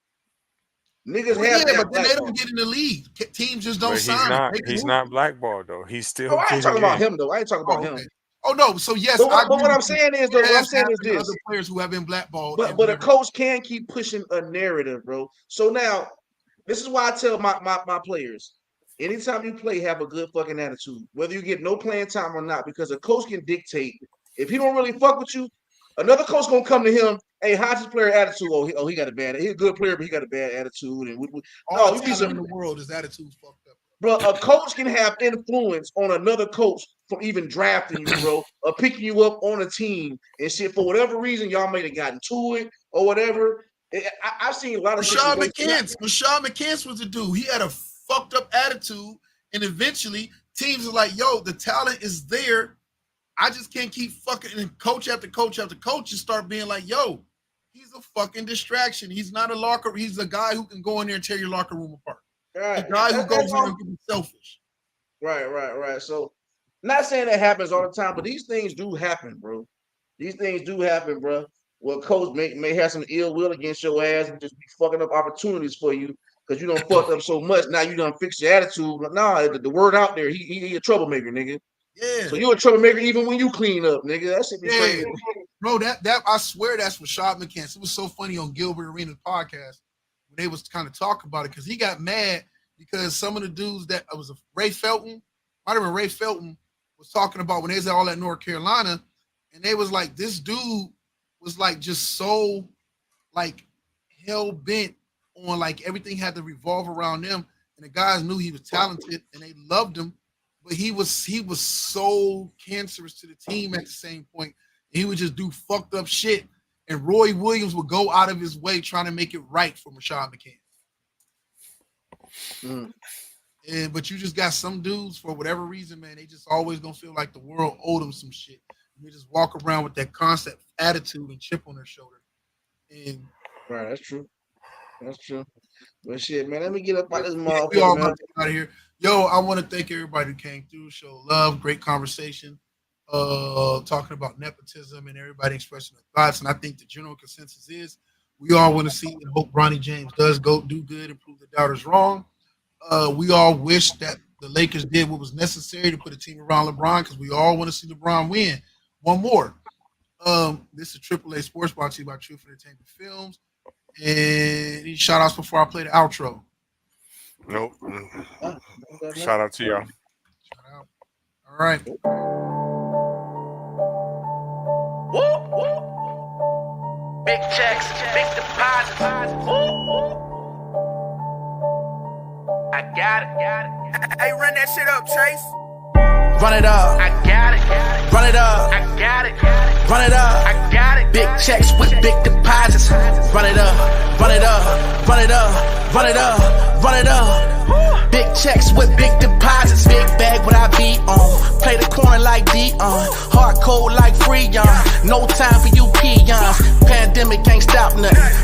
niggas Well, have yeah, got but then they blackballed. don't get in the league. Teams just don't but sign them. he's not blackballed though. He's still Oh, I ain't talking getting about in. him though. I ain't talking about him. Okay. Oh no, so yes, But I what agree I'm with you. saying is though, what I'm saying is There has this. other players who have been blackballed. But a coach can keep pushing a narrative, bro. So now, this is why I tell my players, anytime you play, have a good fucking attitude, whether you get no playing time or not, because a coach can dictate. If he don't really fuck with you, another coach gonna come to him. Hey, how's his player attitude? He got a bad. He's a good player, but he got a bad attitude. And all the talent in the world, his attitude's fucked up. Bro, a coach can have influence on another coach from even drafting you, bro, or picking you up on a team and shit. For whatever reason, y'all may have gotten to it or whatever. I've seen a lot of Rashad McCants was a dude. He had a fucked up attitude, and eventually teams are like, "Yo, the talent is there. I just can't keep fucking." And coach after coach after coach just start being like, "Yo, he's a fucking distraction. He's not a locker. He's a guy who can go in there and tear your locker room apart. Right. A guy who goes in and can be selfish." Right. So, not saying that happens all the time, but these things do happen, bro. These things do happen, bro. Well, coach may have some ill will against your ass and just be fucking up opportunities for you because you done fucked up so much. Now you done fix your attitude. Nah, the word out there, he a troublemaker, nigga. Yeah. So you a troublemaker even when you clean up, nigga. That shit be crazy. Bro, that I swear that's Rashad McCants. It was so funny on Gilbert Arenas podcast when they was kind of talking about it because he got mad because some of the dudes that was Ray Felton, might have been Ray Felton, was talking about when they was all at North Carolina, and they was like, this dude was like just so like hell bent on like everything had to revolve around them, and the guys knew he was talented and they loved him, but he was so cancerous to the team at the same point. He would just do fucked up shit, and Roy Williams would go out of his way trying to make it right for Rashad McCants. But you just got some dudes for whatever reason, man. They just always gonna feel like the world owed them some shit. And they just walk around with that constant attitude and chip on their shoulder. And right, that's true. But shit, man, let me get up out this motherfucker. We all got out of here. Yo, I want to thank everybody who came through. Show love, great conversation. Talking about nepotism and everybody expressing their thoughts. And I think the general consensus is we all want to see and hope Bronny James does do good and prove the doubters wrong. We all wish that the Lakers did what was necessary to put a team around LeBron because we all want to see LeBron win. One more. This is AAA Sports brought to you by Truth Entertainment Films. And any shout outs before I play the outro? Nope. Shout out to y'all. Shout out. All right. Big checks, big deposits. I got it. Hey, run that shit up, Chase. Run it up. I got it. Run it up. I got it. Run it up. I got it. Big checks with big deposits. Run it up. Run it up. Run it up. Run it up. Run it up. Big checks with big deposits. Big bag what I be on. Play the corner like Dion. Hard code like Freon. No time for you peons. Pandemic ain't stop nothing.